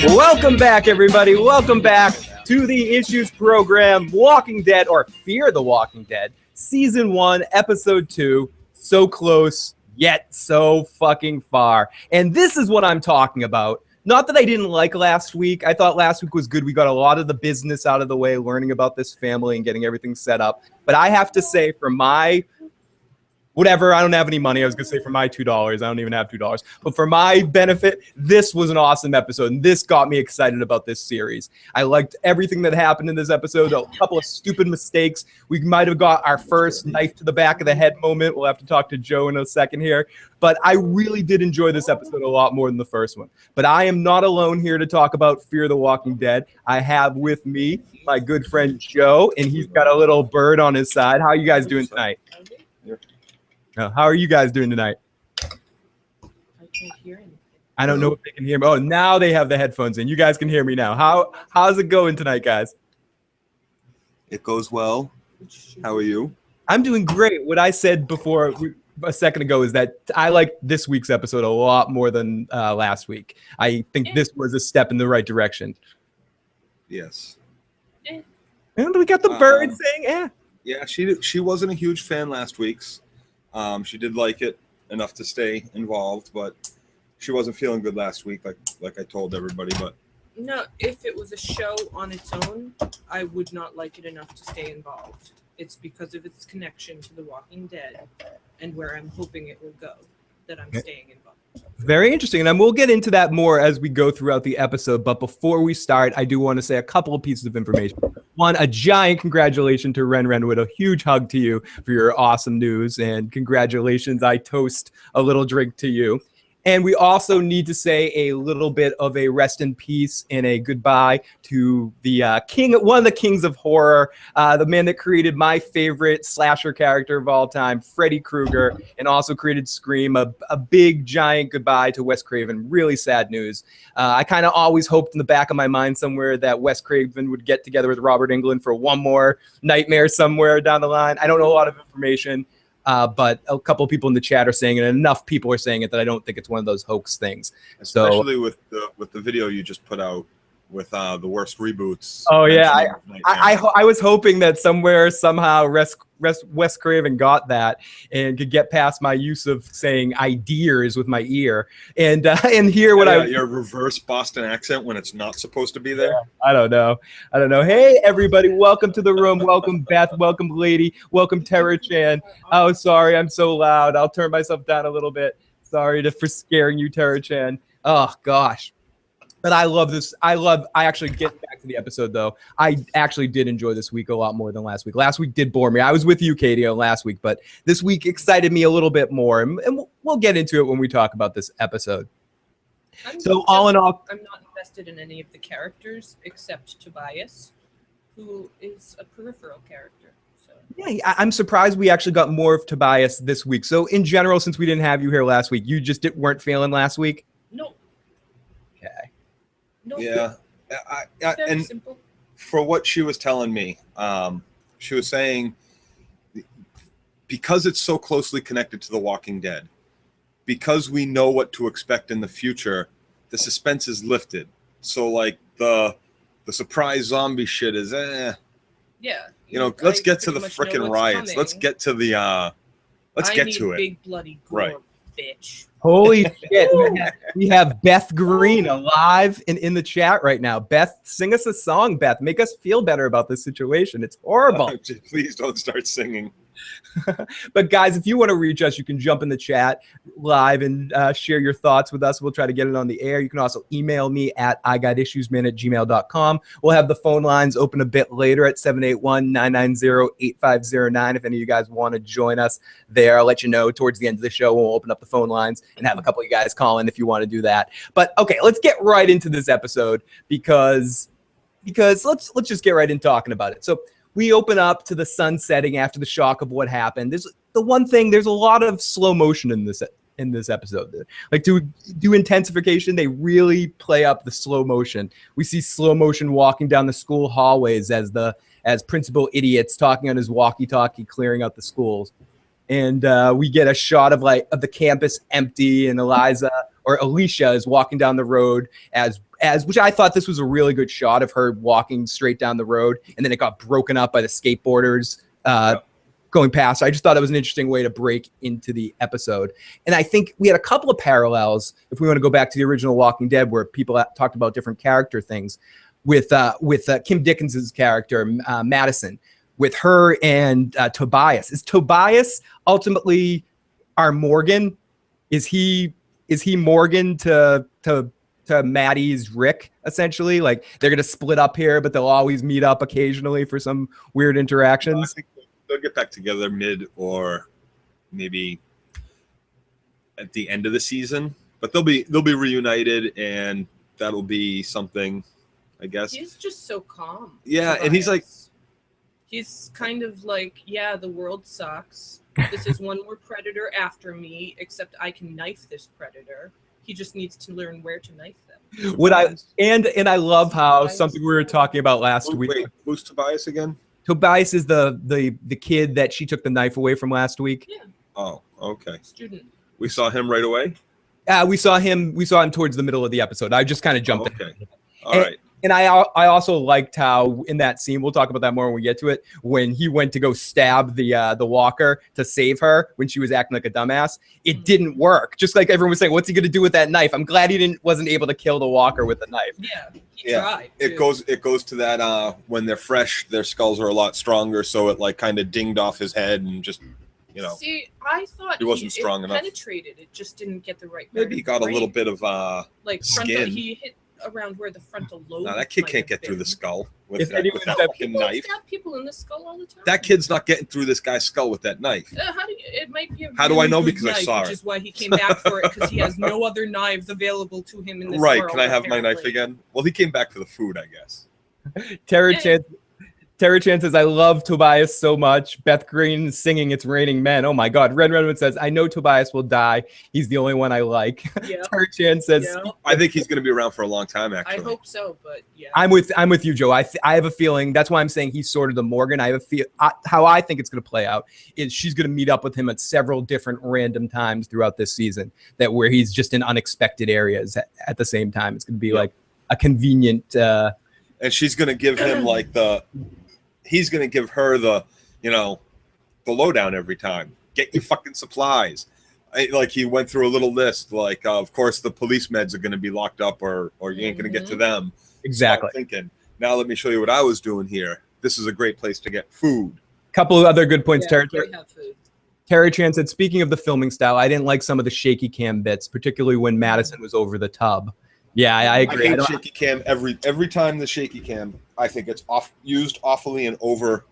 Welcome back, everybody. Welcome back to the Issues program, Walking Dead, or Fear the Walking Dead, Season 1, Episode 2. So close, yet so fucking far. And this is what I'm talking about. Not that I didn't like last week. I thought last week was good. We got a lot of the business out of the way, learning about this family and getting everything set up. But I have to say, for my whatever, I don't have any money. I was going to say for my $2. I don't even have $2. But for my benefit, this was an awesome episode. And this got me excited about this series. I liked everything that happened in this episode. A couple of stupid mistakes. We might have got our first knife to the back of the head moment. We'll have to talk to Joe in a second here. But I really did enjoy this episode a lot more than the first one. But I am not alone here to talk about Fear the Walking Dead. I have with me my good friend Joe, and he's got a little bird on his side. How are you guys doing tonight? How are you guys doing tonight? I can't hear anything. I don't know if they can hear me. Oh, now they have the headphones in. You guys can hear me now. How's it going tonight, guys? It goes well. How are you? I'm doing great. What I said before a second ago is that I liked this week's episode a lot more than last week. I think this was a step in the right direction. Yes. And we got the bird saying, "Eh." Yeah, she wasn't a huge fan last week's. She did like it enough to stay involved, but she wasn't feeling good last week, like I told everybody. But no, if it was a show on its own, I would not like it enough to stay involved. It's because of its connection to The Walking Dead and where I'm hoping it will go that I'm staying involved. Very interesting, and we'll get into that more as we go throughout the episode. But before we start, I do want to say a couple of pieces of information. One, a giant congratulations to Ren Renwood, a huge hug to you for your awesome news, and congratulations. I toast a little drink to you. And we also need to say a little bit of a rest in peace and a goodbye to the one of the kings of horror, the man that created my favorite slasher character of all time, Freddy Krueger, and also created Scream. A big, giant goodbye to Wes Craven. Really sad news. I kind of always hoped in the back of my mind somewhere that Wes Craven would get together with Robert Englund for one more nightmare somewhere down the line. I don't know a lot of information. But a couple of people in the chat are saying it, and enough people are saying it that I don't think it's one of those hoax things. Especially with the video you just put out with the worst reboots. Oh yeah, I was hoping that somehow Wes Craven got that and could get past my use of saying ideas with my ear and hear what your reverse Boston accent when it's not supposed to be there. Yeah, I don't know. Hey everybody, welcome to the room. Welcome Beth. Welcome Lady. Welcome Tara Chan. Oh, sorry, I'm so loud. I'll turn myself down a little bit. Sorry for scaring you, Tara Chan. Oh gosh. But I love this. I actually get back to the episode, though. I actually did enjoy this week a lot more than last week. Last week did bore me. I was with you, Katie, on last week, but this week excited me a little bit more. And we'll get into it when we talk about this episode. All in all, I'm not invested in any of the characters except Tobias, who is a peripheral character. So. Yeah, I'm surprised we actually got more of Tobias this week. So in general, since we didn't have you here last week, you just weren't feeling last week? No. Okay. No. Yeah, and simple. For what she was telling me, she was saying because it's so closely connected to The Walking Dead, because we know what to expect in the future, the suspense is lifted. So like the surprise zombie shit is Yeah. You know, let's get to the frickin' riots. Coming. Let's get to the let's get to it. Big bloody gore, right. Bitch. Holy shit. We have Beth Green alive and in the chat right now. Beth, sing us a song, Beth. Make us feel better about this situation. It's horrible. Please don't start singing. But guys, if you want to reach us, you can jump in the chat live and share your thoughts with us. We'll try to get it on the air. You can also email me at igotissuesman@gmail.com. We'll have the phone lines open a bit later at 781-990-8509. If any of you guys want to join us there, I'll let you know towards the end of the show. We'll open up the phone lines and have a couple of you guys call in if you want to do that. But okay, let's get right into this episode because let's just get right into talking about it. So we open up to the sun setting after the shock of what happened. There's the one thing, there's a lot of slow motion in this episode. Like to do intensification, they really play up the slow motion. We see slow motion walking down the school hallways as Principal Idiot's talking on his walkie-talkie, clearing out the schools. And we get a shot of the campus empty, and Alicia is walking down the road as which I thought this was a really good shot of her walking straight down the road, and then it got broken up by the skateboarders going past. I just thought it was an interesting way to break into the episode. And I think we had a couple of parallels, if we want to go back to the original Walking Dead, where people talked about different character things with Kim Dickens's character, Madison, with her and Tobias. Is Tobias ultimately our Morgan? Is he Morgan to Maddie's Rick, essentially? Like, they're going to split up here, but they'll always meet up occasionally for some weird interactions. I think they'll get back together mid or maybe at the end of the season, but they'll be reunited, and that'll be something, I guess. He's just so calm. Yeah, and he's like, he's kind of like, yeah, the world sucks. This is one more predator after me, except I can knife this predator. He just needs to learn where to knife them. And I love how something we were talking about last week. Wait, who's Tobias again? Tobias is the kid that she took the knife away from last week. Yeah. Oh, okay. Student. We saw him right away? We saw him towards the middle of the episode. I just kind of jumped in. Okay. All right. And I also liked how in that scene, we'll talk about that more when we get to it, when he went to go stab the walker to save her when she was acting like a dumbass, it didn't work. Just like everyone was saying, what's he going to do with that knife? I'm glad he wasn't able to kill the walker with the knife. Yeah, he tried. It goes to that when they're fresh, their skulls are a lot stronger, so it like kind of dinged off his head and just, See, I thought he wasn't strong enough. Penetrated. It just didn't get the right. Maybe he got a little bit of like skin. He hit around where the frontal lobe. No, that kid can't get through the skull with that fucking People knife. stab people in the skull all the time. That kid's not getting through this guy's skull with that knife. It might be. How do I know? Because I saw it. Which is why he came back for it, because he has no other knives available to him in this Right? world, Can I have my knife apparently. again? Well, he came back for the food, I guess. Tara Chan says, I love Tobias so much. Beth Green singing It's Raining Men. Oh my God. Red Redwood says, I know Tobias will die. He's the only one I like. Yep. Tara Chan says, Yep. I think he's going to be around for a long time, actually. I hope so, but yeah. I'm with you, Joe. I have a feeling, that's why I'm saying he's sort of the Morgan. I have how I think it's going to play out is she's going to meet up with him at several different random times throughout this season, that where he's just in unexpected areas at the same time. It's going to be like a convenient. And she's going to give him like he's going to give her the lowdown every time. Get your fucking supplies. Like he went through a little list. Like, of course, the police meds are going to be locked up, or you ain't going to get to them. Exactly. So I'm thinking, now let me show you what I was doing here. This is a great place to get food. Couple of other good points. Yeah, we have food. Terry Chan said, speaking of the filming style, I didn't like some of the shaky cam bits, particularly when Madison was over the tub. Yeah, I agree. I hate shaky cam every time the shaky cam. I think it's used awfully and over,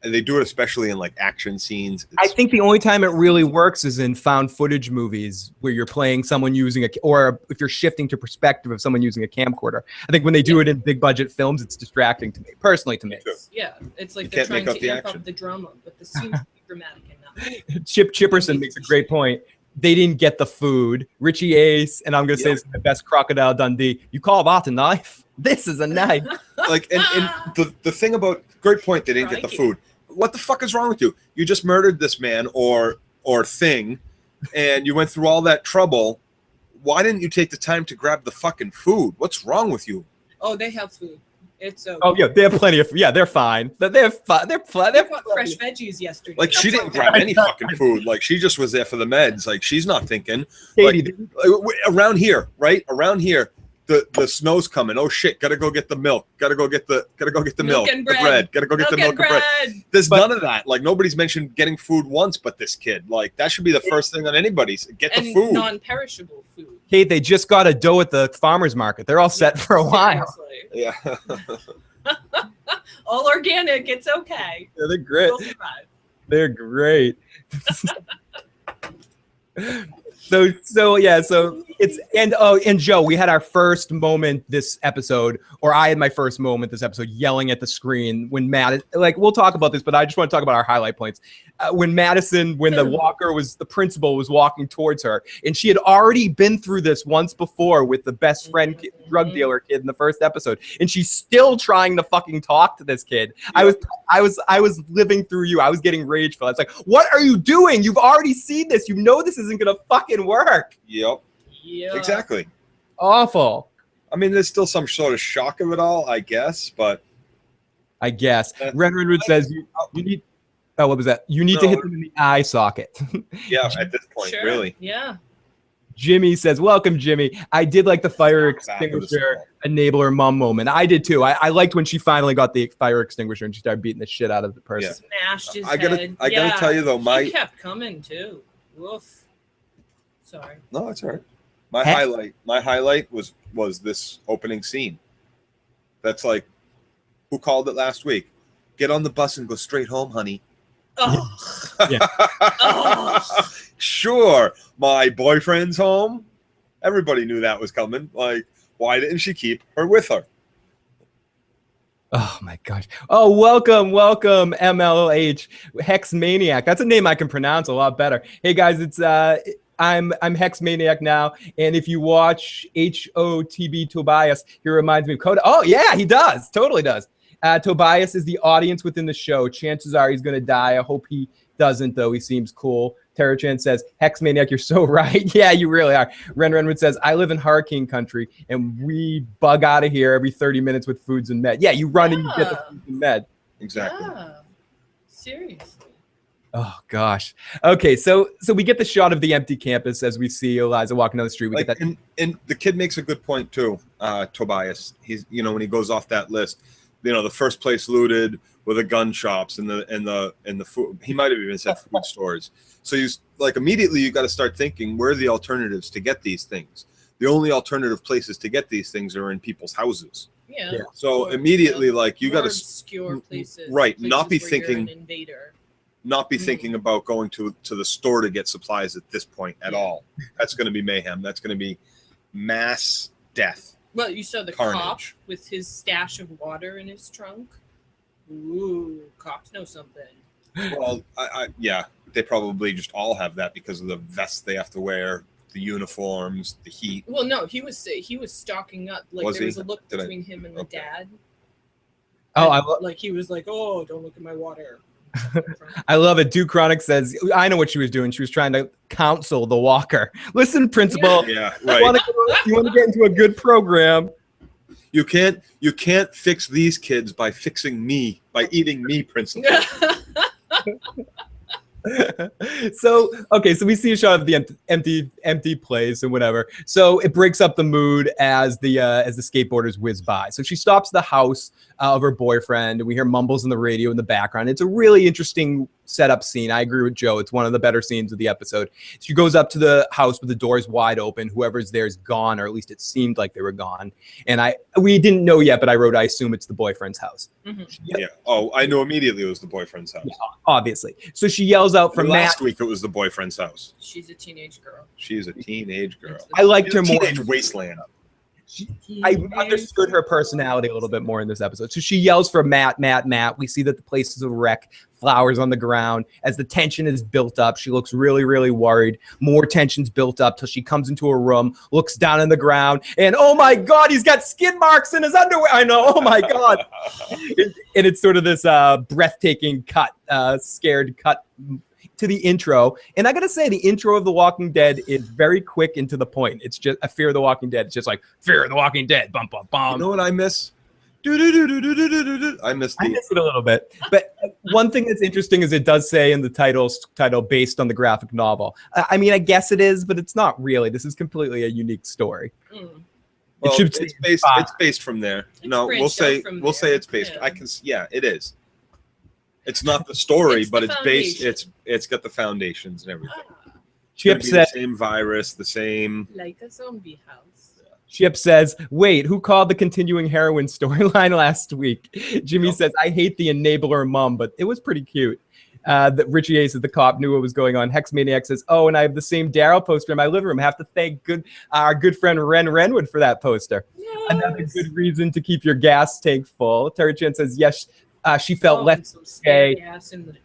and they do it especially in like action scenes. I think the only time it really works is in found footage movies where you're playing someone using or if you're shifting to perspective of someone using a camcorder. I think when they do it in big budget films, it's distracting to me, personally to me. Yeah, it's like You they're can't trying make out to the amp action. up the drama, but the scenes are dramatic enough. Chip Chipperson makes a great point. They didn't get the food. Richie Ace, and I'm going to say it's the best Crocodile Dundee. You call that a knife? This is a knife. Like, and the thing about, great point, they didn't get the food. What the fuck is wrong with you? You just murdered this man or thing, and you went through all that trouble. Why didn't you take the time to grab the fucking food? What's wrong with you? Oh, they have food. It's okay. Oh yeah, they have plenty of. Yeah, they're fine. They're fine. They're fine. They bought fresh veggies yesterday. Like, she didn't grab any fucking food. Like, she just was there for the meds. Like, she's not thinking. Katie, Like, around here, right? Around here, the snow's coming. Oh shit! Gotta go get the milk. Gotta go get the milk. and The bread. Gotta go get the milk and bread. There's none of that. Like, nobody's mentioned getting food once, but this kid. Like, that should be the first thing on anybody's. Get the food. Non-perishable food. Kate, they just got a dough at the farmer's market. They're all set for a while. Seriously. Yeah. All organic. It's okay. Yeah, they're great. We'll survive. They're great. So it's and Joe, we had our first moment this episode, or I had my first moment this episode, yelling at the screen when we'll talk about this, but I just want to talk about our highlight points. When the principal was walking towards her, and she had already been through this once before with the best friend drug dealer kid in the first episode, and she's still trying to fucking talk to this kid. Yep. I was living through you. I was getting rageful. It's like, what are you doing? You've already seen this. You know this isn't gonna fucking work. Yep. Yeah. Exactly. Awful. I mean, there's still some sort of shock of it all, I guess, but I guess. Renwood says you need. Oh, what was that? You need to hit them in the eye socket. Yeah, at this point, Sure. really. Yeah. Jimmy says, welcome, Jimmy. I did like the fire extinguisher enabler mom moment. I did too. I liked when she finally got the fire extinguisher and she started beating the shit out of the person. Smashed his I head. gotta tell you though, He kept coming too. Woof. Sorry. No, that's all right. My highlight was this opening scene. That's like, who called it last week? Get on the bus and go straight home, honey. Oh. Yeah. Oh. Sure, my boyfriend's home. Everybody knew that was coming. Like, why didn't she keep her with her? Oh my gosh. Oh, welcome, MLH Hex Maniac. That's a name I can pronounce a lot better. Hey guys, it's I'm Hex Maniac now, and if you watch HOTB Tobias, he reminds me of Coda. Oh yeah, he does. Totally does. Tobias is the audience within the show. Chances are he's gonna die. I hope he doesn't, though. He seems cool. Tara Chan says, Hex Maniac, you're so right. Yeah, you really are. Renwood says, I live in hurricane country, and we bug out of here every 30 minutes with foods and med. Yeah, you run and you get the foods and med. Exactly. Yeah. Seriously. Oh, gosh. Okay, so we get the shot of the empty campus as we see Eliza walking down the street. We get that. And the kid makes a good point, too, Tobias. He's, when he goes off that list, the first place looted were the gun shops and the food. He might have even said food stores. So you like immediately you got to start thinking, where are the alternatives to get these things? The only alternative places to get these things are in people's houses. Yeah. So immediately, like you got to obscure places, right? Places not be where thinking, you're an invader. Not be thinking about going to the store to get supplies at this point at all. That's going to be mayhem. That's going to be mass death. Well, you saw the Carnage. cop with his stash of water in his trunk. Ooh, cops know something. Well, yeah, they probably just all have that because of the vests they have to wear, the uniforms, the heat. Well, no, he was stocking up. Like Was there was he? a look between him and the dad. Oh, like he was like, "Oh, don't look at my water." I love it. Duke Chronic says, I know what she was doing. She was trying to counsel the walker. Listen, principal. Yeah, right. You want to get into a good program. You can't fix these kids by fixing me, by eating me, principal. So we see a shot of the empty place and whatever. So it breaks up the mood as the skateboarders whiz by. So she stops the house of her boyfriend, and we hear mumbles in the radio in the background. It's a really interesting setup scene. I agree with Joe. It's one of the better scenes of the episode. She goes up to the house with the doors wide open. Whoever's there is gone, or at least it seemed like they were gone. And we didn't know yet, but I wrote, I assume it's the boyfriend's house. Mm-hmm. Yeah. Oh, I knew immediately it was the boyfriend's house. Yeah, obviously. So she yells out for last Matt. week. It was the boyfriend's house. She's a teenage girl. She's a teenage girl. I liked her more. Teenage wasteland. I understood her personality a little bit more in this episode. So she yells for Matt. We see that the place is a wreck, flowers on the ground. As the tension is built up, she looks really, really worried. More tension's built up till she comes into a room, looks down on the ground, and oh my God, he's got skid marks in his underwear. I know, oh my God. And it's sort of this breathtaking cut, scared cut to the intro. And I gotta say, the intro of The Walking Dead is very quick and to the point. It's just a Fear of the Walking Dead. It's just like Fear of the Walking Dead. Bum bum bum. You know what I miss? I miss it a little bit. But one thing that's interesting is it does say in the title based on the graphic novel. I mean, I guess it is, but it's not really. This is completely a unique story. Mm. Well, it's based from there. We'll say it's based. Yeah. It is. It's not the story, but it's based. It's got the foundations and everything. Chip said the same virus, the same like a zombie house. Chip says, wait, who called the continuing heroin storyline last week? Jimmy says, I hate the enabler mom, but it was pretty cute. Richie Ace, the cop, knew what was going on. Hex Maniac says, oh, and I have the same Daryl poster in my living room. I have to thank our good friend Renwood for that poster. Yes. Another good reason to keep your gas tank full. Terry Chan says, yes, she felt less cliche.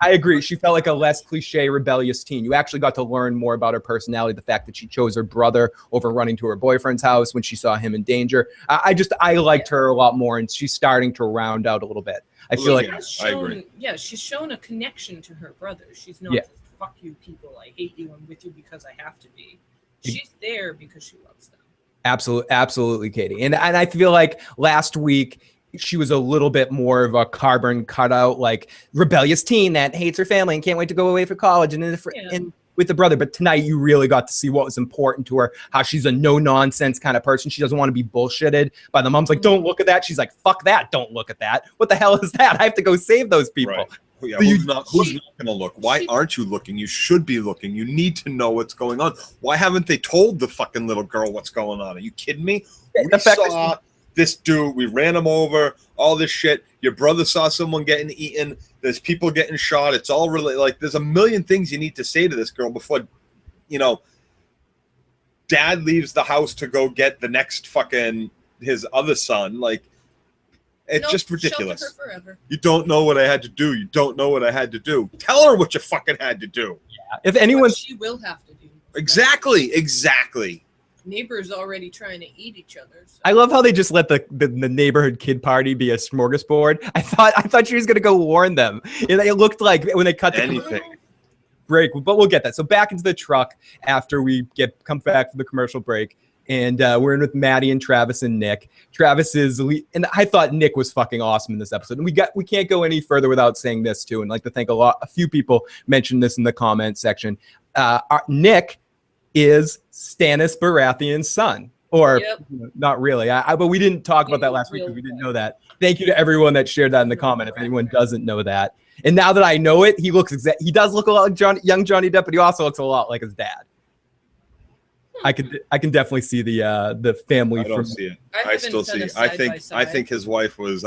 I agree. She felt like a less cliche, rebellious teen. You actually got to learn more about her personality, the fact that she chose her brother over running to her boyfriend's house when she saw him in danger. I liked her a lot more, and she's starting to round out a little bit. I feel like I agree. Yeah, she's shown a connection to her brother. She's not just, fuck you people, I hate you, I'm with you because I have to be. She's there because she loves them. Absolutely, Katie. And I feel like last week she was a little bit more of a carbon cutout, like rebellious teen that hates her family and can't wait to go away for college and with the brother. But tonight you really got to see what was important to her, how she's a no nonsense kind of person. She doesn't want to be bullshitted by the mom's like, don't look at that. She's like, fuck that. Don't look at that. What the hell is that? I have to go save those people. Right. Yeah, who's not going to look? Why aren't you looking? You should be looking. You need to know what's going on. Why haven't they told the fucking little girl what's going on? Are you kidding me? We saw this dude. We ran him over. All this shit. Your brother saw someone getting eaten. There's people getting shot. It's all really like there's a million things you need to say to this girl before, dad leaves the house to go get the next fucking his other son. Like, it's just ridiculous. Shelter her forever. You don't know what I had to do. You don't know what I had to do. Tell her what you fucking had to do. Yeah. If anyone, she will have to do. Exactly. Neighbors already trying to eat each other. So. I love how they just let the neighborhood kid party be a smorgasbord. I thought she was gonna go warn them. And it looked like when they cut the anything. Break, but we'll get that. So back into the truck after we come back from the commercial break. And we're in with Maddie and Travis and Nick. Travis and I thought Nick was fucking awesome in this episode. And we can't go any further without saying this too. And like to thank a few people mentioned this in the comment section. Nick is Stannis Baratheon's son, or not really. But we didn't talk about that last week because we didn't know that. Thank you to everyone that shared that in the comment. If anyone doesn't know that, and now that I know it, he does look a lot like young Johnny Depp, but he also looks a lot like his dad. I can dedefinitely see the family. I don't see it. I still see it. I think his wife was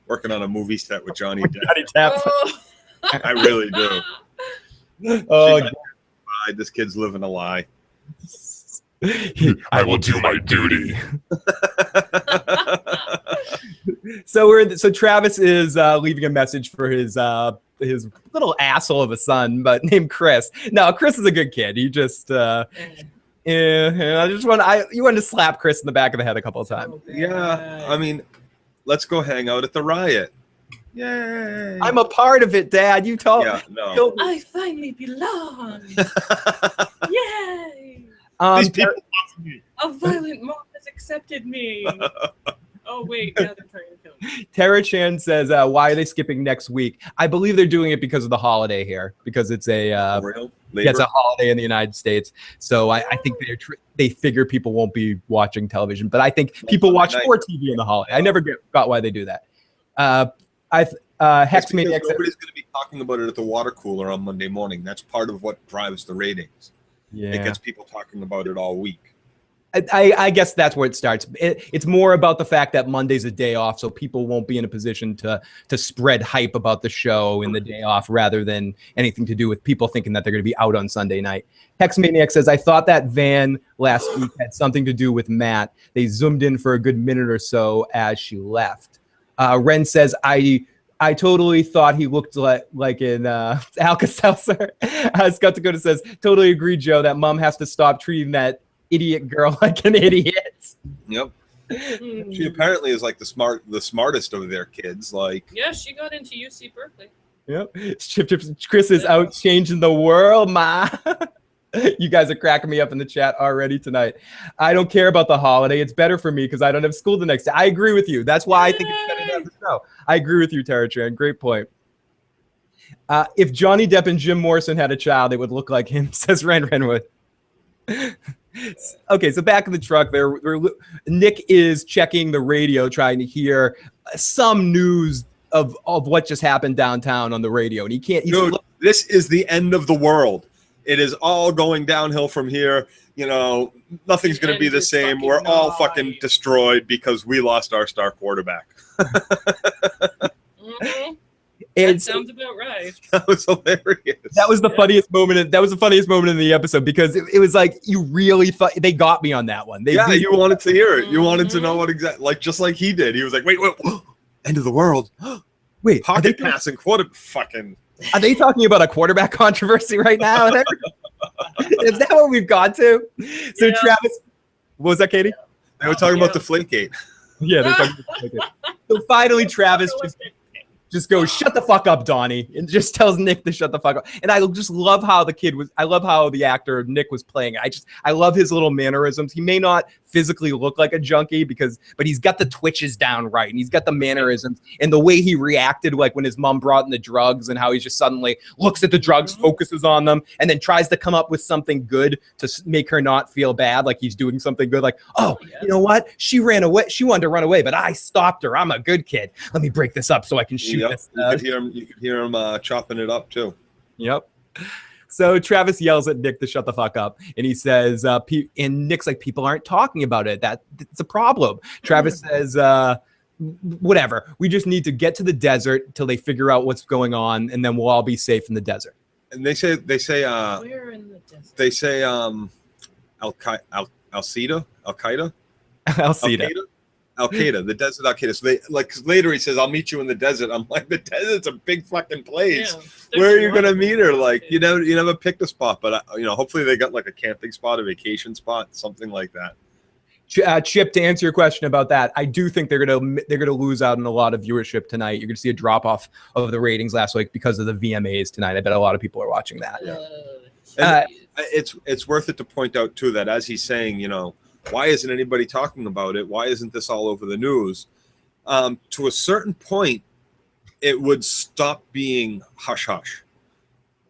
working on a movie set with Johnny Depp. I really do. Oh, this kid's living a lie. I will do my duty. So Travis is leaving a message for his little asshole of a son, but named Chris. No, Chris is a good kid. He just. You wanted to slap Chris in the back of the head a couple of times. Yeah, I mean, let's go hang out at the Riot. Yay! I'm a part of it, Dad. You told me. I finally belong. Yay! These people love me. A violent mom has accepted me. Oh, wait, now they're trying to kill me. Tara Chan says, why are they skipping next week? I believe they're doing it because of the holiday here, because it's a it's a holiday in the United States. So I think they figure people won't be watching television, but I think people watch more TV in the holiday. I never got why they do that. Hex Maniac says, nobody's going to be talking about it at the water cooler on Monday morning. That's part of what drives the ratings. Yeah. It gets people talking about it all week. I guess that's where it starts. It's more about the fact that Monday's a day off, so people won't be in a position to spread hype about the show in the day off rather than anything to do with people thinking that they're going to be out on Sunday night. Hex Maniac says, I thought that van last week had something to do with Matt. They zoomed in for a good minute or so as she left. Ren says, I totally thought he looked like an Alka-Seltzer. Scott Dakota says, totally agree, Joe, that mom has to stop treating that idiot girl like an idiot. Yep. She apparently is like the smartest of their kids. Like, yeah, she got into UC Berkeley. Yep. Chris is out changing the world, ma. You guys are cracking me up in the chat already tonight. I don't care about the holiday. It's better for me because I don't have school the next day. I agree with you. That's why I think it's better to have the show. I agree with you, Tara Tran. Great point. If Johnny Depp and Jim Morrison had a child, it would look like him, says Ren Renwood. Okay, so back in the truck there, Nick is checking the radio, trying to hear some news of what just happened downtown on the radio, and he can't. Dude, this is the end of the world. It is all going downhill from here. You know, nothing's going to be the same. We're all fucking destroyed because we lost our star quarterback. Mm-hmm. That sounds about right. That was hilarious. That was the funniest moment. That was the funniest moment in the episode because it was like you really thought they got me on that one. You wanted to hear it. You wanted to know what exactly, just like he did. He was like, "Wait, end of the world." Wait, pocket passing quarter fucking. Are they talking about a quarterback controversy right now? Is that what we've got to? So Travis, what was that, Katie? They were talking about Deflategate. Yeah, they're talking about Deflategate. So finally, Travis just goes, shut the fuck up, Donnie, and just tells Nick to shut the fuck up. And I just love how I love how the actor Nick was playing. I love his little mannerisms. He may not physically look like a junkie but he's got the twitches down right, and he's got the mannerisms and the way he reacted, like when his mom brought in the drugs, and how he just suddenly looks at the drugs, focuses on them, and then tries to come up with something good to make her not feel bad, like he's doing something good, like, oh, you know what? She ran away. She wanted to run away, but I stopped her. I'm a good kid. Let me break this up so I can shoot this. You could hear him chopping it up too. Yep. So Travis yells at Nick to shut the fuck up, and he says, and Nick's like, people aren't talking about it. That's a problem. Travis says, whatever. We just need to get to the desert till they figure out what's going on, and then we'll all be safe in the desert. And they say where in the desert? They say Al-Qaeda, the desert Al-Qaeda. So they like, 'cause later he says, I'll meet you in the desert. I'm like, the desert's a big fucking place. Yeah, where are you gonna meet her? Like, you never picked a spot, but hopefully they got like a camping spot, a vacation spot, something like that. Chip, to answer your question about that, I do think they're gonna lose out on a lot of viewership tonight. You're gonna see a drop off of the ratings last week because of the VMAs tonight. I bet a lot of people are watching that. It's worth it to point out too that as he's saying, why isn't anybody talking about it? Why isn't this all over the news? To a certain point, it would stop being hush hush.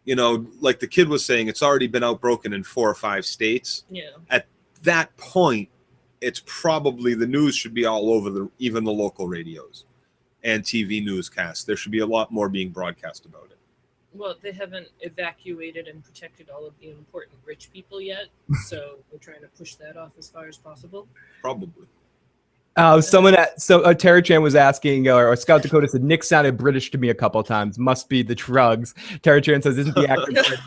Like the kid was saying, it's already been outbroken in 4 or 5 states. Yeah. At that point, it's probably the news should be all over even the local radios and TV newscasts. There should be a lot more being broadcast about it. Well, they haven't evacuated and protected all of the important rich people yet, so we're trying to push that off as far as possible. Probably. Tara Chan was asking, or Scout Dakota said, Nick sounded British to me a couple of times. Must be the drugs. Tara Chan says, isn't the actor British?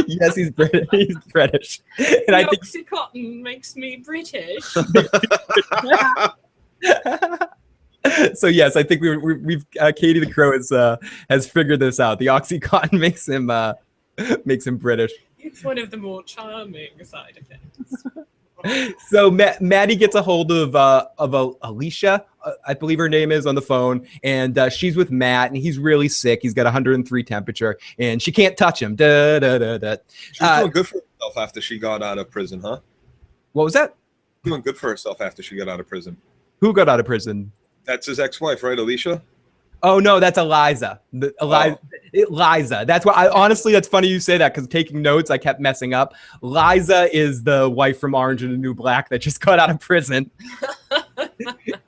Yes, he's British. He's British. And I think Oxycontin makes me British. So yes, I think we've Katie the Crow has figured this out. The OxyContin makes him British. It's one of the more charming side effects. So Maddie gets a hold of Alicia, I believe her name is, on the phone, and she's with Matt, and he's really sick. He's got 103 temperature, and she can't touch him. She's doing good for herself after she got out of prison, huh? What was that? Doing good for herself after she got out of prison. Who got out of prison? That's his ex-wife, right, Alicia? Oh no, that's Eliza. Liza. That's why. Honestly, that's funny you say that, because taking notes, I kept messing up. Liza is the wife from Orange and the New Black that just got out of prison.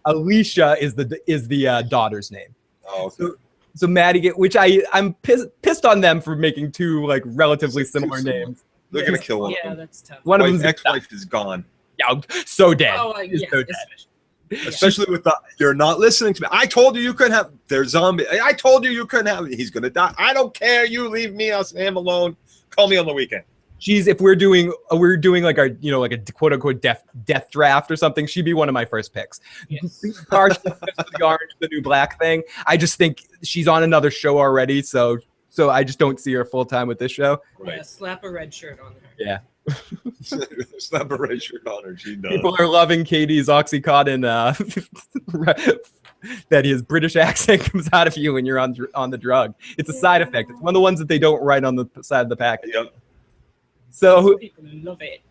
Alicia is the daughter's name. Oh, okay. So Maddie, which I'm pissed on them for making two like relatively similar names. They're gonna kill one. Yeah, that's tough. One of them's ex-wife is gone. Yeah, so dead. Oh, yeah, so dead. Especially with you're not listening to me. I told you you couldn't have. They're zombie. I told you couldn't have. He's gonna die. I don't care. You leave me him alone. Call me on the weekend. She's, if we're doing like our like a quote unquote death draft or something, she'd be one of my first picks. Yes. Partially because of the Orange, the New Black thing. I just think she's on another show already, so I just don't see her full time with this show. Right. Yeah, slap a red shirt on her. Yeah. Slap a red shirt on her. She does. People are loving Katie's OxyContin that his British accent comes out of you when you're on the drug. It's a side effect. It's one of the ones that they don't write on the side of the package. Yep. So people love it.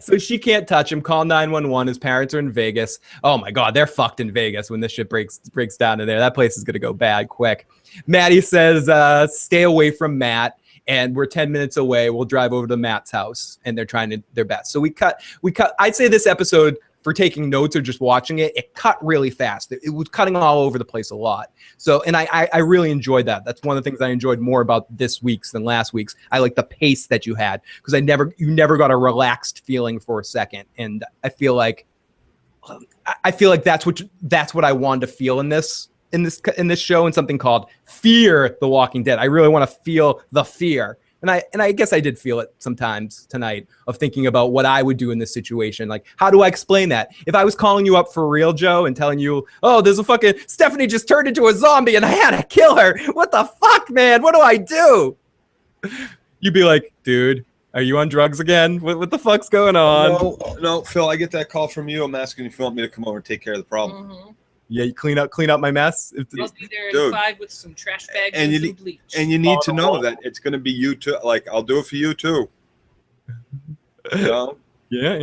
So she can't touch him. Call 911. His parents are in Vegas. Oh my God, they're fucked in Vegas when this shit breaks down in there. That place is gonna go bad quick. Maddie says, stay away from Matt. And we're 10 minutes away. We'll drive over to Matt's house, and they're trying their best. So we cut. I'd say this episode, for taking notes or just watching it, it cut really fast. It was cutting all over the place a lot. So, and I really enjoyed that. That's one of the things I enjoyed more about this week's than last week's. I like the pace that you had, because you never got a relaxed feeling for a second. And I feel like that's what I wanted to feel in this show, and something called Fear the Walking Dead. I really want to feel the fear. And I guess I did feel it sometimes tonight, of thinking about what I would do in this situation. Like, how do I explain that? If I was calling you up for real, Joe, and telling you, oh, there's a fucking Stephanie just turned into a zombie and I had to kill her. What the fuck, man? What do I do? You'd be like, dude, are you on drugs again? What the fuck's going on? No, Phil, I get that call from you. I'm asking if you want me to come over and take care of the problem. Mm-hmm. Yeah, you clean up my mess. I'll be there at 5 with some trash bags and some bleach. And you need to know that it's going to be you too. Like, I'll do it for you too. You know? Yeah.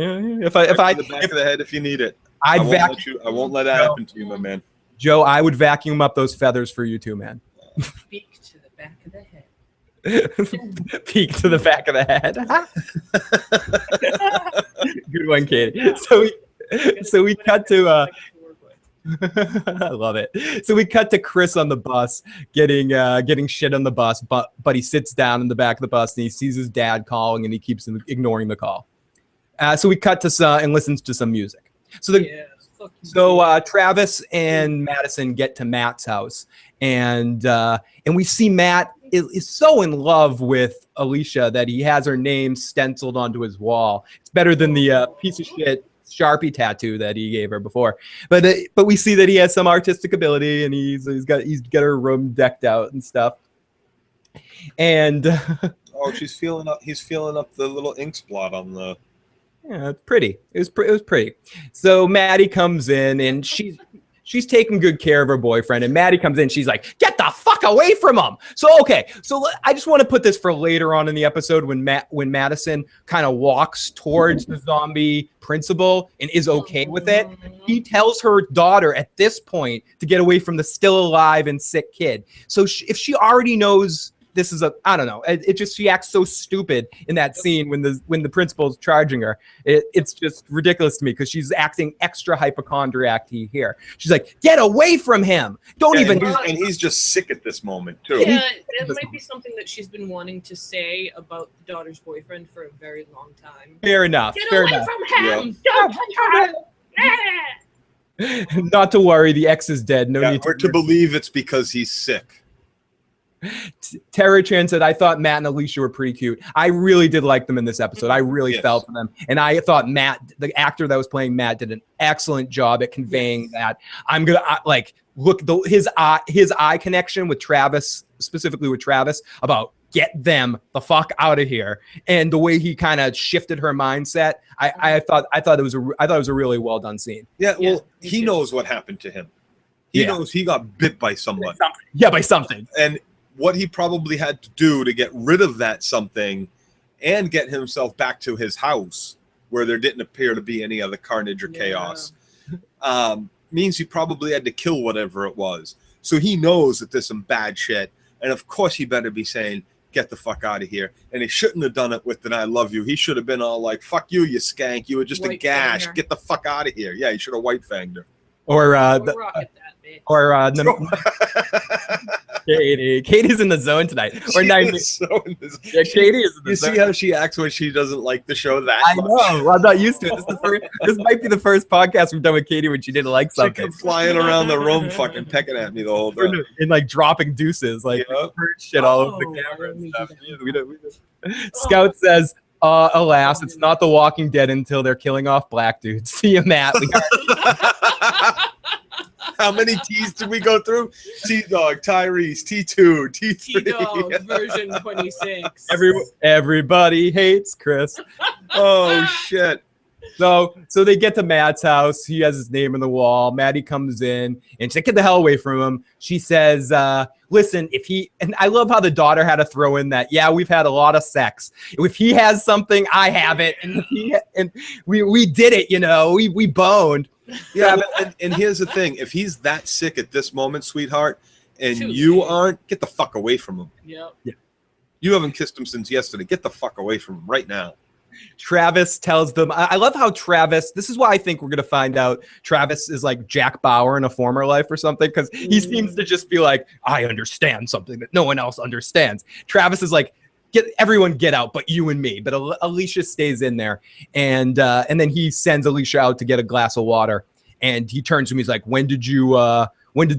If Right to the back of the head if you need it. I won't let that happen to you, my man. Joe, I would vacuum up those feathers for you too, man. Peek to the back of the head. Peek to the back of the head. Good one, Katie. So we cut to I love it. So we cut to Chris on the bus getting shit on the bus, but he sits down in the back of the bus and he sees his dad calling and he keeps ignoring the call. So we cut to and listens to some music. So Travis and Madison get to Matt's house, and we see Matt is so in love with Alicia that he has her name stenciled onto his wall. It's better than the piece of shit Sharpie tattoo that he gave her before. But we see that he has some artistic ability, and he's got her room decked out and stuff. And he's feeling up the little ink splot on the. Yeah, it's pretty. It was pretty. So Maddie comes in and she's taking good care of her boyfriend. And Maddie comes in, she's like, "Get the fuck away from him!" So I just want to put this for later on in the episode when Madison kind of walks towards the zombie principal and is okay with it. He tells her daughter at this point to get away from the still alive and sick kid. So if she already knows. This is I don't know. She acts so stupid in that scene when the principal's charging her. It's just ridiculous to me because she's acting extra hypochondriac here. She's like, "Get away from him! And he's just sick at this moment too. Yeah, it might be something that she's been wanting to say about the daughter's boyfriend for a very long time. Fair enough. Get away from him! Don't touch him! Not to worry, the ex is dead. No need to believe it's because he's sick. Terra Chan said, "I thought Matt and Alicia were pretty cute. I really did like them in this episode. I really felt for them. And I thought Matt, the actor that was playing Matt, did an excellent job at conveying that. I'm going to look his eye connection with Travis, specifically with Travis, about get them the fuck out of here. And the way he kind of shifted her mindset, I thought it was a really well done scene. Yeah, well, he knows what happened to him. He knows he got bit by someone. By something. And what he probably had to do to get rid of that something and get himself back to his house where there didn't appear to be any other carnage or chaos means he probably had to kill whatever it was. So he knows that there's some bad shit. And of course he better be saying, "Get the fuck out of here." And he shouldn't have done it with "and I love you." He should have been all like, "Fuck you, you skank. You were just a gash. Get the fuck out of here." Yeah, he should have white fanged her. Katie's in the zone tonight. Katie is in the zone. You see how she acts when she doesn't like the show that much? Know. I'm not used to it. This might be the first podcast we've done with Katie when she didn't like something. She kept flying around the room fucking pecking at me the whole time. And dropping deuces, shit all over the camera and stuff. Scout says, alas, it's not The Walking Dead until they're killing off black dudes. See you, Matt. How many T's did we go through? T-Dog, Tyrese, T2, T3. T-Dog version 26. Everybody hates Chris. Oh, shit. So they get to Matt's house. He has his name on the wall. Maddie comes in and she's like, "Get the hell away from him." She says, "Listen, and I love how the daughter had to throw in that, yeah, we've had a lot of sex. If he has something, I have it. And we did it, we boned." Yeah, and here's the thing. If he's that sick at this moment, sweetheart, and you aren't, get the fuck away from him. Yep. Yeah. You haven't kissed him since yesterday. Get the fuck away from him right now. Travis tells them, I love how Travis, this is why I think we're going to find out Travis is like Jack Bauer in a former life or something, because he seems to just be like, "I understand something that no one else understands." Travis is like, everyone get out but you and me. But Alicia stays in there. And then he sends Alicia out to get a glass of water. And he turns to me, he's like, when did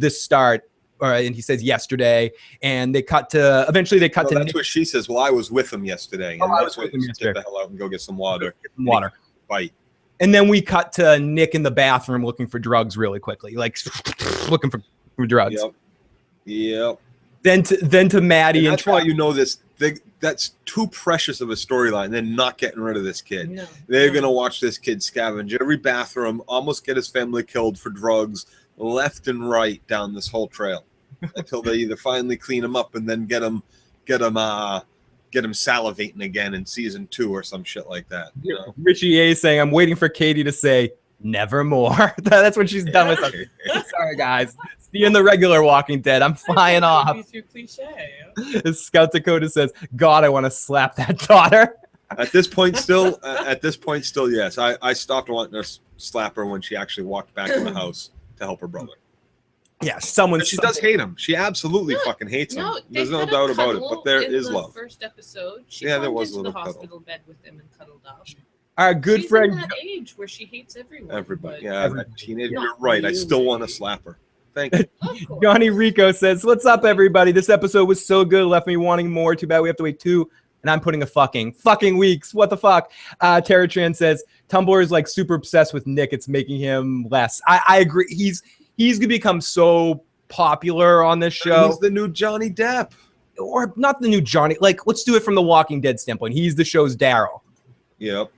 this start? And he says, "Yesterday." And eventually they cut to That's what she says. "Well, I was with him yesterday." And I was with him yesterday. Get the hell out and go get some water. Bite. And then we cut to Nick in the bathroom looking for drugs really quickly, looking for drugs. Yep. Then to Maddie. And that's why this. That's too precious of a storyline. They're not getting rid of this kid. No. They're going to watch this kid scavenge every bathroom, almost get his family killed for drugs, left and right down this whole trail until they either finally clean him up and then get him get him salivating again in season 2 or some shit like that. You know? Richie A saying, I'm waiting for Katie to say, nevermore. That's what she's done with something. Sorry, guys. See you in the regular Walking Dead. I'm flying off. Too cliche. Scout Dakota says, God, I want to slap that daughter. At this point, still, yes. I stopped wanting to slap her when she actually walked back in the house to help her brother. Yeah, she does hate him. She absolutely fucking hates him. There's no doubt about it. But there is love. First episode, she there was a into the little hospital bed with him and cuddled up. Our good She's friend in that age where she hates everyone. Everybody, yeah, that teenager. You're right. I still want to slap her. Thank you. Johnny Rico says, what's up, everybody? This episode was so good. Left me wanting more. Too bad we have to wait 2. And I'm putting a fucking weeks. What the fuck? Tara Tran says, Tumblr is like super obsessed with Nick. It's making him less. I agree. He's going to become so popular on this show. He's the new Johnny Depp. Or not the new Johnny. Like, let's do it from the Walking Dead standpoint. He's the show's Daryl. Yep.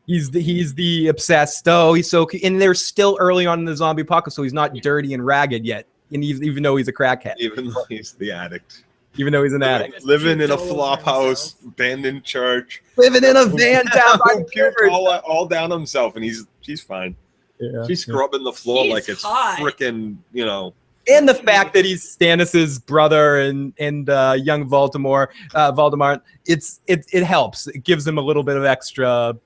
He's the obsessed. Oh, he's so cute. And they're still early on in the zombie apocalypse, so he's not dirty and ragged yet. And even though he's a crackhead. Even though he's the addict. Even though he's an addict. Living in a flop house, abandoned church. Living in a van down by the river. all down himself, and she's fine. Yeah. She's scrubbing the floor He's like it's hot. freaking, you know. And the fact that he's Stannis's brother and young Voldemort, it helps. It gives him a little bit of extra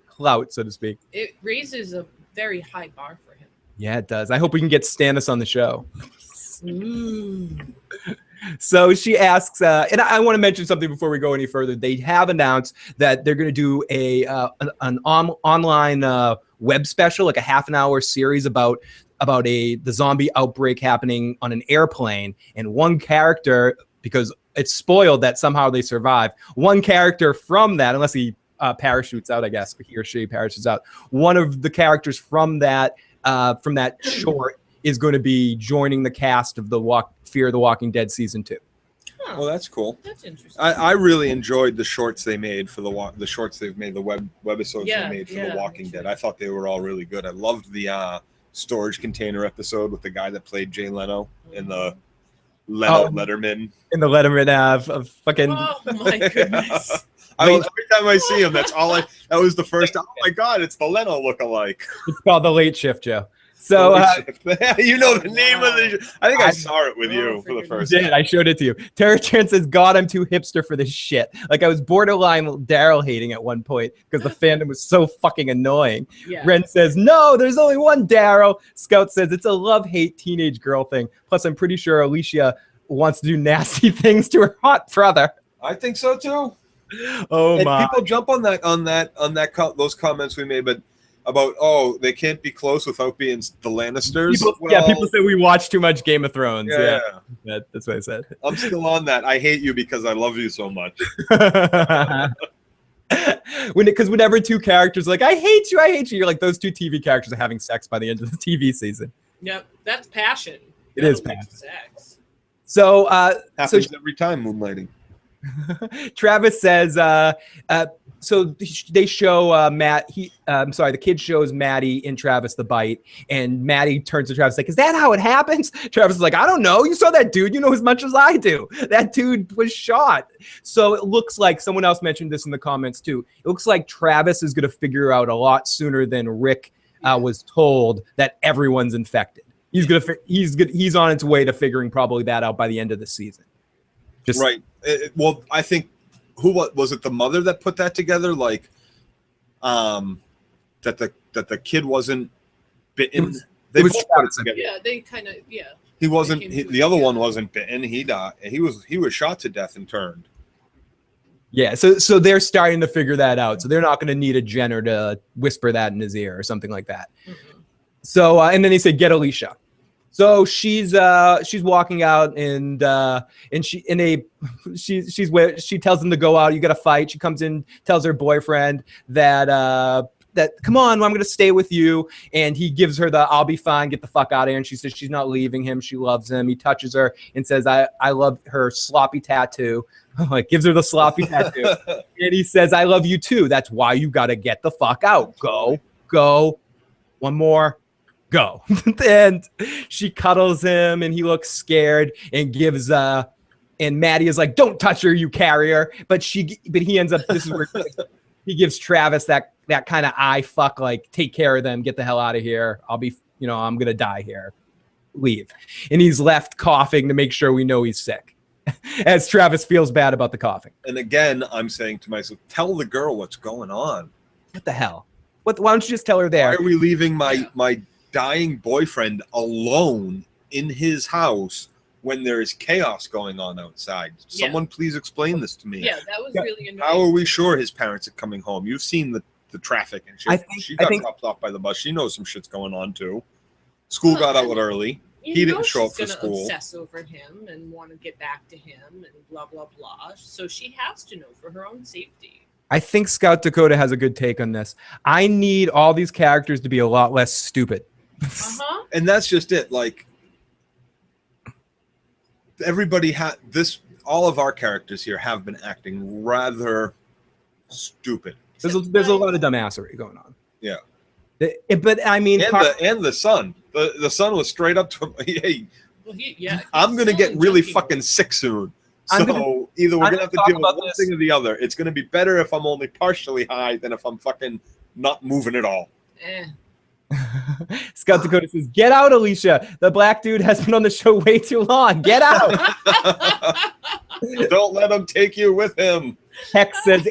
clout, so to speak. It raises a very high bar for him. Yeah, it does. I hope we can get Stannis on the show. Ooh. So she asks, and I want to mention something before we go any further. They have announced that they're going to do an online web special, like a half-an-hour series about the zombie outbreak happening on an airplane. And one character, because it's spoiled that somehow they survive, one character from that, unless he parachutes out, I guess, he or she parachutes out, one of the characters from that short is going to be joining the cast of Fear the Walking Dead season 2. Huh. Well, that's cool. That's interesting. I really enjoyed the shorts they made for the shorts they've made, the webisodes they made for The Walking Dead. I thought they were all really good. I loved the storage container episode with the guy that played Jay Leno in the Letterman. In the Letterman of fucking. Oh my goodness. Every time I see him, that was the first. Oh my God, it's the Leno lookalike. It's called The Late Shift, Joe. So you know the name of the. I think I saw it with you for the first time. I showed it to you. Tara Chan says, "God, I'm too hipster for this shit." Like I was borderline Daryl hating at one point because the fandom was so fucking annoying. Yeah. Ren says, "No, there's only one Daryl." Scout says, "It's a love-hate teenage girl thing." Plus, I'm pretty sure Alicia wants to do nasty things to her hot brother. I think so too. Oh and my! People jump on those comments we made, but. About they can't be close without being the Lannisters. People say we watch too much Game of Thrones. Yeah. That's what I said. I'm still on that. I hate you because I love you so much. Because whenever two characters are like, I hate you, you're like, those two TV characters are having sex by the end of the TV season. Yep, that's passion. It is passion. Sex. So happens every time moonlighting. Travis says, so they show Matt. The kid shows Maddie in Travis the Bite, and Maddie turns to Travis like, "Is that how it happens?" Travis is like, "I don't know. You saw that dude. You know as much as I do. That dude was shot." So it looks like someone else mentioned this in the comments too. It looks like Travis is going to figure out a lot sooner than Rick was told that everyone's infected. He's on its way to figuring probably that out by the end of the season. Right. Well, I think was it the mother that put that together? Like, that the kid wasn't bitten. They both put it together. Yeah, they kind of He wasn't. The other one wasn't bitten. He died. He was shot to death and turned. Yeah. So they're starting to figure that out. So they're not going to need a Jenner to whisper that in his ear or something like that. Mm-hmm. So and then they say get Alicia. So she's walking out and she tells them to go out. You got to fight. She comes in, tells her boyfriend that come on, I'm going to stay with you. And he gives her the I'll be fine, get the fuck out of here. And she says she's not leaving him. She loves him. He touches her and says I love her sloppy tattoo. Like gives her the sloppy tattoo. And he says I love you too. That's why you got to get the fuck out. Go. One more. Go. And she cuddles him and he looks scared and gives and Maddie is like, "Don't touch her, you carrier." But he ends up. This is where he gives Travis that kind of eye fuck, like, take care of them, get the hell out of here. I'll be, I'm gonna die here. Leave. And he's left coughing to make sure we know he's sick. As Travis feels bad about the coughing. And again, I'm saying to myself, tell the girl what's going on. What the hell? Why don't you just tell her there? Why are we leaving my dying boyfriend alone in his house when there's chaos going on outside? Someone please explain this to me. Yeah, that was really annoying. How are we sure his parents are coming home? You've seen the traffic and shit. She got dropped off by the bus. She knows some shit's going on too. School got out early. He didn't show up for school. She's gonna obsess over him and want to get back to him and blah blah blah. So she has to know for her own safety. I think Scout Dakota has a good take on this. I need all these characters to be a lot less stupid. And that's just it. Like, everybody all of our characters here have been acting rather stupid. There's a lot of dumbassery going on. Yeah. But I mean, and the son. The son was straight up to him. Hey, I'm gonna get really fucking sick soon. So either we're gonna have to deal with one thing or the other. It's gonna be better if I'm only partially high than if I'm fucking not moving at all. Scout Dakota says, "Get out, Alicia. The black dude has been on the show way too long. Get out." Don't let him take you with him. Hex says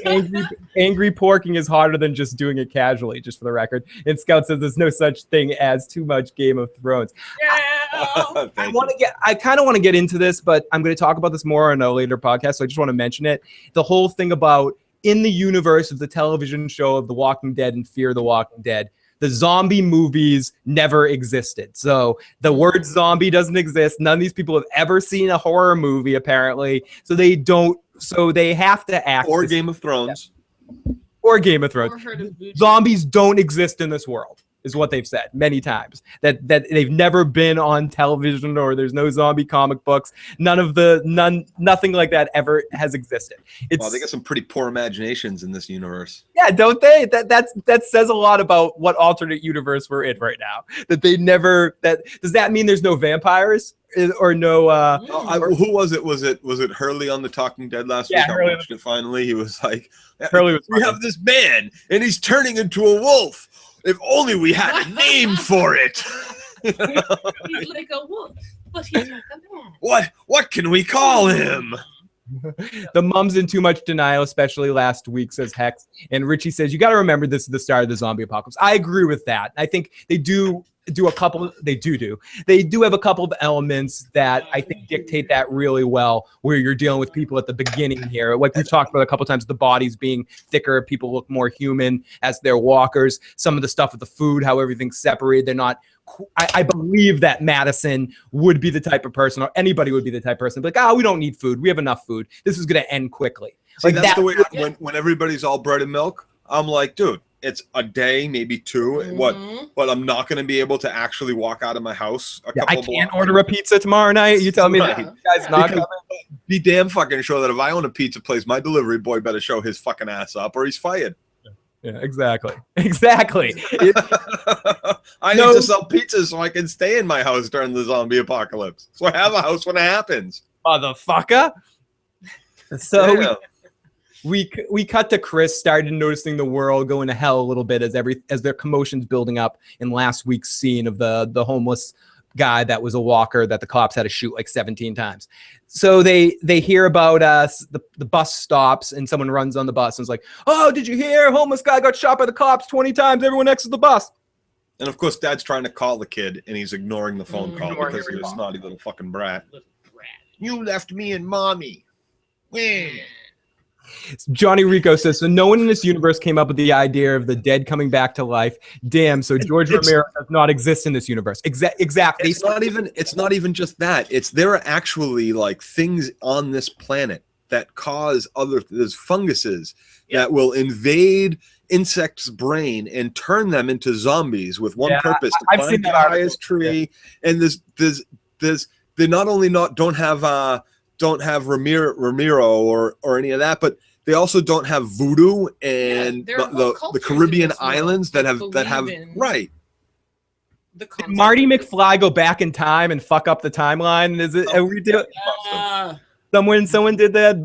angry porking is harder than just doing it casually, just for the record. And Scout says there's no such thing as too much Game of Thrones. Yeah. I kind of want to get into this, but I'm going to talk about this more on a later podcast, so I just want to mention it. The whole thing about in the universe of the television show of The Walking Dead and Fear the Walking Dead, the zombie movies never existed. So the word zombie doesn't exist. None of these people have ever seen a horror movie, apparently. So they have to act. Or Game of Thrones. Or Game of Thrones. Zombies don't exist in this world, is what they've said many times. That they've never been on television, or there's no zombie comic books. Nothing like that ever has existed. Well, they got some pretty poor imaginations in this universe. Yeah, don't they? That says a lot about what alternate universe we're in right now. That they never. Does that mean there's no vampires or no? Who was it? Was it Hurley on the Talking Dead last week? I watched it finally. He was like, "We have this man, and he's turning into a wolf. If only we had a name for it." He's like a wolf, but he's like a man. What can we call him? The mom's in too much denial, especially last week, says Hex. And Richie says, you got to remember this is the start of the zombie apocalypse. I agree with that. I think they do a couple. They do have a couple of elements that I think dictate that really well, where you're dealing with people at the beginning here. Like we've talked about a couple of times, the bodies being thicker, people look more human as they're walkers. Some of the stuff with the food, how everything's separated. They're not. I believe that Madison would be the type of person, or anybody would be the type of person, like, we don't need food. We have enough food. This is going to end quickly. See, that's the way when everybody's all bread and milk, I'm like, dude, it's a day, maybe two. But I'm not going to be able to actually walk out of my house. I can't order a pizza tomorrow night. You tell me that you guys not coming? Be damn fucking sure that if I own a pizza place, my delivery boy better show his fucking ass up or he's fired. Yeah, exactly. I need to sell pizzas so I can stay in my house during the zombie apocalypse. So I have a house when it happens. Motherfucker. So we cut to Chris started noticing the world going to hell a little bit as their commotion's building up in last week's scene of the homeless guy that was a walker that the cops had to shoot like 17 times. So they hear about the bus stops and someone runs on the bus and is like, "Oh, did you hear? Homeless guy got shot by the cops 20 times. Everyone exits the bus." And of course, Dad's trying to call the kid and he's ignoring the phone call because he's a snotty little fucking brat. You left me and mommy. Johnny Rico says, so no one in this universe came up with the idea of the dead coming back to life. Damn, so George Romero does not exist in this universe. Exactly. It's not even just that. There are actually like things on this planet that cause there's funguses that will invade insects' brain and turn them into zombies with one purpose, to climb the highest tree. And they not only don't have Ramiro or any of that, but they also don't have voodoo and the Caribbean islands that have right. Did Marty McFly go back in time and fuck up the timeline? Is it? Are we doing? Someone did that.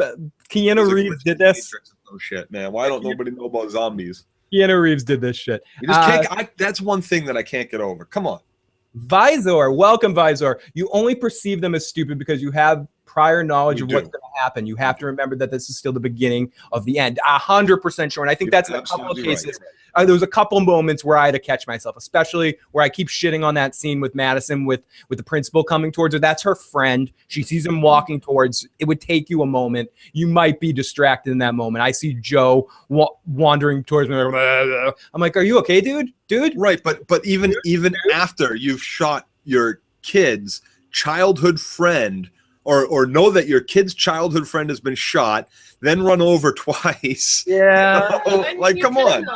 Keanu Reeves did this. Oh shit, man! Why don't nobody know about zombies? Keanu Reeves did this shit. You just can't. That's one thing that I can't get over. Come on. Visor, welcome, Visor. You only perceive them as stupid because you have prior knowledge of what's going to happen. You have to remember that this is still the beginning of the end. 100% sure. And I think that's in a couple of cases. Right. There was a couple moments where I had to catch myself, especially where I keep shitting on that scene with Madison with the principal coming towards her. That's her friend. She sees him walking towards. It would take you a moment. You might be distracted in that moment. I see Joe wandering towards me. I'm like, are you okay, dude? Right, but even after you've shot your kid's childhood friend, or know that your kid's childhood friend has been shot, then run over twice. Yeah. Like, come on.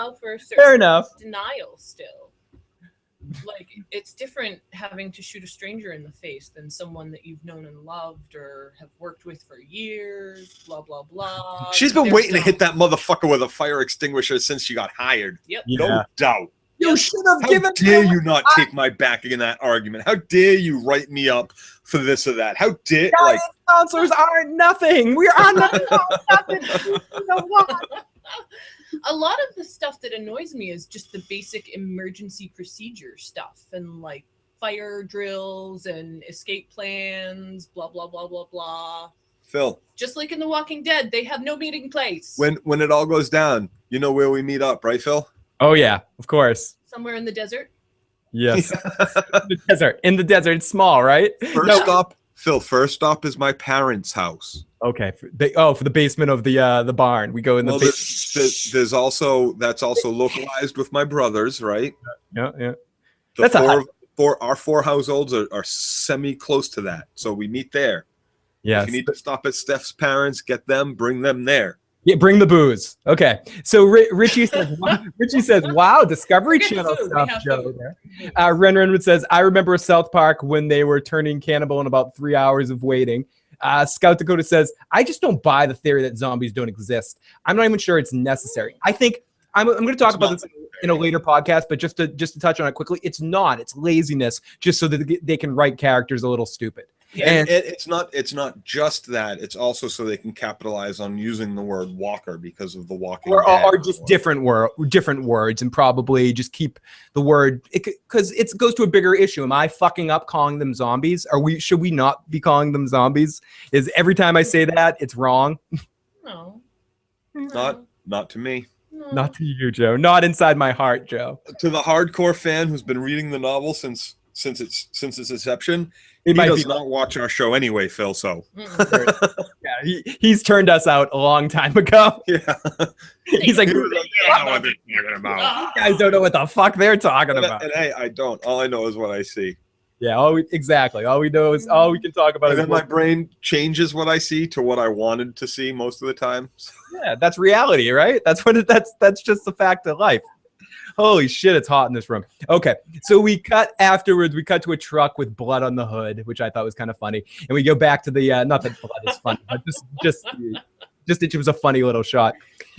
Fair enough. Denial still. Like, it's different having to shoot a stranger in the face than someone that you've known and loved or have worked with for years, blah, blah, blah. She's been waiting to hit that motherfucker with a fire extinguisher since she got hired. Yep. No doubt. You should have given. How dare you not take my back in that argument? How dare you write me up for this or that? How dare guidance counselors aren't nothing. We are nothing. A lot of the stuff that annoys me is just the basic emergency procedure stuff and like fire drills and escape plans, blah blah blah blah blah. Phil, just like in The Walking Dead, they have no meeting place. When it all goes down, you know where we meet up, right, Phil? Oh yeah, of course. Somewhere in the desert. Yes. The desert. In the desert. It's small, right? First stop, Phil. First stop is my parents' house. Okay. For the basement of the barn. We go in the basement. There's also that's also localized with my brothers, right? Yeah. Our four households are semi close to that, so we meet there. Yeah. If you need to stop at Steph's parents, get them, bring them there. Yeah, bring the booze. Okay. So Richie says, wow, Discovery Channel stuff, Joe. Ren says, I remember South Park when they were turning cannibal in about 3 hours of waiting. Scout Dakota says, I just don't buy the theory that zombies don't exist. I'm not even sure it's necessary. I think I'm going to talk about this in a later podcast, but just to touch on it quickly, it's not. It's laziness, just so that they can write characters a little stupid. Yeah, and it's not just that. It's also so they can capitalize on using the word walker because of the walking dead, or just different words, and probably just keep the word because it goes to a bigger issue. Am I fucking up calling them zombies? Should we not be calling them zombies? Is every time I say that it's wrong? No. Not to me. No. Not to you, Joe. Not inside my heart, Joe. To the hardcore fan who's been reading the novel since its inception, he does not watch our show anyway, Phil. So yeah, he's turned us out a long time ago. Yeah, he's like, you guys don't know what the fuck they're talking about. And hey, I don't. All I know is what I see. Yeah, all we can talk about. And then my brain changes what I see to what I wanted to see most of the time. Yeah, that's reality, right? That's just the fact of life. Holy shit, it's hot in this room. Okay, so we cut to a truck with blood on the hood, which I thought was kind of funny. And we go back to the, not that blood is funny, but just it was a funny little shot.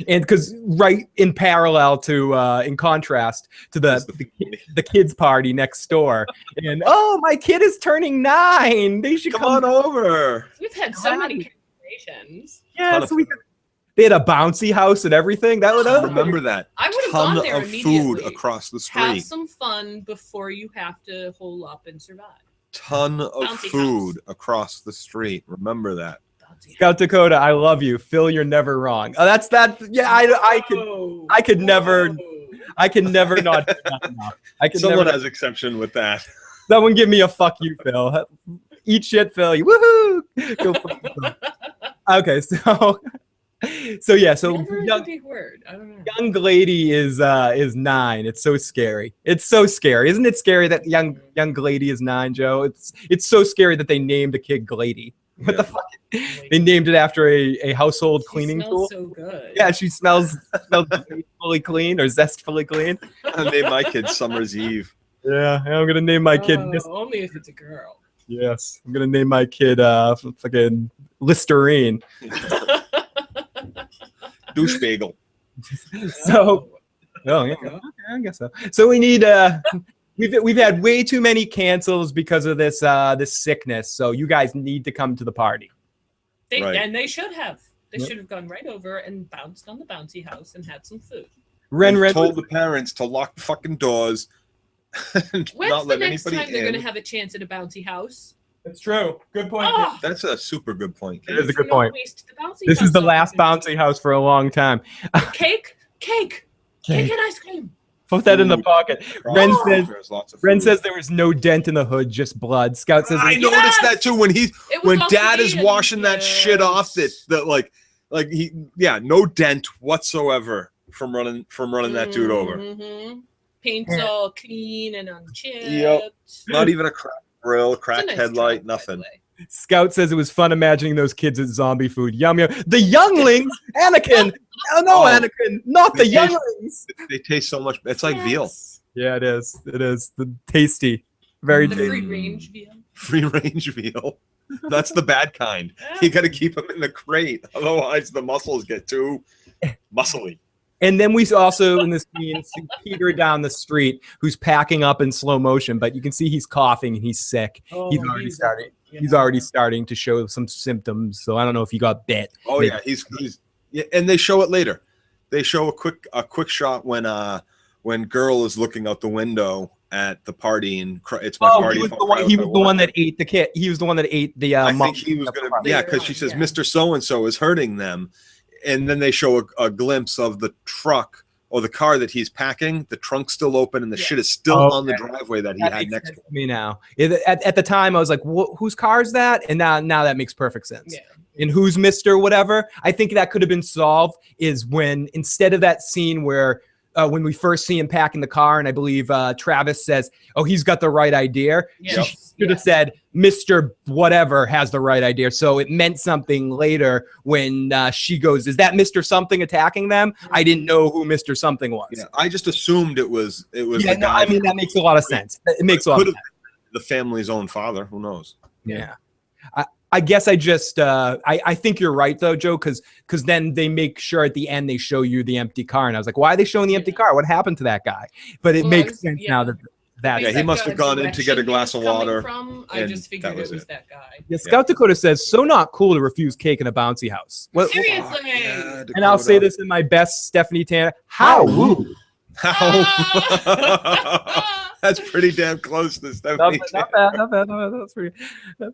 And because right in parallel to, in contrast to the kids' party next door. And, oh, my kid is turning 9. They should come on over. We've had so many conversations. Yeah, so they had a bouncy house and everything. Remember that. I would have gone there immediately. Food across the street. Have some fun before you have to hole up and survive. Ton of bouncy food across the street. Remember that. Scout Dakota, I love you. Phil, you're never wrong. Oh, that's that. Yeah, I could never not do that enough. Someone has exception with that. Someone give me a fuck you, Phil. Eat shit, Phil. Woohoo! Go fuck yourself. Okay, so young, big word. I don't know. Young lady is 9. It's so scary. It's so scary. Isn't it scary that young lady is 9, Joe? It's so scary that they named a kid Glady. What the fuck? They named it after a household cleaning tool. So good. Yeah, she smells fully clean or zestfully clean. I named my kid Summer's Eve. Yeah, I'm gonna name my kid. Only if it's a girl. Yes, I'm gonna name my kid fucking Listerine. Douche bagel. So, oh yeah, okay, I guess so. So we need we've had way too many cancels because of this this sickness. So you guys need to come to the party. And they should have. They Yep. should have gone right over and bounced on the bouncy house and had some food. And told the parents to lock the fucking doors. And When's not the let next anybody time they're in. going to have a chance at a bouncy house? That's true. Good point. Oh, That's a super good point. It is a Katie. good do not point. waste the bouncy This house is the last opportunity. bouncy house for a long time. Cake and ice cream. Put that in the Food. pocket. Ren Oh, says there's lots of Ren food. says there was no dent in the hood, just blood. Scout says I it was- noticed that too when It was when all Dad is Korean, washing that shit off. yes. That like he no dent whatsoever from running that dude over. Mhm. Paint's all clean and unchipped. Yep. Not even a cracked grill, It's a cracked nice headlight, truck, by the nothing. way. Scout says it was fun imagining those kids as zombie food. Yum yum. The younglings, Anakin. Oh no, Oh. Anakin, not the They taste- younglings. They taste so much. It's like veal, Yes. Yeah, it is. It is the tasty, very The tasty. free range veal. free range veal. That's the bad kind. You got to keep them in the crate, otherwise the muscles get too muscly. And then we also in this scene see Peter down the street who's packing up in slow motion, but you can see he's coughing and he's sick. He's already starting. He's already starting to show some symptoms. So I don't know if he got bit. Oh Maybe. yeah, he's yeah, and they show it later. They show a quick shot when girl is looking out the window at the party and it's my Oh, party. he was the one that ate the kid. He was the one that ate the. I mom. think he was gonna Later because she on, says yeah. Mr. So and So is hurting them, and then they show a glimpse of the truck or the car that he's packing. The trunk's still open and the Yeah. shit is still Oh, on the okay. driveway that he That had makes next sense to him. to me now. At the time, I was like, "Whose car is that?" And now that makes perfect sense. Yeah. And who's Mr. Whatever? I think that could have been solved is when instead of that scene where when we first see him packing the car, and I believe Travis says, "Oh, he's got the right idea." Yes. She should have said, "Mr. Whatever has the right idea." So it meant something later when she goes, "Is that Mr. Something attacking them?" I didn't know who Mr. Something was. Yeah, I just assumed it was Yeah, the no, guy. I mean that makes a lot of sense. It makes a lot of Could sense. have the family's own father. Who knows? Yeah. I guess I just I think you're right though, Joe, because then they make sure at the end they show you the empty car, and I was like, why are they showing the empty car? What happened to that guy? But it Well, makes sense now that Yeah, he must have gone in to get a glass of water, I and just figured that was it was it. that guy. Yeah, Scout Dakota says, so not cool to refuse cake in a bouncy house. Seriously. Yeah, And I'll say Dakota. this in my best Stephanie Tanner. How? Woo. That's pretty damn close to Not Stephanie. bad, not bad. That's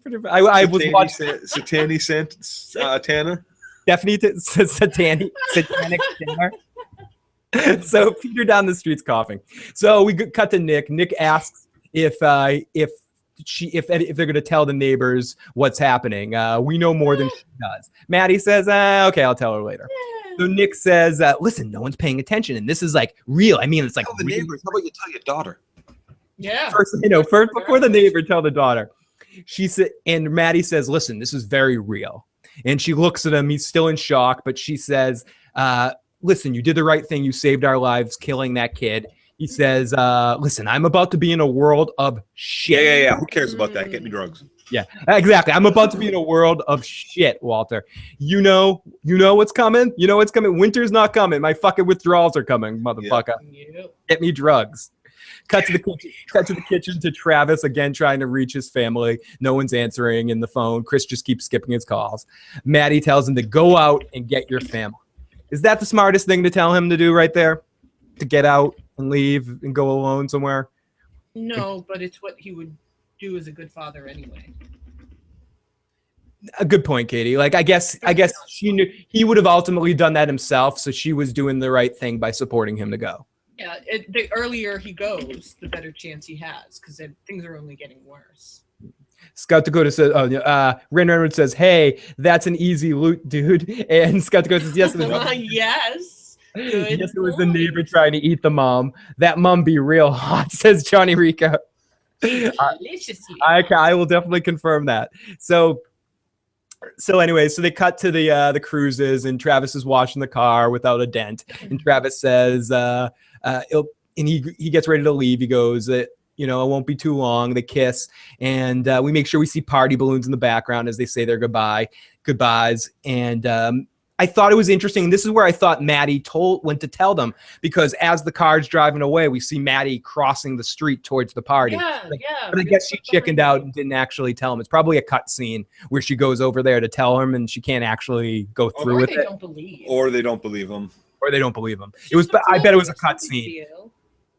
pretty bad. I was watching Satani Tanner. Stephanie Satanic Tanner. So Peter down the street's coughing. So we cut to Nick. Nick asks if they're going to tell the neighbors what's happening. We know more than she does. Maddie says, okay, I'll tell her later. So Nick says, listen, no one's paying attention, and this is like real. I mean, it's like Tell the real. neighbors. How about you tell your daughter? Yeah. First before the neighbor tell the daughter. She said, and Maddie says, listen, this is very real. And she looks at him. He's still in shock, but she says, listen, you did the right thing. You saved our lives killing that kid. He says, listen, I'm about to be in a world of shit. Yeah. Who cares about that? Get me drugs. Yeah, exactly. I'm about to be in a world of shit, Walter. You know what's coming? You know what's coming? Winter's not coming. My fucking withdrawals are coming, motherfucker. Yep. Get me drugs. Cut to the kitchen to Travis again trying to reach his family. No one's answering in the phone. Chris just keeps skipping his calls. Maddie tells him to go out and get your family. Is that the smartest thing to tell him to do right there? To get out and leave and go alone somewhere? No, but it's what he would do as a good father anyway. A good point, Katie. Like I guess she knew he would have ultimately done that himself, so she was doing the right thing by supporting him to go. Yeah, the earlier he goes, the better chance he has, because things are only getting worse. Scout Dakota says, Ren Reynolds says, hey, that's an easy loot, dude. And Scout Dakota says, yes, it was, Yes. Good yes, it was the point. neighbor trying to eat the mom. That mom be real hot, says Johnny Rico. Deliciously. I will definitely confirm that. So anyway, so they cut to the cruises, and Travis is washing the car without a dent. And Travis says, and he gets ready to leave. He goes, it won't be too long. They kiss, and we make sure we see party balloons in the background as they say their goodbyes. And I thought it was interesting. This is where I thought Maddie went to tell them, because as the car's driving away, we see Maddie crossing the street towards the party. Yeah. But I guess she chickened out and didn't actually tell him. It's probably a cut scene where she goes over there to tell him and she can't actually go through with it. Or they don't believe him. Or they don't believe him. It was. I bet it was a cut scene.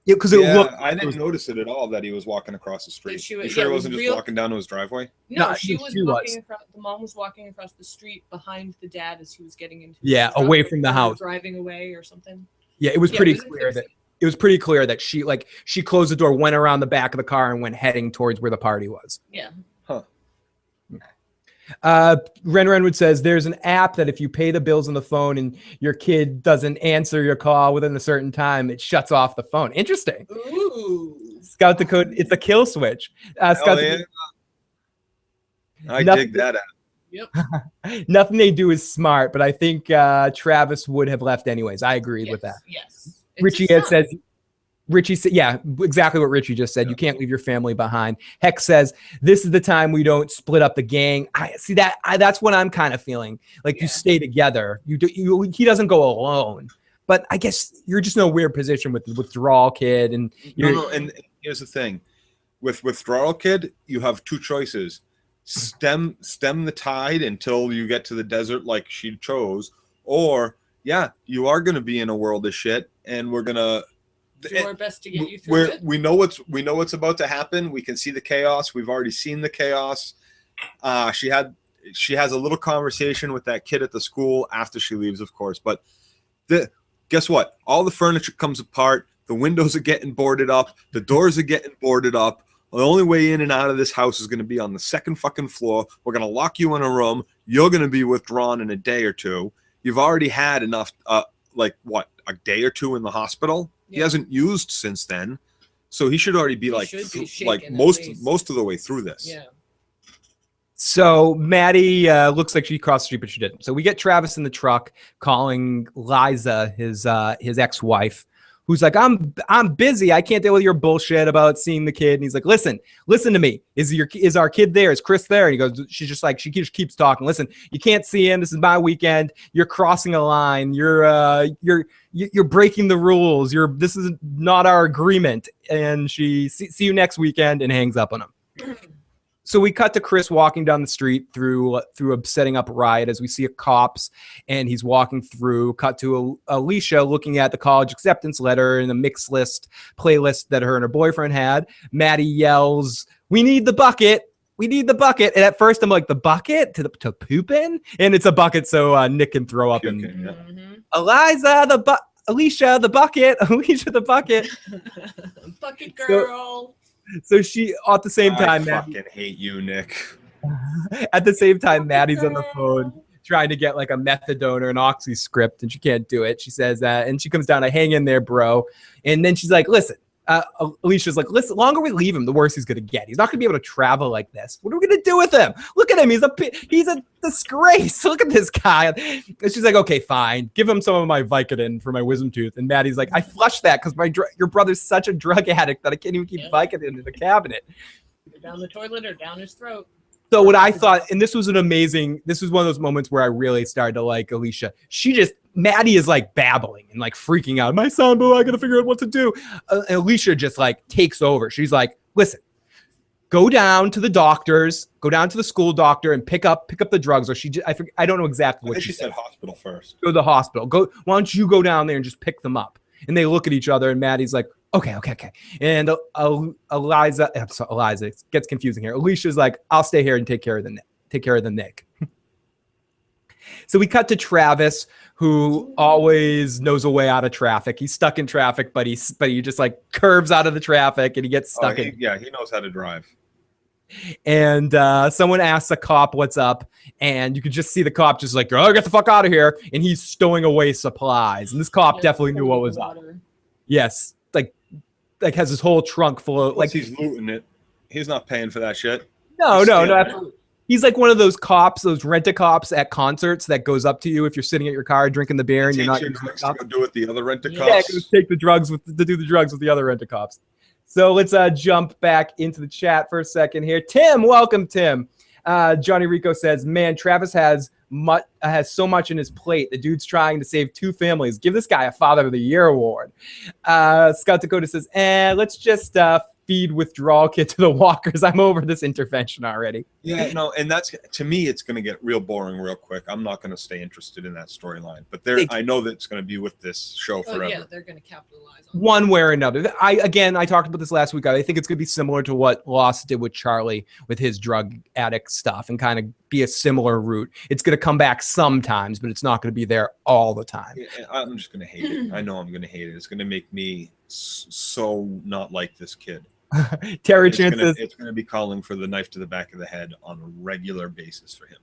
Yeah, because I didn't notice it at all that he was walking across the street. You sure he wasn't just walking down to his driveway? No, she was walking across. The mom was walking across the street behind the dad as he was getting into. Away from the house, driving away or something. Yeah, it was pretty clear that it was pretty clear that she closed the door, went around the back of the car, and went heading towards where the party was. Yeah. Renwood says there's an app that if you pay the bills on the phone and your kid doesn't answer your call within a certain time, it shuts off the phone. Interesting. Ooh. Scout the code. It's a kill switch. I dig that app. Yep. Nothing they do is smart, but I think Travis would have left anyways. I agreed with that. Yes. Richie said, yeah, exactly what Richie just said. You can't leave your family behind. Hex says, this is the time we don't split up the gang. I see that. That's what I'm kind of feeling. Like you stay together. He doesn't go alone. But I guess you're just in a weird position with the withdrawal kid. And and here's the thing. With withdrawal kid, you have two choices. Stem the tide until you get to the desert like she chose. Or, you are going to be in a world of shit, and we're going to do our best to get you through it. We know what's about to happen. We can see the chaos. We've already seen the chaos. She has a little conversation with that kid at the school after she leaves, of course. But guess what? All the furniture comes apart. The windows are getting boarded up. The doors are getting boarded up. The only way in and out of this house is going to be on the second fucking floor. We're going to lock you in a room. You're going to be withdrawn in a day or two. You've already had enough, a day or two in the hospital. He hasn't used since then, so he should already be most of the way through this. Yeah. So Maddie looks like she crossed the street, but she didn't. So we get Travis in the truck calling Liza, his ex-wife, who's like, I'm busy. I can't deal with your bullshit about seeing the kid. And he's like, listen to me. Is our kid there? Is Chris there? And he goes, she just keeps talking. Listen, you can't see him. This is my weekend. You're crossing a line. You're breaking the rules. This is not our agreement. And she see you next weekend and hangs up on him. So we cut to Chris walking down the street through setting up Riot as we see a cops, and he's walking through. Cut to Alicia looking at the college acceptance letter and the mixed list playlist that her and her boyfriend had. Maddie yells, "We need the bucket! We need the bucket!" And at first I'm like, the bucket to poop in, and it's a bucket so Nick can throw up. Alicia, the bucket, Alicia, the bucket, bucket girl. So she, at the same time, I fucking hate you, Nick. At the same time, Maddie's on the phone trying to get like a methadone or an oxy script, and she can't do it. She says that, and she comes down to hang in there, bro. And then she's like, listen, Alicia's like, listen, the longer we leave him, the worse he's going to get. He's not going to be able to travel like this. What are we going to do with him? Look at him. He's a disgrace. Look at this guy. And she's like, okay, fine. Give him some of my Vicodin for my wisdom tooth. And Maddie's like, I flushed that because your brother's such a drug addict that I can't even keep Vicodin in the cabinet. Either down the toilet or down his throat. So what I thought, and this was one of those moments where I really started to like Alicia. Maddie is like babbling and like freaking out. My son, boo, I gotta figure out what to do. Alicia just like takes over. She's like, listen, go down to the doctors, go down to the school doctor and pick up the drugs. Or I don't know exactly what she said. Hospital first. Go to the hospital. Why don't you go down there and just pick them up? And they look at each other and Maddie's like, okay. And Eliza, it gets confusing here. Alicia's like, I'll stay here and take care of the Nick. So we cut to Travis, who always knows a way out of traffic. He's stuck in traffic, but he just like curves out of the traffic and he gets stuck in. Yeah, he knows how to drive. And someone asks a cop what's up, and you could just see the cop just like, oh, get the fuck out of here. And he's stowing away supplies. And this cop definitely knew what was up. Yes. Like has his whole trunk full of like he's looting it. He's not paying for that shit. No, absolutely. He's like one of those cops, those rent-a-cops at concerts that goes up to you if you're sitting at your car drinking the beer and you're not using the cop. Do with the other rent-a-cops. Yeah, take the drugs to do the drugs with the other rent-a-cops. So let's jump back into the chat for a second here. Tim, welcome, Tim. Johnny Rico says, man, Travis has has so much in his plate. The dude's trying to save 2 families. Give this guy a Father of the Year award. Scout Dakota says, let's just feed withdrawal kit to the walkers. I'm over this intervention already. Yeah, no, and that's, to me, it's going to get real boring real quick. I'm not going to stay interested in that storyline. But I know that it's going to be with this show forever. Yeah, they're going to capitalize on one way or another. I talked about this last week. I think it's going to be similar to what Lost did with Charlie with his drug addict stuff and kind of be a similar route. It's going to come back sometimes, but it's not going to be there all the time. Yeah, I'm just going to hate it. I know I'm going to hate it. It's going to make me so not like this kid. Terry Chan says it's going to be calling for the knife to the back of the head on a regular basis for him.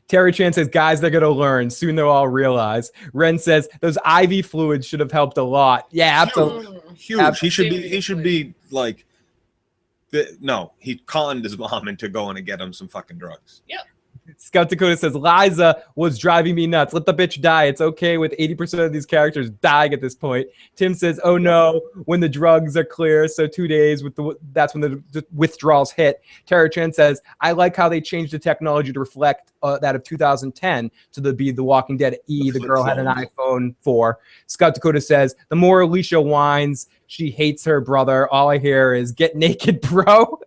Terry Chan says, guys, they're going to learn. Soon they'll all realize. Ren says, those IV fluids should have helped a lot. Yeah, absolutely. Huge. Absolutely. He should be like, no, he conned his mom into going to get him some fucking drugs. Yep. Scout Dakota says, Liza was driving me nuts. Let the bitch die. It's okay with 80% of these characters dying at this point. Tim says, oh no, when the drugs are clear. So 2 days, that's when the withdrawals hit. Tara Chen says, I like how they changed the technology to reflect that of 2010 to be The Walking Dead E. The girl had an iPhone 4. Scout Dakota says, the more Alicia whines, she hates her brother. All I hear is, get naked, bro.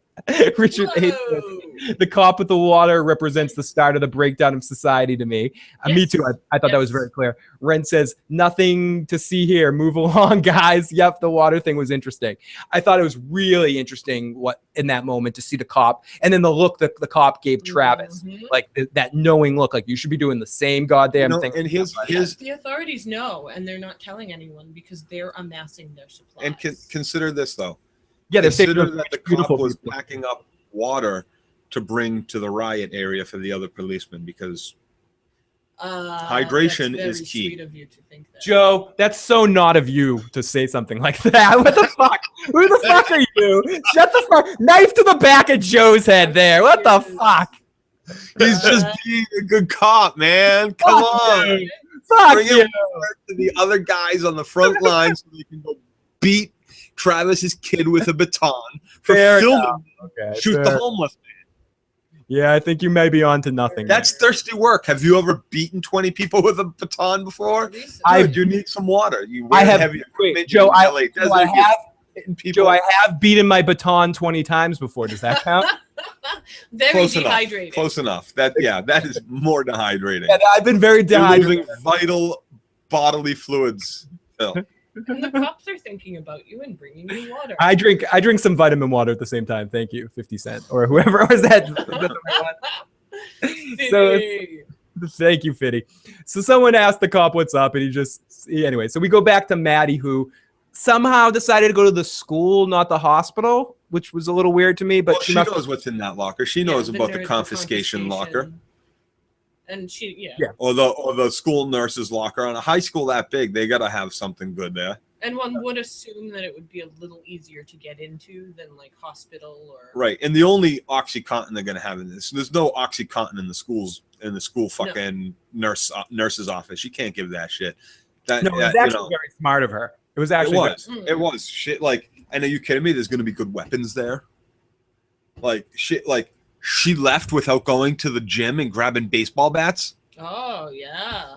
Richard hates it. The cop with the water represents the start of the breakdown of society to me. Yes. Me too. I thought that was very clear. Ren says, nothing to see here. Move along, guys. Yep, the water thing was interesting. I thought it was really interesting what in that moment to see the cop and then the look that the cop gave Travis, like that knowing look, like you should be doing the same goddamn thing. And the authorities know, and they're not telling anyone because they're amassing their supplies. And consider this though. Yeah, consider that the cop was packing up water to bring to the riot area for the other policemen because hydration is key. Sweet of you to think that. Joe, that's so not of you to say something like that. What the fuck? Who the fuck are you? Shut the fuck. Knife to the back of Joe's head there. What the fuck? He's just being a good cop, man. Come on. Fuck Bring you. him to the other guys on the front line so they can go beat Travis's kid with a baton for filming. Shoot the homeless man. Yeah, I think you may be on to nothing. That's thirsty work. Have you ever beaten 20 people with a baton before? Dude, you need some water. I have beaten my baton 20 times before. Does that count? Very dehydrated. Close enough. That is more dehydrating. Yeah, I've been very dehydrated. Losing vital bodily fluids. Phil. And the cops are thinking about you and bringing you water. I drink some vitamin water at the same time. Thank you, 50 Cent or whoever was that. So thank you, Fitty. So someone asked the cop what's up, and anyway. So we go back to Maddie, who somehow decided to go to the school, not the hospital, which was a little weird to me. But she knows what's in that locker. She knows about the confiscation locker. And or the school nurse's locker. On a high school that big, they gotta have something good there. And one would assume that it would be a little easier to get into than like hospital or right. And the only OxyContin they're gonna have in this, there's no OxyContin in the school fucking nurse's office. You can't give that shit. It was actually very smart of her. It was actually it was shit. Like, and are you kidding me? There's gonna be good weapons there. Like shit. Like. She left without going to the gym and grabbing baseball bats. Oh yeah.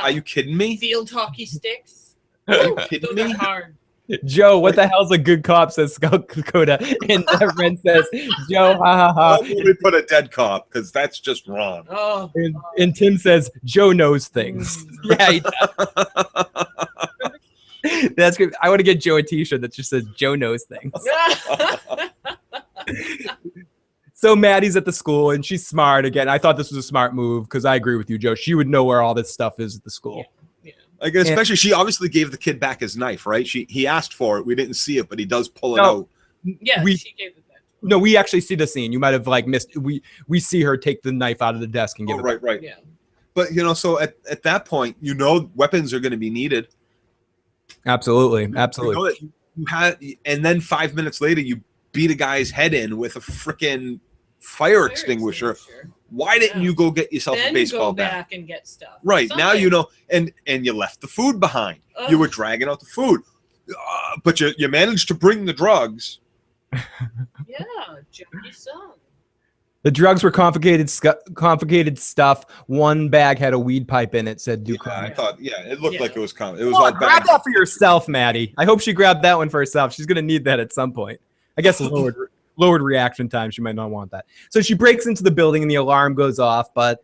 Are you kidding me? Field hockey sticks. Are you kidding me? Those are hard. Joe, what the hell's a good cop? Says Scout Dakota, and Ren says, Joe, ha ha ha. Don't let me put a dead cop because that's just wrong. And Tim says, Joe knows things. Yeah, he does. That's good. I want to get Joe a T-shirt that just says Joe knows things. So Maddie's at the school, and she's smart. Again, I thought this was a smart move because I agree with you, Joe. She would know where all this stuff is at the school. Yeah. Like, especially, she obviously gave the kid back his knife, right? He asked for it. We didn't see it, but he does pull it out. Yeah, she gave it back. No, we actually see the scene. You might have missed. We see her take the knife out of the desk and give it back. Right. Yeah. But so at that point, weapons are going to be needed. Absolutely. You know that you had, and then 5 minutes later, you beat a guy's head in with a freaking fire extinguisher. Why didn't you go get yourself a baseball bat? Back and get stuff. Right. Now and you left the food behind. You were dragging out the food. But you managed to bring the drugs. Yeah, junkie son. The drugs were complicated stuff. One bag had a weed pipe in it, said Duke. Yeah, I thought, it looked like it was it was Oh, all grab bad. that for yourself, Maddie. I hope she grabbed that one for herself. She's gonna need that at some point. I guess lowered reaction time. She might not want that. So she breaks into the building and the alarm goes off, but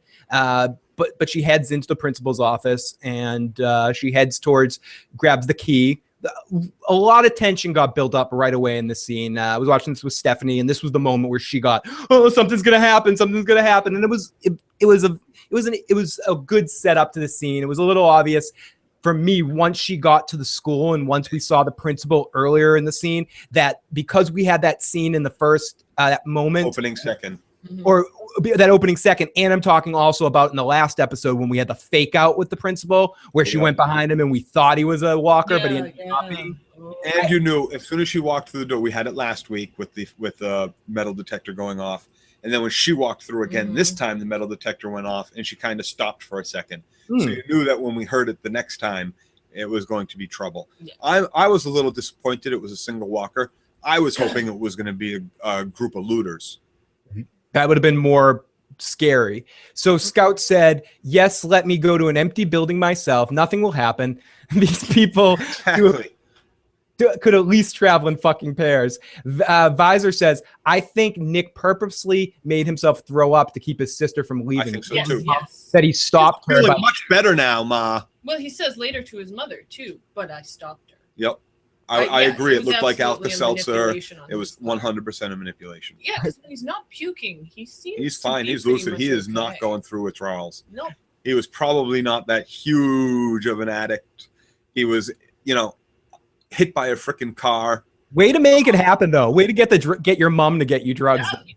she heads into the principal's office and she grabs the key. A lot of tension got built up right away in the scene. I was watching this with Stephanie, and this was the moment where she got, "Oh, something's gonna happen! Something's gonna happen!" And it was a good setup to the scene. It was a little obvious for me once she got to the school and once we saw the principal earlier in the scene that because we had that scene in the first that moment, opening second. Or that opening second, and I'm talking also about in the last episode when we had the fake out with the principal where she went behind him and we thought he was a walker, but he ended up not being. And you knew as soon as she walked through the door, we had it last week with the metal detector going off, and then when she walked through again, this time the metal detector went off and she kind of stopped for a second. So you knew that when we heard it the next time, it was going to be trouble. Yeah. I was a little disappointed it was a single walker. I was hoping it was going to be a group of looters. That would have been more scary. So Scout said, "Yes, let me go to an empty building myself. Nothing will happen. These people could at least travel in fucking pairs." Visor says, "I think Nick purposely made himself throw up to keep his sister from leaving." I think so too. Yes. That he stopped her. Feeling much better now, Ma. Well, he says later to his mother too, but I stopped her. Yep. I agree. It looked like absolutely Alka-Seltzer. manipulation It was 100% a manipulation. Yeah, because when he's not puking, he's fine. to be He's pretty lucid. much He is okay. not going through withdrawals. No. He was probably not that huge of an addict. He was, hit by a freaking car. Way to make it happen, though. Way to get your mom to get you drugs. Yeah.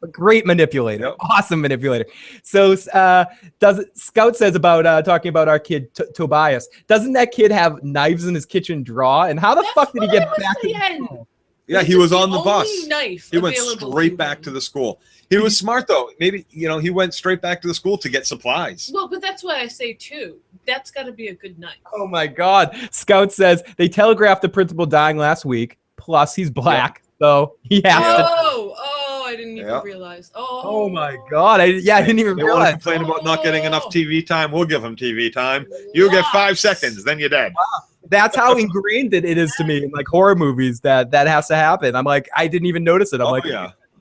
A great manipulator. Yep. Awesome manipulator. So Scout says about talking about our kid Tobias. Doesn't that kid have knives in his kitchen drawer? And how the fuck did he get back to the school? Yeah, he was on the bus. He went available straight back to the school. He was smart, though. Maybe, he went straight back to the school to get supplies. Well, but that's why I say, too, that's got to be a good knife. Oh, my God. Scout says they telegraphed the principal dying last week. Plus, he's black. So he has to. I didn't even realize. Oh, my God. I didn't even They want to realize. complain about not getting enough TV time. We'll give him TV time. You get 5 seconds, then you're dead. Wow. That's how ingrained it is to me in like horror movies that has to happen. I'm like, I didn't even notice it. I'm like,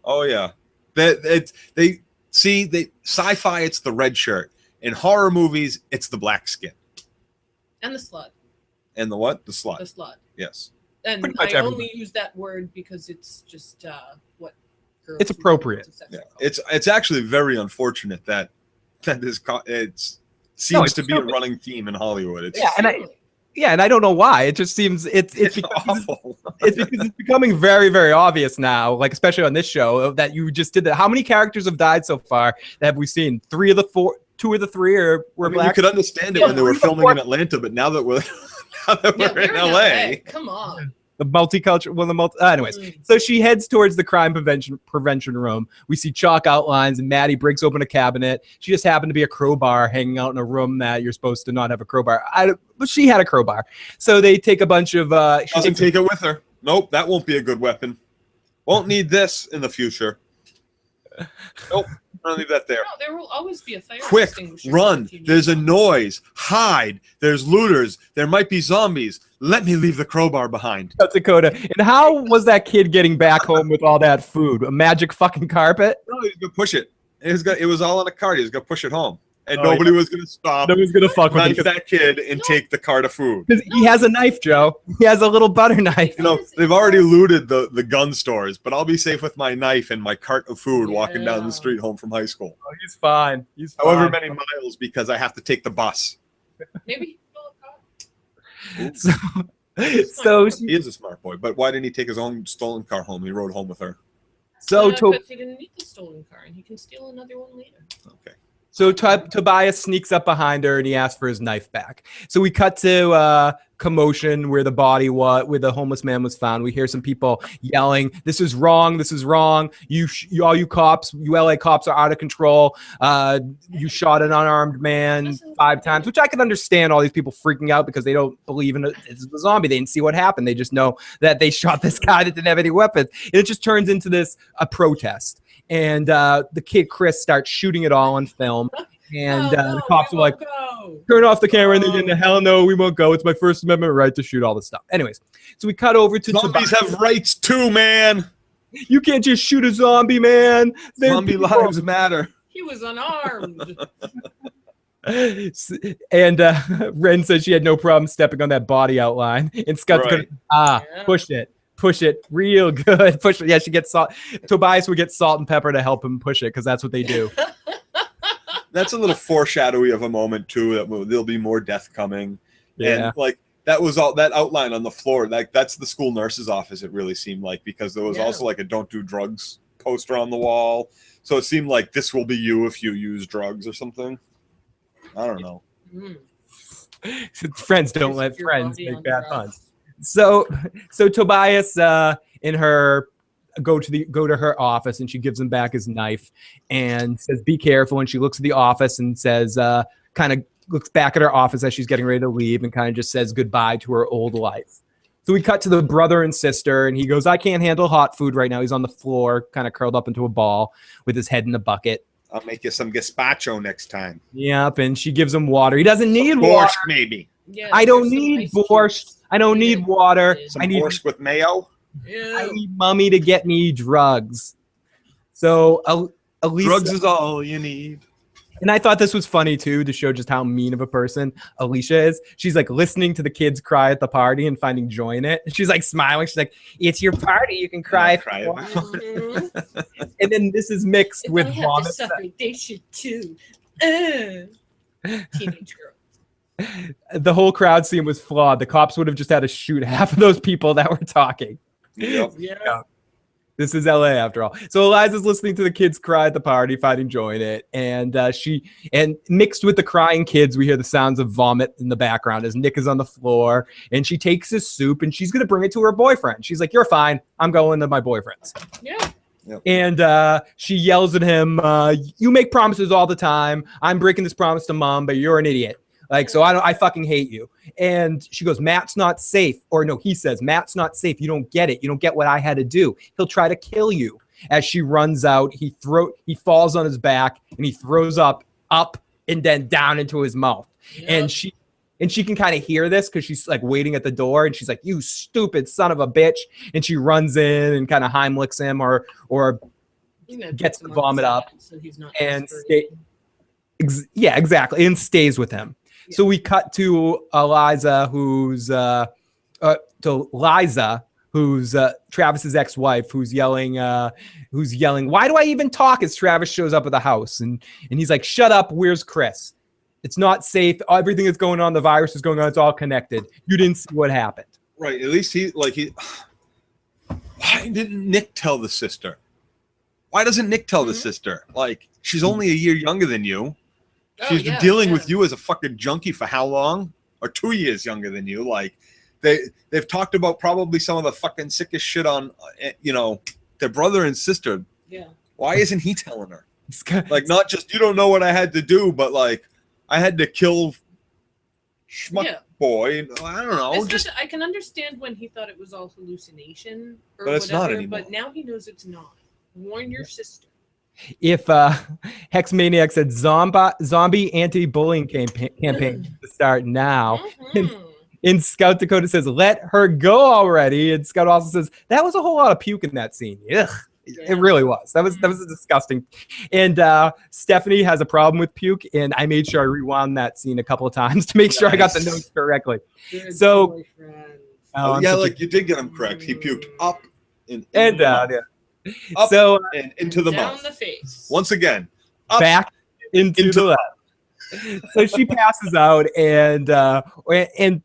oh yeah. Sci-fi, it's the red shirt. In horror movies, it's the black skin. And the slut. And the what? The slut. The slut. Yes. And I only use that word because it's just what girls. It's appropriate. Yeah. It's actually very unfortunate that it seems to be a running theme in Hollywood. And I don't know why. It just seems it's awful. It's because it's becoming very, very obvious now, like especially on this show, that you just did that. How many characters have died so far that have we seen? 3 of the 4, 2 of the 3 were black. You could understand it when they were filming in Atlanta, but now that we're in LA. Come on. The multicultural, anyways. So she heads towards the crime prevention room. We see chalk outlines, and Maddie breaks open a cabinet. She just happened to be a crowbar hanging out in a room that you're supposed to not have a crowbar. But she had a crowbar. So they take a bunch of. She doesn't take it with her. Nope, that won't be a good weapon. Won't need this in the future. Nope, I'll leave that there. No, there will always be a fire Quick, extinguisher. run. There's a noise. Hide. There's looters. There might be zombies. Let me leave the crowbar behind. South Dakota. And how was that kid getting back home with all that food? A magic fucking carpet? No, he was going to push it. It was all on a cart. He was going to push it home. And nobody was going to stop. Nobody's going to fuck with that kid and take the cart of food. Because he has a knife, Joe. He has a little butter knife. They've already looted the gun stores, but I'll be safe with my knife and my cart of food walking down the street home from high school. Oh, he's fine. However many miles because I have to take the bus. Maybe. So he is a smart boy, but why didn't he take his own stolen car home? He rode home with her. Because he didn't need the stolen car, and he can steal another one later. Okay. So Tobias sneaks up behind her and he asks for his knife back. So we cut to commotion where the where the homeless man was found. We hear some people yelling, "This is wrong! This is wrong! All you cops, you LA cops are out of control. You shot an unarmed man 5 times," which I can understand. All these people freaking out because they don't believe in it's a zombie. They didn't see what happened. They just know that they shot this guy that didn't have any weapons. And it just turns into a protest. And the kid Chris starts shooting it all on film. And the cops are like, turn off the camera, and they're getting the hell no, we won't go. It's my First Amendment right to shoot all this stuff. Anyways, so we cut over to zombies have rights too, man. You can't just shoot a zombie, man. Zombie lives matter. He was unarmed. And Ren says she had no problem stepping on that body outline. And Scott's going, push it real good. Push it. Yeah, she gets salt. Tobias would get salt and pepper to help him push it because that's what they do. That's a little foreshadowy of a moment too. That there'll be more death coming. Yeah. And like that was all that outline on the floor. Like that's the school nurse's office. It really seemed like, because there was also like a "Don't do drugs" poster on the wall. So it seemed like this will be you if you use drugs or something. I don't know. Friends don't let friends make bad puns. So Tobias in her go to her office, and she gives him back his knife and says, "Be careful." And she looks at the office and says, kind of looks back at her office as she's getting ready to leave, and kind of just says goodbye to her old life. So we cut to the brother and sister, and he goes, "I can't handle hot food right now." He's on the floor, kind of curled up into a ball with his head in the bucket. I'll make you some gazpacho next time. Yep, and she gives him water. He doesn't need borscht, water. Maybe. Yeah, I don't need borscht. I don't need water. Some I need borscht with mayo. I need mommy to get me drugs. So Elisa, drugs is all you need. And I thought this was funny too, to show just how mean of a person Alicia is. She's like listening to the kids cry at the party and finding joy in it. She's like smiling. She's like, "It's your party. You can cry." And then this is mixed with vomit. To suffer, they should too. Teenage girl. The whole crowd scene was flawed. The cops would have just had to shoot half of those people that were talking. Yep. Yeah. This is LA after all. So Eliza's listening to the kids cry at the party, finding joy in it. And and mixed with the crying kids, we hear the sounds of vomit in the background as Nick is on the floor. And she takes his soup and she's going to bring it to her boyfriend. She's like, "You're fine. I'm going to my boyfriend's." Yeah. Yep. And she yells at him, "You make promises all the time. I'm breaking this promise to mom, but you're an idiot. Like, so I fucking hate you." And she goes, "Matt's not safe." Or no, he says, "Matt's not safe. You don't get it. You don't get what I had to do. He'll try to kill you." As she runs out, he falls on his back and he throws up and then down into his mouth. Yep. And she can kind of hear this because she's like waiting at the door, and she's like, "You stupid son of a bitch." And she runs in and kind of Heimlichs him or gets the vomit up, so he's not and exactly, and stays with him. Yeah. So we cut to Liza, who's Travis's ex-wife, who's yelling, "Why do I even talk?" as Travis shows up at the house, and he's like, "Shut up, where's Chris? It's not safe. Everything that's going on, the virus is going on. It's all connected. You didn't see what happened." Right. At least why didn't Nick tell the sister? Why doesn't Nick tell the sister? Like, she's only a year younger than you. She's been dealing with you as a fucking junkie for how long? Or 2 years younger than you. Like, they've talked about probably some of the fucking sickest shit on, their brother and sister. Yeah. Why isn't he telling her? Like, not just, "You don't know what I had to do," but like, "I had to kill schmuck boy." I don't know. I can understand when he thought it was all hallucination or but it's whatever, not anymore. But now he knows it's not. Warn your sister. If Hex Maniac said zombie anti-bullying campaign to start now. And Scout Dakota says, "Let her go already." And Scout also says, "That was a whole lot of puke in that scene." Ugh. Yeah. It really was. That was disgusting. And Stephanie has a problem with puke, and I made sure I rewound that scene a couple of times to make sure I got the notes correctly. Good so, boyfriend. You did get him correct. He puked up and down. Yeah. Up so and into the down mouth. The face. Once again, up back into the left. So she passes out, and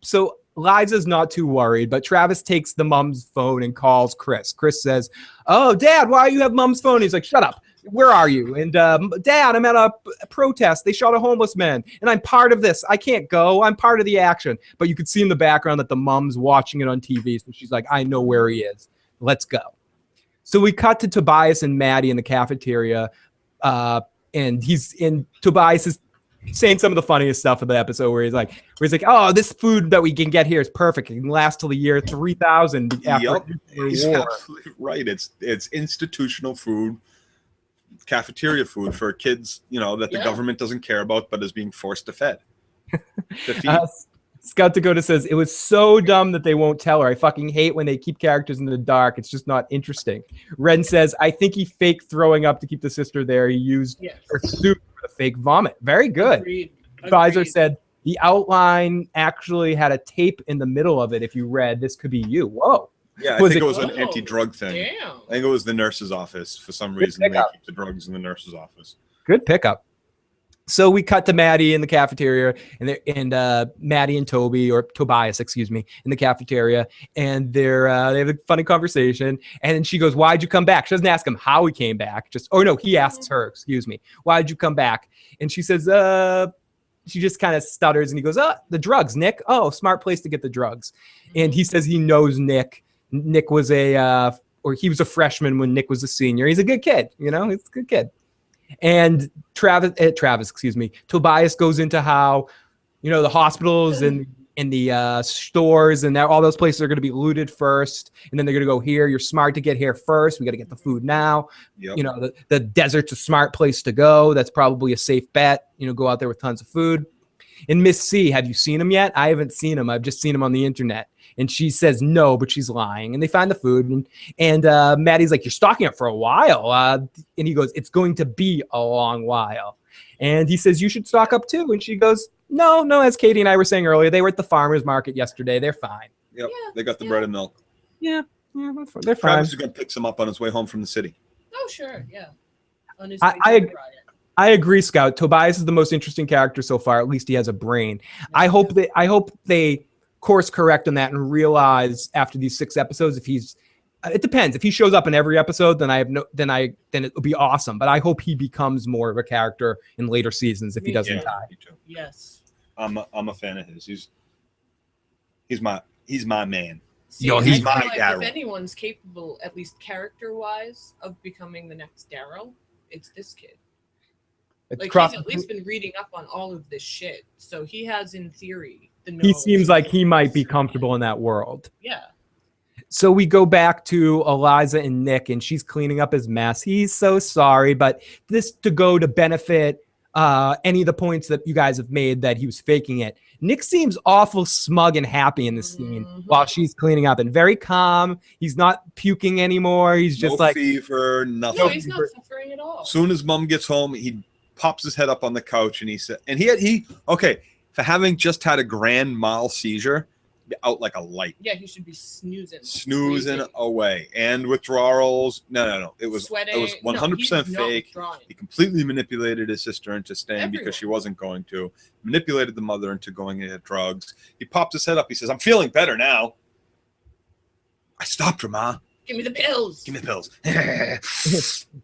so Liza's not too worried, but Travis takes the mom's phone and calls Chris. Chris says, "Oh, Dad, why do you have mom's phone?" He's like, "Shut up. Where are you?" And "Dad, I'm at a protest. They shot a homeless man, and I'm part of this. I can't go. I'm part of the action." But you could see in the background that the mom's watching it on TV, so she's like, "I know where he is. Let's go." So we cut to Tobias and Maddie in the cafeteria, and Tobias is saying some of the funniest stuff of the episode where he's like, "Oh, this food that we can get here is perfect. It can last till the year 3000 after He's war." absolutely right. It's institutional food cafeteria food for kids, that the government doesn't care about, but is being forced to feed. Scout Dakota says, it was so dumb that they won't tell her. I fucking hate when they keep characters in the dark. It's just not interesting. Ren says, I think he faked throwing up to keep the sister there. He used her soup for the fake vomit. Very good. Agreed. Advisor said, the outline actually had a tape in the middle of it. If you read, this could be you. Whoa. Yeah, I think it was an anti-drug thing. Damn. I think it was the nurse's office. For some reason, they keep the drugs in the nurse's office. Good pickup. So we cut to Maddie in the cafeteria, and Maddie and Toby, or Tobias, excuse me, in the cafeteria, and they have a funny conversation. And then she goes, "Why'd you come back?" She doesn't ask him how he came back. He asks her, "Excuse me, why'd you come back?" And she says, she just kind of stutters, and he goes, "The drugs, Nick. Oh, smart place to get the drugs." And he says he knows Nick. Nick was he was a freshman when Nick was a senior. He's a good kid, he's a good kid. And Tobias goes into how, the hospitals and the stores and all those places are going to be looted first. And then they're going to go here. You're smart to get here first. We got to get the food now. Yep. The desert's a smart place to go. That's probably a safe bet. Go out there with tons of food. And Miss C, have you seen him yet? I haven't seen him. I've just seen him on the internet. And she says no, but she's lying. And they find the food. And Maddie's like, you're stocking up for a while. And he goes, it's going to be a long while. And he says, you should stock up too. And she goes, no, as Katie and I were saying earlier, they were at the farmer's market yesterday. They're fine. Yep, they got the bread and milk. Yeah, they're fine. Travis is going to pick some up on his way home from the city. Oh, sure, yeah. On his I agree, Scout. Tobias is the most interesting character so far. At least he has a brain. I hope they course correct on that and realize after these 6 episodes it depends. If he shows up in every episode, then it'll be awesome. But I hope he becomes more of a character in later seasons if he doesn't die. Yes. I'm a fan of his. He's my man. See, he's my Daryl. If anyone's capable, at least character-wise, of becoming the next Daryl, it's this kid. He's at least been reading up on all of this shit, so he has, in theory, the knowledge. He seems like he might be comfortable in that world. Yeah. So we go back to Eliza and Nick, and she's cleaning up his mess. He's so sorry, but this to go to benefit any of the points that you guys have made that he was faking it. Nick seems awful smug and happy in this scene while she's cleaning up and very calm. He's not puking anymore. He's just no fever, nothing. No, he's not suffering at all. As soon as Mom gets home, he pops his head up on the couch and he said, for having just had a grand mal seizure, out like a light. Yeah, he should be snoozing away. And withdrawals. No. It was sweating. It was 100% fake. He completely manipulated his sister into staying because she wasn't going to. Manipulated the mother into going into drugs. He popped his head up. He says, "I'm feeling better now." I stopped her, Ma. Give me the pills. Give me the pills.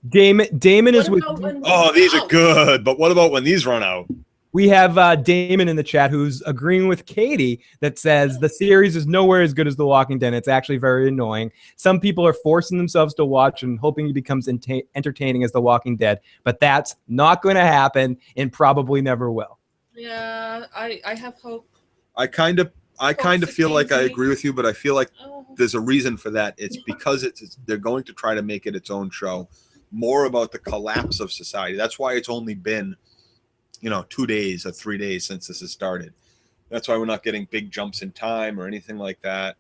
Damon is with. Oh, these are good. But what about when these run out? We have Damon in the chat who's agreeing with Katie that says the series is nowhere as good as The Walking Dead. It's actually very annoying. Some people are forcing themselves to watch and hoping it becomes entertaining as The Walking Dead, but that's not going to happen and probably never will. Yeah, I have hope. I kind of feel like I agree with you, but I feel like there's a reason for that. It's because they're going to try to make it its own show, more about the collapse of society. That's why it's only been 2 days or 3 days since this has started. That's why we're not getting big jumps in time or anything like that.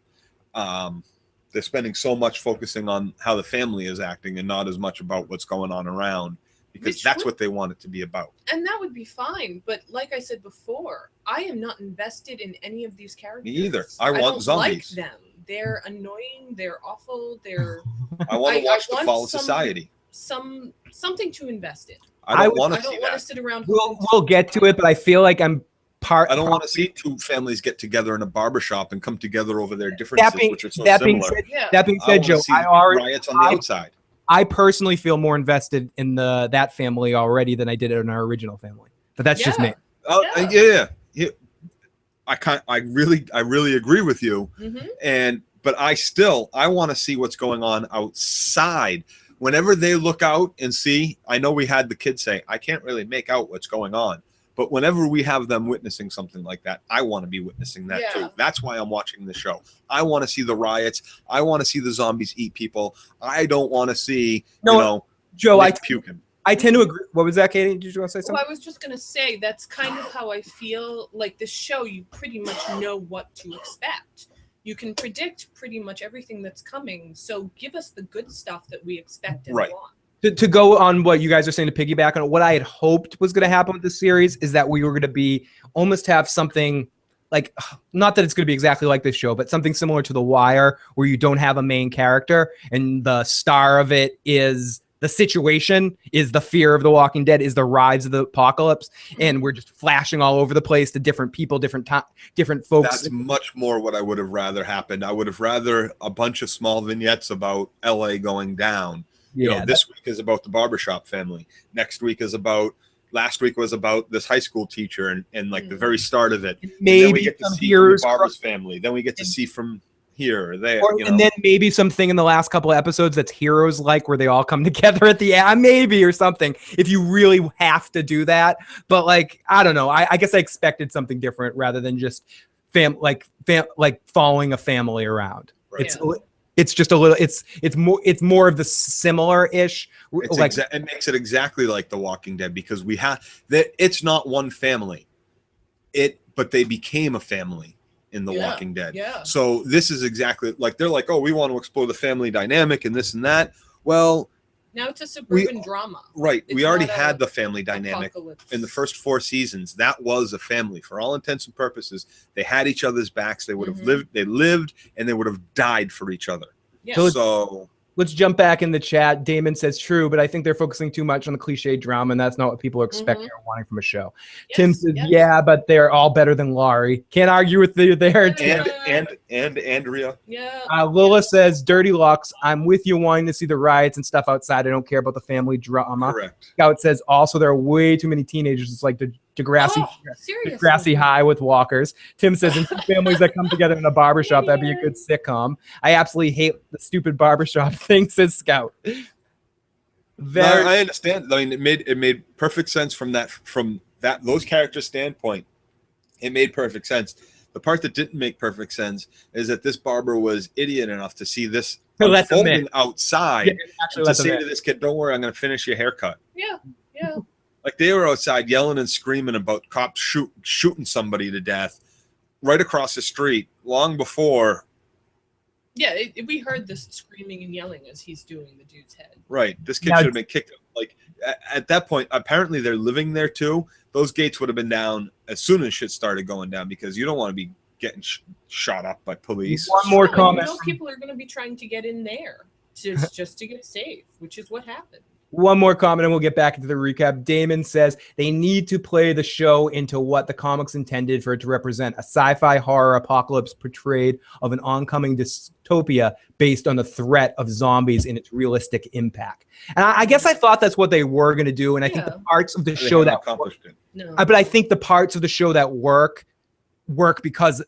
They're spending so much focusing on how the family is acting and not as much about what's going on around, because that's what they want it to be about. And that would be fine. But like I said before, I am not invested in any of these characters. Me either. I want zombies. Like them. They're annoying. They're awful. I want to watch the fall of society. Something to invest in. I don't want to sit around. We'll get to it, but I feel like I don't want to see 2 families get together in a barbershop and come together over their differences, which are so similar. That being said, Joe, riots on the outside. I personally feel more invested in that family already than I did in our original family. But that's just me. Yeah. I really agree with you. But I want to see what's going on outside. Whenever they look out and see, I know we had the kids say, I can't really make out what's going on. But whenever we have them witnessing something like that, I want to be witnessing that too. That's why I'm watching the show. I want to see the riots. I want to see the zombies eat people. I don't want to see, Joe, Nick puking. I tend to agree. What was that, Katie? Did you want to say something? Well, I was just going to say that's kind of how I feel like this show. You pretty much know what to expect. You can predict pretty much everything that's coming. So give us the good stuff that we expect and want. To go on what you guys are saying, to piggyback on it, what I had hoped was going to happen with this series is that we were going to be almost have something like, not that it's going to be exactly like this show, but something similar to The Wire, where you don't have a main character and the star of it is the situation, is the fear of the Walking Dead, is the rise of the apocalypse, and we're just flashing all over the place to different people, different folks. That's much more what I would have rather happened. I would have rather a bunch of small vignettes about LA going down. You know, this week is about the barbershop family. Next week is about, last week was about this high school teacher and like the very start of it. Maybe and then we get to see from the barber's family. Then we get to see from here or there. And then maybe something in the last couple of episodes that's heroes like, where they all come together at the end, maybe, or something, if you really have to do that. But like, I don't know. I guess I expected something different rather than just following a family around. Right. It's just a little. It's more of the similar-ish. It makes it exactly like The Walking Dead, because we have that. It's not one family, but they became a family in The Walking Dead. Yeah. So this is exactly like, they're like, oh, we want to explore the family dynamic and this and that. Well, now it's a suburban drama. Right. We already had the family dynamic in the first 4 seasons. That was a family for all intents and purposes. They had each other's backs. They would have lived. They lived, and they would have died for each other. Yeah. So let's jump back in the chat. Damon says true, but I think they're focusing too much on the cliche drama, and that's not what people are expecting or wanting from a show. Yes, Tim says, yeah, but they're all better than Laurie. Can't argue with you there, Tim. And Andrea. Yeah. Lila says, Dirty Locks, I'm with you wanting to see the riots and stuff outside. I don't care about the family drama. Correct. Scout says, also, there are way too many teenagers. It's like Degrassi High with walkers. Tim says, and 2 families that come together in a barbershop, that'd be a good sitcom. I absolutely hate the stupid barbershop thing, says Scout. I understand. I mean, it made perfect sense from those characters' standpoint. It made perfect sense. The part that didn't make perfect sense is that this barber was idiot enough to see this unfolding outside and to say to this kid, don't worry, I'm going to finish your haircut. Yeah, yeah. Like, they were outside yelling and screaming about cops shooting somebody to death right across the street long before. Yeah, we heard this screaming and yelling as he's doing the dude's head. Right. This kid should have been kicked. Like, at that point, apparently they're living there too. Those gates would have been down as soon as shit started going down, because you don't want to be getting shot up by police. One more comment. People are going to be trying to get in there just to get safe, which is what happened. One more comment and we'll get back into the recap. Damon says they need to play the show into what the comics intended for it to represent, a sci-fi horror apocalypse portrayed of an oncoming dystopia based on the threat of zombies and its realistic impact. And I guess I thought that's what they were going to do. And I think the parts of the show that accomplished it. No. But I think the parts of the show that work because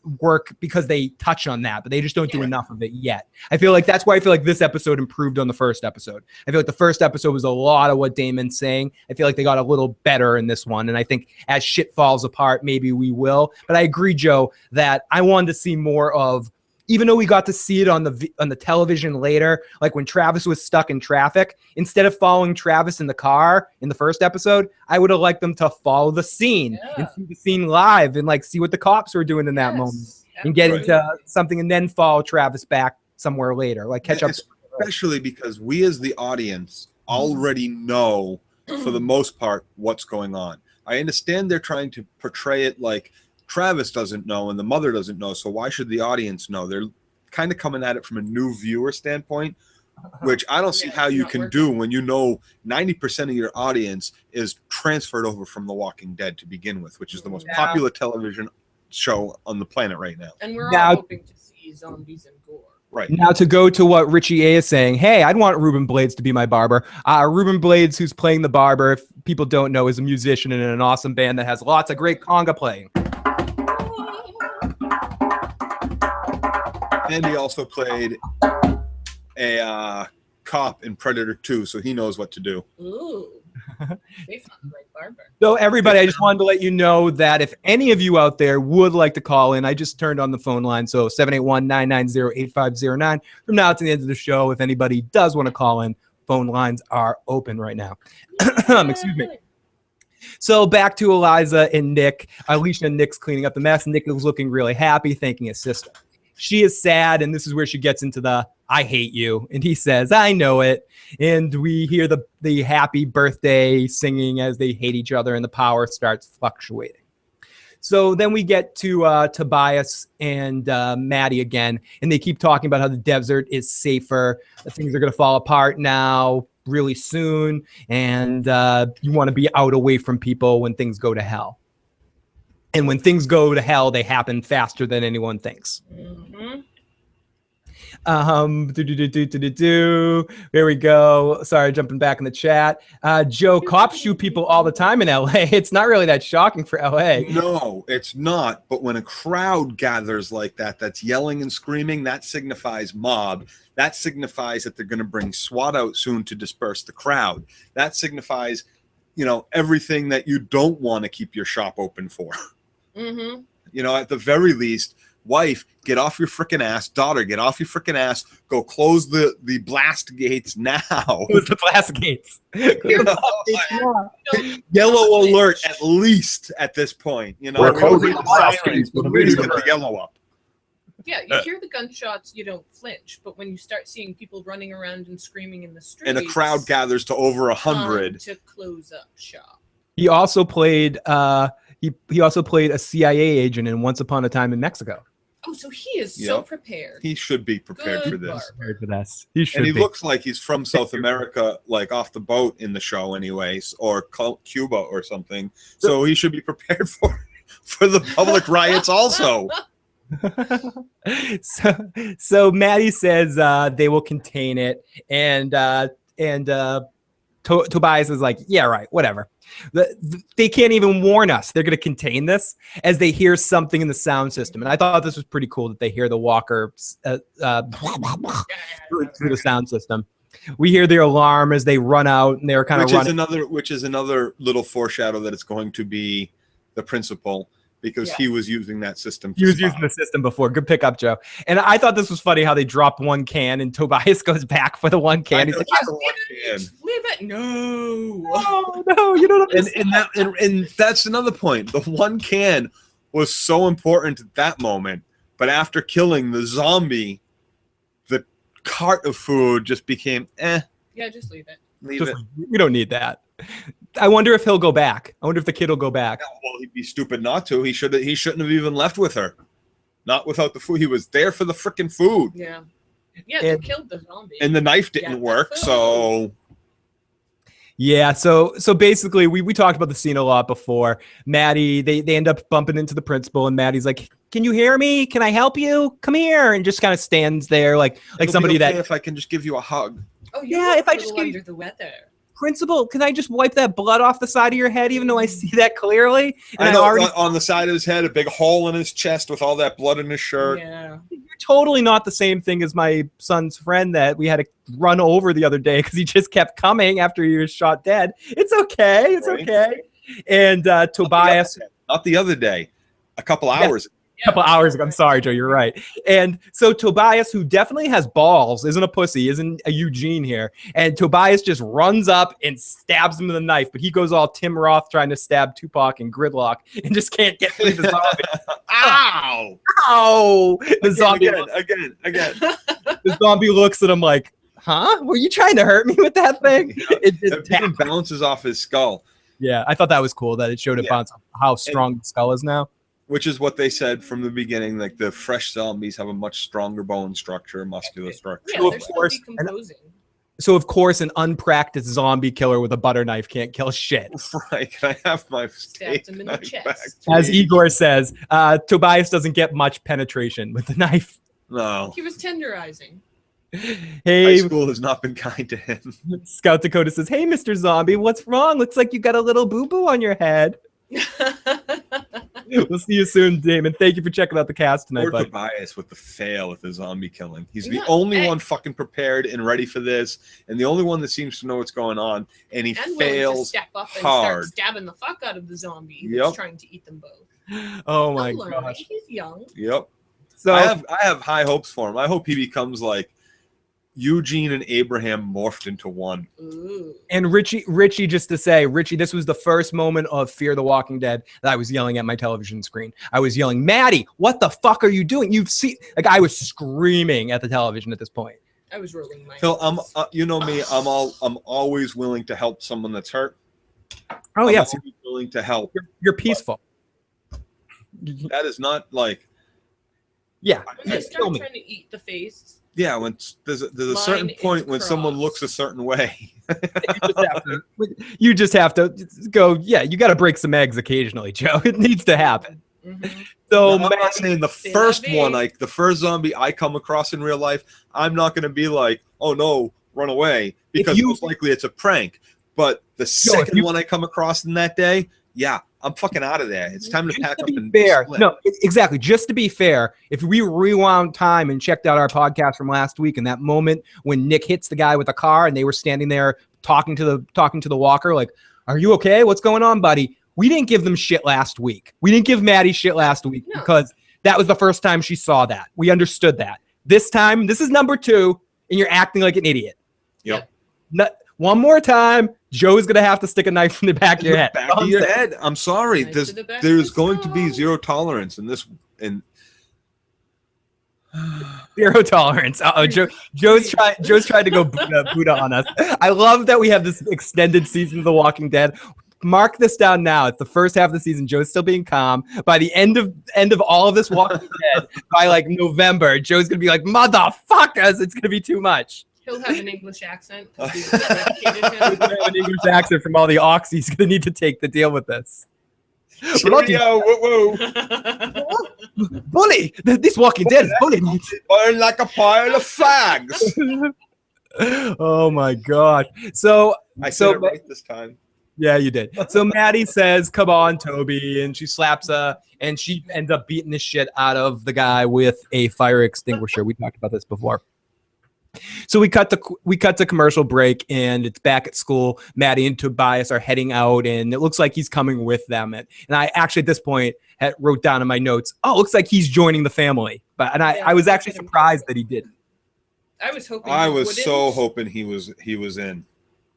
they touch on that, but they just don't do enough of it yet. I feel like that's why I feel like this episode improved on the first episode. I feel like the first episode was a lot of what Damon's saying. I feel like they got a little better in this one, and I think as shit falls apart, maybe we will. But I agree, Joe, that I wanted to see more of, even though we got to see it on the television later, like when Travis was stuck in traffic, instead of following Travis in the car in the first episode, I would have liked them to follow the scene and see the scene live and like see what the cops were doing in that moment and get into something, and then follow Travis back somewhere later, like catch up. Especially because we as the audience already know, for the most part, what's going on. I understand they're trying to portray it like Travis doesn't know and the mother doesn't know, so why should the audience know? They're kind of coming at it from a new viewer standpoint, which I don't see how you can do when you know 90% of your audience is transferred over from The Walking Dead to begin with, which is the most popular television show on the planet right now. And we're all hoping to see zombies and gore. Right. Now to go to what Richie A is saying, hey, I'd want Ruben Blades to be my barber. Ruben Blades, who's playing the barber, if people don't know, is a musician in an awesome band that has lots of great conga playing. And he also played a cop in Predator 2, so he knows what to do. Ooh. They found the right barber. So everybody, I just wanted to let you know that if any of you out there would like to call in, I just turned on the phone line, so 781-990-8509. From now to the end of the show, if anybody does want to call in, phone lines are open right now. Excuse me. So back to Eliza and Nick. Alicia and Nick's cleaning up the mess. Nick was looking really happy, thanking his sister. She is sad, and this is where she gets into the "I hate you," and he says, "I know it." And we hear the happy birthday singing as they hate each other, and the power starts fluctuating. So then we get to Tobias and Maddie again, and they keep talking about how the desert is safer. Things are going to fall apart now really soon, and you want to be out away from people when things go to hell. And when things go to hell, they happen faster than anyone thinks. Mm-hmm. There we go. Sorry, jumping back in the chat. Joe, cops shoot people all the time in LA. It's not really that shocking for LA. No, it's not. But when a crowd gathers like that, that's yelling and screaming, that signifies mob. That signifies that they're going to bring SWAT out soon to disperse the crowd. That signifies, everything that you don't want to keep your shop open for. Mm-hmm. At the very least, wife, get off your freaking ass. Daughter, get off your freaking ass. Go close the blast gates now. Close the blast gates. Yellow alert, at least at this point. We're closing the blast gates. Nobody's going to yellow up. Yeah, you hear the gunshots, you don't flinch. But when you start seeing people running around and screaming in the streets, And a crowd gathers to over 100. to close up shop. He also played he also played a CIA agent in Once Upon a Time in Mexico. Oh, so he is so prepared. He should be prepared Good for this. Prepared for this. He should And he be. looks like he's from South America, like off the boat in the show anyways, or Cuba or something. So he should be prepared for the public riots also. So Maddie says they will contain it, and Tobias is like, yeah, right, whatever. They can't even warn us. They're going to contain this as they hear something in the sound system. And I thought this was pretty cool that they hear the walker through the sound system. We hear their alarm as they run out, and they're kind of running. Which is another little foreshadow that it's going to be the principal, because he was using that system. He was using the system before. Good pickup, Joe. And I thought this was funny how they drop one can and Tobias goes back for the one can. He's like, leave it. No, no, you don't and that's another point. The one can was so important at that moment, but after killing the zombie, the cart of food just became Yeah, just leave it. We don't need that. I wonder if he'll go back. I wonder if the kid will go back. Well, he'd be stupid not to. He shouldn't have even left with her. Not without the food. He was there for the freaking food. Yeah. Yeah, they killed the zombie. And the knife didn't work, so... Yeah, so basically, we talked about the scene a lot before. Maddie, they end up bumping into the principal, and Maddie's like, can you hear me? Can I help you? Come here. And just kind of stands there like somebody that... if I can just give you a hug. Oh, yeah, if I just under the weather. Principal, can I just wipe that blood off the side of your head, even though I see that clearly? And I know, on the side of his head, a big hole in his chest with all that blood in his shirt. Yeah. You're totally not the same thing as my son's friend that we had to run over the other day because he just kept coming after he was shot dead. It's okay. It's okay. And Tobias. Not the other day. A couple hours ago. A couple hours ago. I'm sorry, Joe. You're right. And so Tobias, who definitely has balls, isn't a pussy, isn't a Eugene here. And Tobias just runs up and stabs him with a knife, but he goes all Tim Roth trying to stab Tupac in Gridlock and just can't get through the zombie. Ow! Ow! The zombie Again. The zombie looks at him like, huh? Were you trying to hurt me with that thing? It just even bounces off his skull. Yeah, I thought that was cool that it showed how strong the skull is now. Which is what they said from the beginning, like the fresh zombies have a much stronger bone structure, muscular structure. Yeah, they're still decomposing. So, of course, an unpracticed zombie killer with a butter knife can't kill shit. Right. Can I have my Stabbed him in the chest. As Igor says, Tobias doesn't get much penetration with the knife. No. He was tenderizing. Hey, high school has not been kind to him. Scout Dakota says, hey, Mr. Zombie, what's wrong? Looks like you got a little boo-boo on your head. We'll see you soon, Damon. Thank you for checking out the cast tonight, bud. Tobias with the fail with the zombie killing. He's the only one fucking prepared and ready for this, and the only one that seems to know what's going on, and he fails step up and hard. Start stabbing the fuck out of the zombie who's trying to eat them both. Oh my gosh. He's young. Yep. So I have high hopes for him. I hope he becomes like Eugene and Abraham morphed into one. Ooh. And Richie, just to say, Richie, this was the first moment of Fear the Walking Dead that I was yelling at my television screen. I was yelling, Maddie, what the fuck are you doing? You've seen, like, I was screaming at the television at this point. I was rolling my Phil, eyes. you know me, I'm always willing to help someone that's hurt. Oh, I'm yes. always willing to help. You're peaceful. That is not like, Yeah. When they start trying to eat the face, yeah, when there's a certain Mine point is when someone crossed. looks a certain way. You just have to go, yeah, you got to break some eggs occasionally, Joe. It needs to happen. mhm. So, No, I'm not saying the C'est first la vie. one, like the first zombie I come across in real life, I'm not going to be like, oh no, run away, because most likely it's a prank. But the second one I come across in that day, yeah, I'm fucking out of there. It's time to pack up and fair. split. No, exactly. Just to be fair, if we rewound time and checked out our podcast from last week, and that moment when Nick hits the guy with the car, and they were standing there talking to the walker, like, "Are you okay? What's going on, buddy?" We didn't give them shit last week. We didn't give Maddie shit last week because that was the first time she saw that. We understood that. This time, this is number 2, and you're acting like an idiot. Yep. One more time, Joe's gonna have to stick a knife in the back of your head. Back of your head. I'm sorry. Knife There's to the back there's of the going to be skull. zero tolerance in this. And Zero tolerance. Joe's tried to go Buddha on us. I love that we have this extended season of The Walking Dead. Mark this down now. It's the first half of the season. Joe's still being calm. By the end of all of this Walking Dead, by like November, Joe's gonna be like, motherfuckers, it's gonna be too much. He'll have an English accent. 'Cause we've educated him. He's gonna have an English accent from all the ox he's gonna need to take to deal with this. cheerio, woo woo, Bully! This Walking Dead is bullying me. burn like a pile of fags. Oh my god. So I said it right this time. yeah, you did. So Maddie says, "Come on, Toby," and she slaps and she ends up beating the shit out of the guy with a fire extinguisher. We talked about this before. So we cut to commercial break, and it's back at school. Maddie and Tobias are heading out, and it looks like he's coming with them. And I actually at this point wrote down in my notes, "Oh, it looks like he's joining the family." But I was actually surprised that he didn't. I was hoping. I he was wouldn't. so hoping he was in.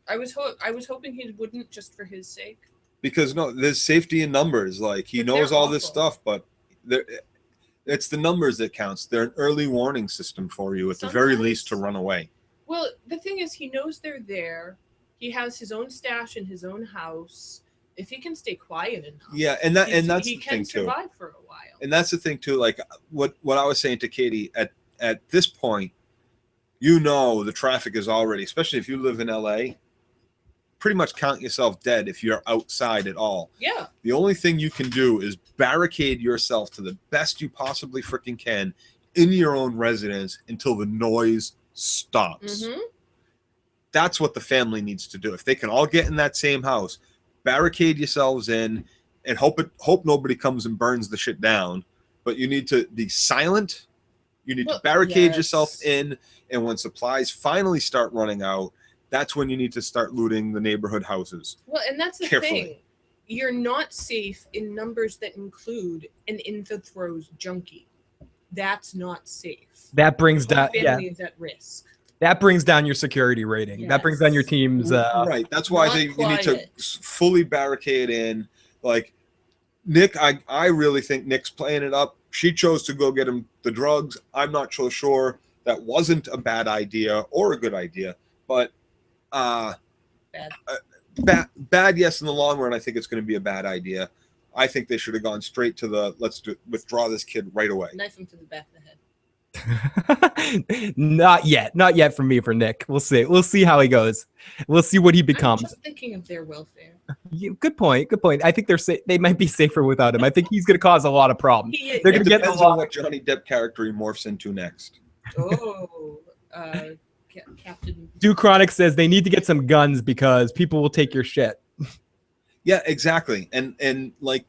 I was hoping he wouldn't, just for his sake. Because no, there's safety in numbers. Like he But knows they're all this awful. stuff, but it's the numbers that counts. They're an early warning system for you, at the very Sometimes- least, to run away. Well, the thing is, he knows they're there. He has his own stash in his own house. If he can stay quiet enough, Yeah, and that's he the can thing too. survive for a while. And that's the thing too. Like what I was saying to Katie, at this point, you know, the traffic is already, especially if you live in LA, pretty much count yourself dead if you're outside at all. Yeah. The only thing you can do is barricade yourself to the best you possibly freaking can in your own residence until the noise stops. Mm-hmm. That's what the family needs to do. If they can all get in that same house, barricade yourselves in and hope nobody comes and burns the shit down. But you need to be silent. You need to barricade yourself in. And when supplies finally start running out, that's when you need to start looting the neighborhood houses. Well, and that's the Carefully. thing. You're not safe in numbers that include an in the throes junkie. That's not safe. That brings The down family is at risk. that brings down your security rating. That brings down your team's Right. That's why I not say you need to quiet. fully barricade in. Like Nick, I really think Nick's playing it up. She chose to go get him the drugs. I'm not so sure that wasn't a bad idea or a good idea, but bad, yes, in the long run, I think it's going to be a bad idea. I think they should have gone straight to the withdraw this kid right away. Knife him to the back of the head. Not yet for me, for Nick. We'll see how he goes. We'll see what he I'm becomes. just thinking of their welfare. Good point. I think they might be safer without him. I think he's going to cause a lot of problems. They're going It to get a depends on lot. what Johnny Depp character he morphs into next. Oh, Captain. Duke Chronic says they need to get some guns because people will take your shit. Yeah, exactly. And like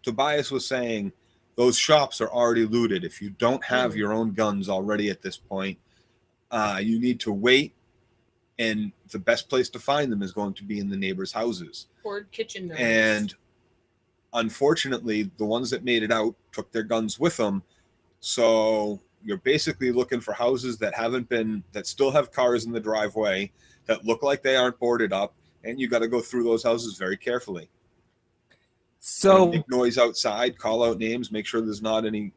Tobias was saying, those shops are already looted. If you don't have your own guns already at this point, you need to wait. And the best place to find them is going to be in the neighbors' houses. Poured kitchen knives. And unfortunately, the ones that made it out took their guns with them. So you're basically looking for houses that still have cars in the driveway that look like they aren't boarded up, and you got to go through those houses very carefully. So make noise outside, call out names, make sure there's not any,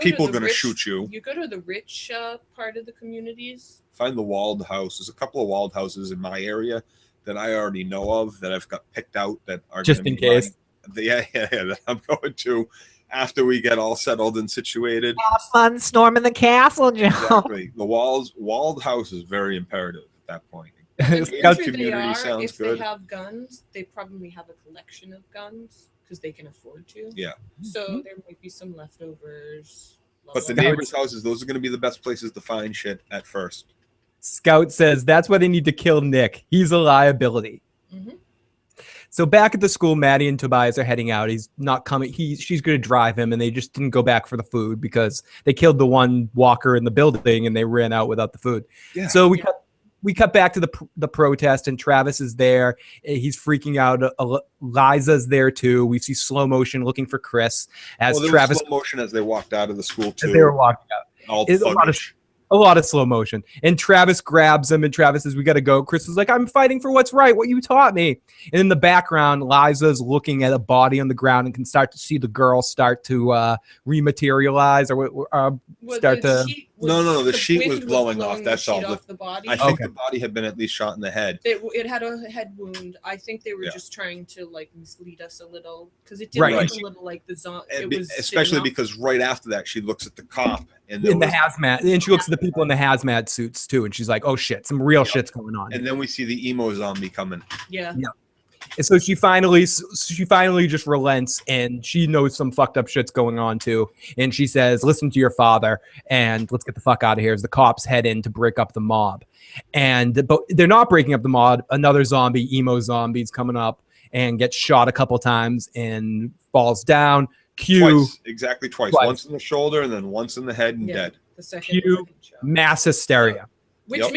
people going to shoot you. You go to the rich part of the communities. Find the walled house. There's a couple of walled houses in my area that I already know of that I've got picked out that are just in case. That I'm going to after we get all settled and situated. Have fun storming the castle, Joe. Exactly. The walled house is very imperative at that point. Community sounds if good. They have guns, they probably have a collection of guns because they can afford to. Yeah. So there might be some leftovers. But the neighbors' houses, those are going to be the best places to find shit at first. Scout says that's why they need to kill Nick. He's a liability. Mm-hmm. So back at the school, Maddie and Tobias are heading out. He's not coming. She's going to drive him, and they just didn't go back for the food because they killed the one walker in the building, and they ran out without the food. Yeah. So we cut back to the protest, and Travis is there. He's freaking out. Liza's there too. We see slow motion looking for Chris as Travis. Was slow motion as they walked out of the school too. As they were walking out. All a lot of slow motion. And Travis grabs him, and Travis says, "We got to go." Chris is like, "I'm fighting for what's right, what you taught me." And in the background, Liza's looking at a body on the ground and can start to see the girl start to rematerialize or start to. No. The sheet was blowing off. That's all. Off the body. I think the body had been at least shot in the head. It had a head wound. I think they were just trying to mislead us a little because it did look a little like the zombie. Especially because right after that, she looks at the cop in the hazmat, and she looks at the people in the hazmat suits too, and she's like, "Oh shit, some real shit's going on." And then we see the emo zombie coming. Yeah. And so she finally just relents, and she knows some fucked up shit's going on too. And she says, "Listen to your father, and let's get the fuck out of here." As the cops head in to break up the mob, but they're not breaking up the mob. Another emo zombie's coming up and gets shot a couple times and falls down. Exactly twice. Once in the shoulder and then once in the head and dead. The second shot. Mass hysteria. Which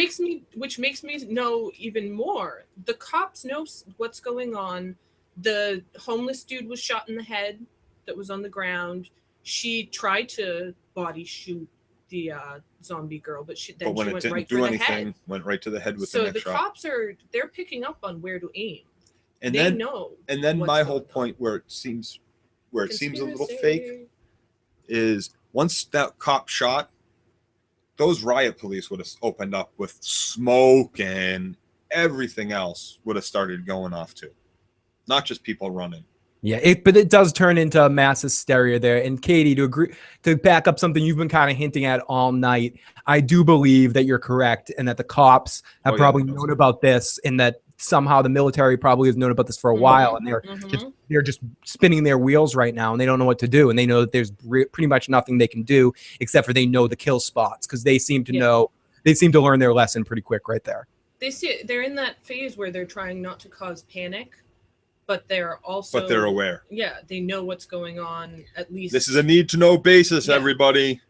makes me know even more. The cops know what's going on. The homeless dude was shot in the head that was on the ground. She tried to body shoot the zombie girl, but she went right for the head. Went right to the head with the next shot. So the cops they're picking up on where to aim. And they know. And then my whole point where it seems a little fake is once that cop shot, those riot police would have opened up with smoke and everything else would have started going off too. Not just people running. Yeah, but it does turn into a mass hysteria there. And Katie, to back up something you've been kind of hinting at all night, I do believe that you're correct and that the cops have probably known about this, and that somehow the military probably has known about this for a while, and they're just spinning their wheels right now, and they don't know what to do, and they know that there's pretty much nothing they can do except for they know the kill spots because they seem to know, they seem to learn their lesson pretty quick right there. They're in that phase where they're trying not to cause panic, but they're aware. Yeah, they know what's going on. At least this is a need to know basis, everybody.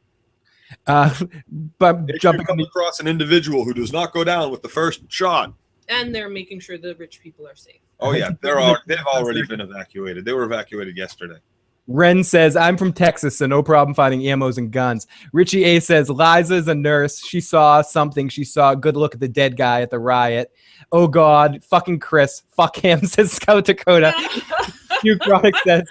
But jumping across an individual who does not go down with the first shot. And they're making sure the rich people are safe. Oh yeah, they've already been evacuated. They were evacuated yesterday. Ren says, "I'm from Texas, so no problem finding ammos and guns." Richie A says, "Liza's a nurse. She saw something. She saw a good look at the dead guy at the riot. Oh God, fucking Chris. Fuck him," says Scout Dakota. Hugh Chronic says,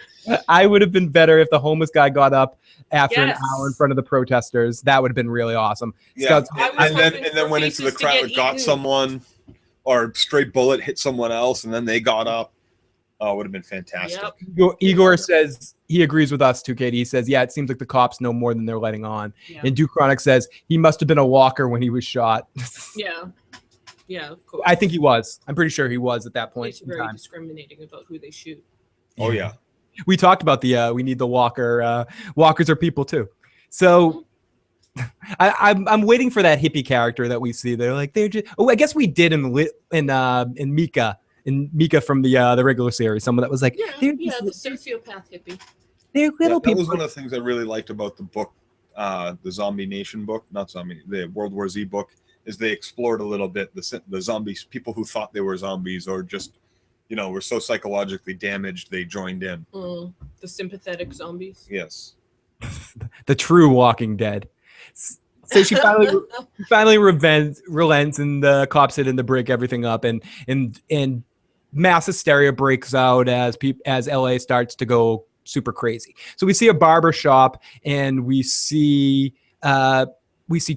"I would have been better if the homeless guy got up after an hour in front of the protesters. That would have been really awesome." Yeah, and then went into the crowd and got someone. Or straight bullet hit someone else, and then they got up. Oh, it would have been fantastic. Yep. Igor says he agrees with us too, Katie. He says, "Yeah, it seems like the cops know more than they're letting on." Yeah. And Duke Chronic says he must have been a walker when he was shot. Yeah, of course. I think he was. I'm pretty sure he was at that point. It's very discriminating about who they shoot. Oh yeah. We talked about we need the walker. Walkers are people too. So. I'm waiting for that hippie character that we see. They're just. Oh, I guess we did in Mika from the regular series. Someone that was like, the sociopath hippie. They're little people. That was one of the things I really liked about the book, the Zombie Nation book, the World War Z book, is they explored a little bit the zombies, people who thought they were zombies or just, were so psychologically damaged they joined in. The sympathetic zombies. Yes. The true Walking Dead. So she finally relents, and the cops hit in to break everything up, and mass hysteria breaks out as LA starts to go super crazy. So we see a barber shop, and we see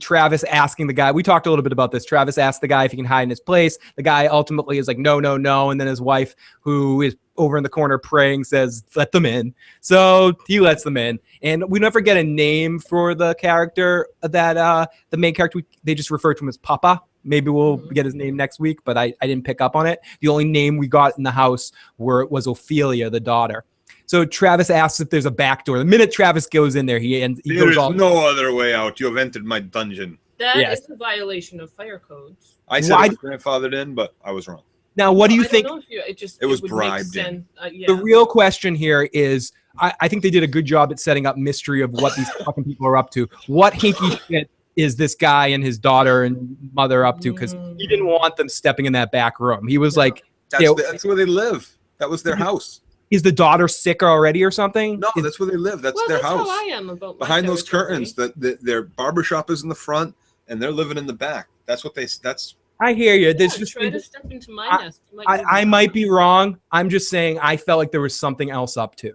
Travis asking the guy. We talked a little bit about this. Travis asked the guy if he can hide in his place. The guy ultimately is like, no. And then his wife, who is over in the corner praying, says, let them in. So he lets them in. And we never get a name for the character that the main character. They just refer to him as Papa. Maybe we'll get his name next week, but I didn't pick up on it. The only name we got in the house was Ophelia, the daughter. So Travis asks if there's a back door. The minute Travis goes in there, There's no other way out. You have entered my dungeon. That is a violation of fire codes. I said it was grandfathered in, but I was wrong. Now, what do you think? It was bribed in. The real question here is, I think they did a good job at setting up mystery of what these fucking people are up to. What hinky shit is this guy and his daughter and mother up to? Because he didn't want them stepping in that back room. He was like, that's where they live. That was their house. Is the daughter sick already or something? No, that's where they live. That's their house. How I am about behind those curtains. Their barbershop is in the front, and they're living in the back. That's what they. That's. I hear you. Yeah, try to step into my nest. I might be wrong. I'm just saying I felt like there was something else up to.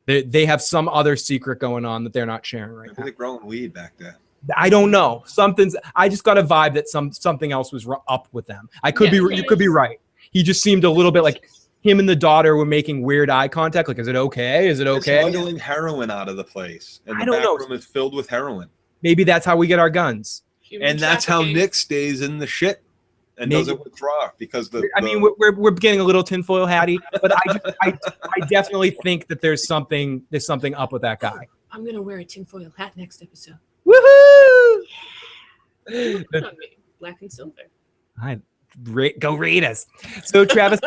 They have some other secret going on that they're not sharing right now. They're growing weed back there. I don't know. I just got a vibe that something else was up with them. You could be right. He just seemed a little bit like him and the daughter were making weird eye contact. Like, is it okay? Is it okay? They're smuggling heroin out of the place, and the back room is filled with heroin. Maybe that's how we get our guns. And that's how Nick stays in the shit and doesn't withdraw because we're getting a little tinfoil hatty, but I definitely think that there's something up with that guy. I'm gonna wear a tinfoil hat next episode. Woohoo! Put on me, black and silver. Go Raiders. So Travis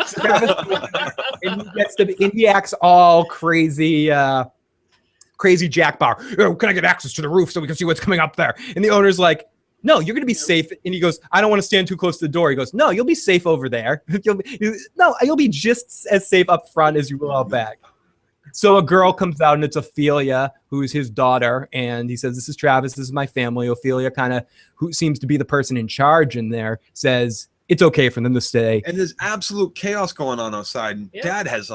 and he acts all crazy Jack Bauer. Oh, can I get access to the roof so we can see what's coming up there? And the owner's like, no, you're gonna be safe. And he goes, I don't want to stand too close to the door. He goes, no, you'll be safe over there. You'll be just as safe up front as you will out back. So a girl comes out, and it's Ophelia, who's his daughter, and he says, this is Travis, this is my family. Ophelia, kind of, who seems to be the person in charge in there, says it's okay for them to stay. And there's absolute chaos going on outside. And Dad has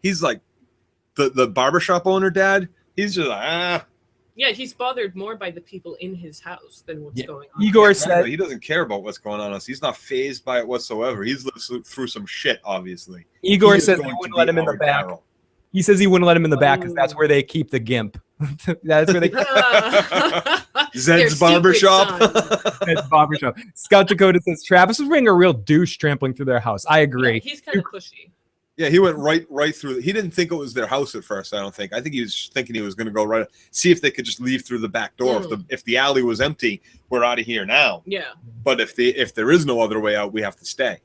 he's like the barbershop owner dad. He's just like, Yeah, he's bothered more by the people in his house than what's going on. Igor said he doesn't care about what's going on. He's not fazed by it whatsoever. He's lived through some shit, obviously. Igor says they wouldn't let him in the back. He says he wouldn't let him in the back because that's where they keep the gimp. That's where they Zed's barbershop. Zed's barbershop. Scout Dakota says Travis was being a real douche trampling through their house. I agree. Yeah, he's kind of pushy. Yeah, he went right through. He didn't think it was their house at first. I don't think. I think he was thinking he was going to go right, see if they could just leave through the back door. If the alley was empty, we're out of here now. Yeah. But if there is no other way out, we have to stay.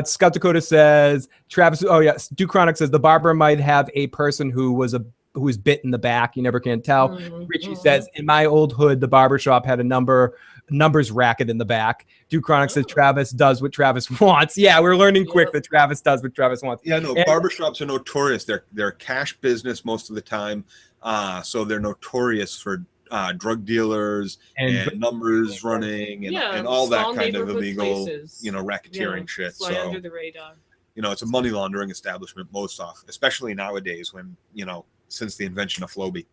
Scout Dakota says Travis. Oh yeah, Duke Chronic says the barber might have a person who was bit in the back. You never can tell. Richie says in my old hood, the barbershop had a numbers racket in the back. Duke Chronic says Travis does what Travis wants. Yeah, we're learning quick that Travis does what Travis wants. Yeah, no, barbershops are notorious. They're cash business most of the time. So they're notorious for drug dealers and numbers running and all that kind of illegal, racketeering shit. Fly under the radar. It's a money laundering establishment most often, especially nowadays when, since the invention of Floby.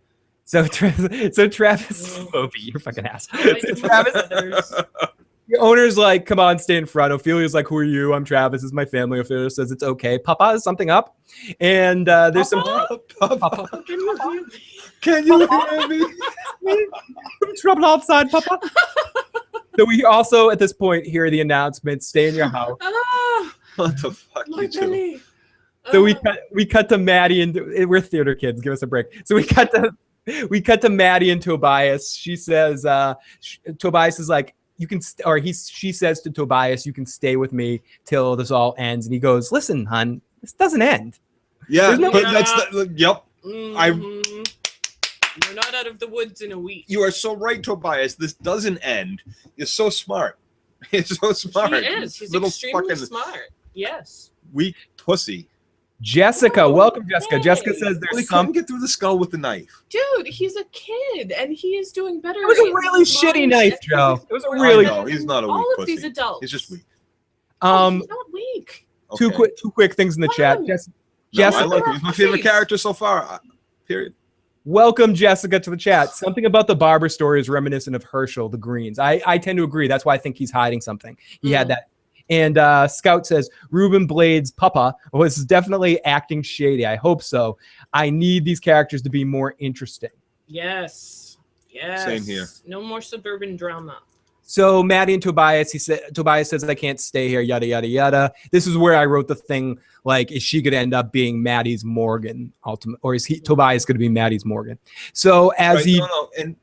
So Travis, Floby, you're fucking ass. So Travis, the owner's like, come on, stay in front. Ophelia's like, who are you? I'm Travis. This is my family. Ophelia says it's okay. Papa, is something up? And there's Papa. Can you hear me? Some trouble outside, Papa. So we also, at this point, hear the announcement, stay in your house. What the fuck, you two? So we cut to Maddie, and we're theater kids. Give us a break. So we cut to Maddie and Tobias. She says, Tobias is like, she says to Tobias, you can stay with me till this all ends. And he goes, listen, hon, this doesn't end. Yeah, yep. We're not out of the woods in a week. You are so right, Tobias. This doesn't end. You're so smart. He's so smart. He is. He's extremely smart. Yes. Weak pussy. Jessica, Oh, welcome, Jessica. hey. Jessica says Well, he there's couldn't some. get through the skull with the knife. Dude, he's a kid and he is doing better. It was a in really his shitty mind knife, and Joe. physical It was a work really. No, he's not a than weak all pussy. of these adults. He's just weak. He's not weak. Two Okay. quick things in the chat. Wow. No, Jessica, I like him. He's my favorite Face. character so far. Period. welcome Jessica to the chat. Something about the barber story is reminiscent of Herschel, the Greens. I tend to agree. That's why I think he's hiding something. He had that. And Scout says Ruben Blades' Papa was definitely acting shady. I hope so. I need these characters to be more interesting. Yes. Yes. Same here. No more suburban drama. So Maddie and Tobias, Tobias says I can't stay here, yada yada yada. This is where I wrote the thing like, is she going to end up being Maddie's Morgan ultimate, or is Tobias going to be Maddie's Morgan? So as Right, he no, and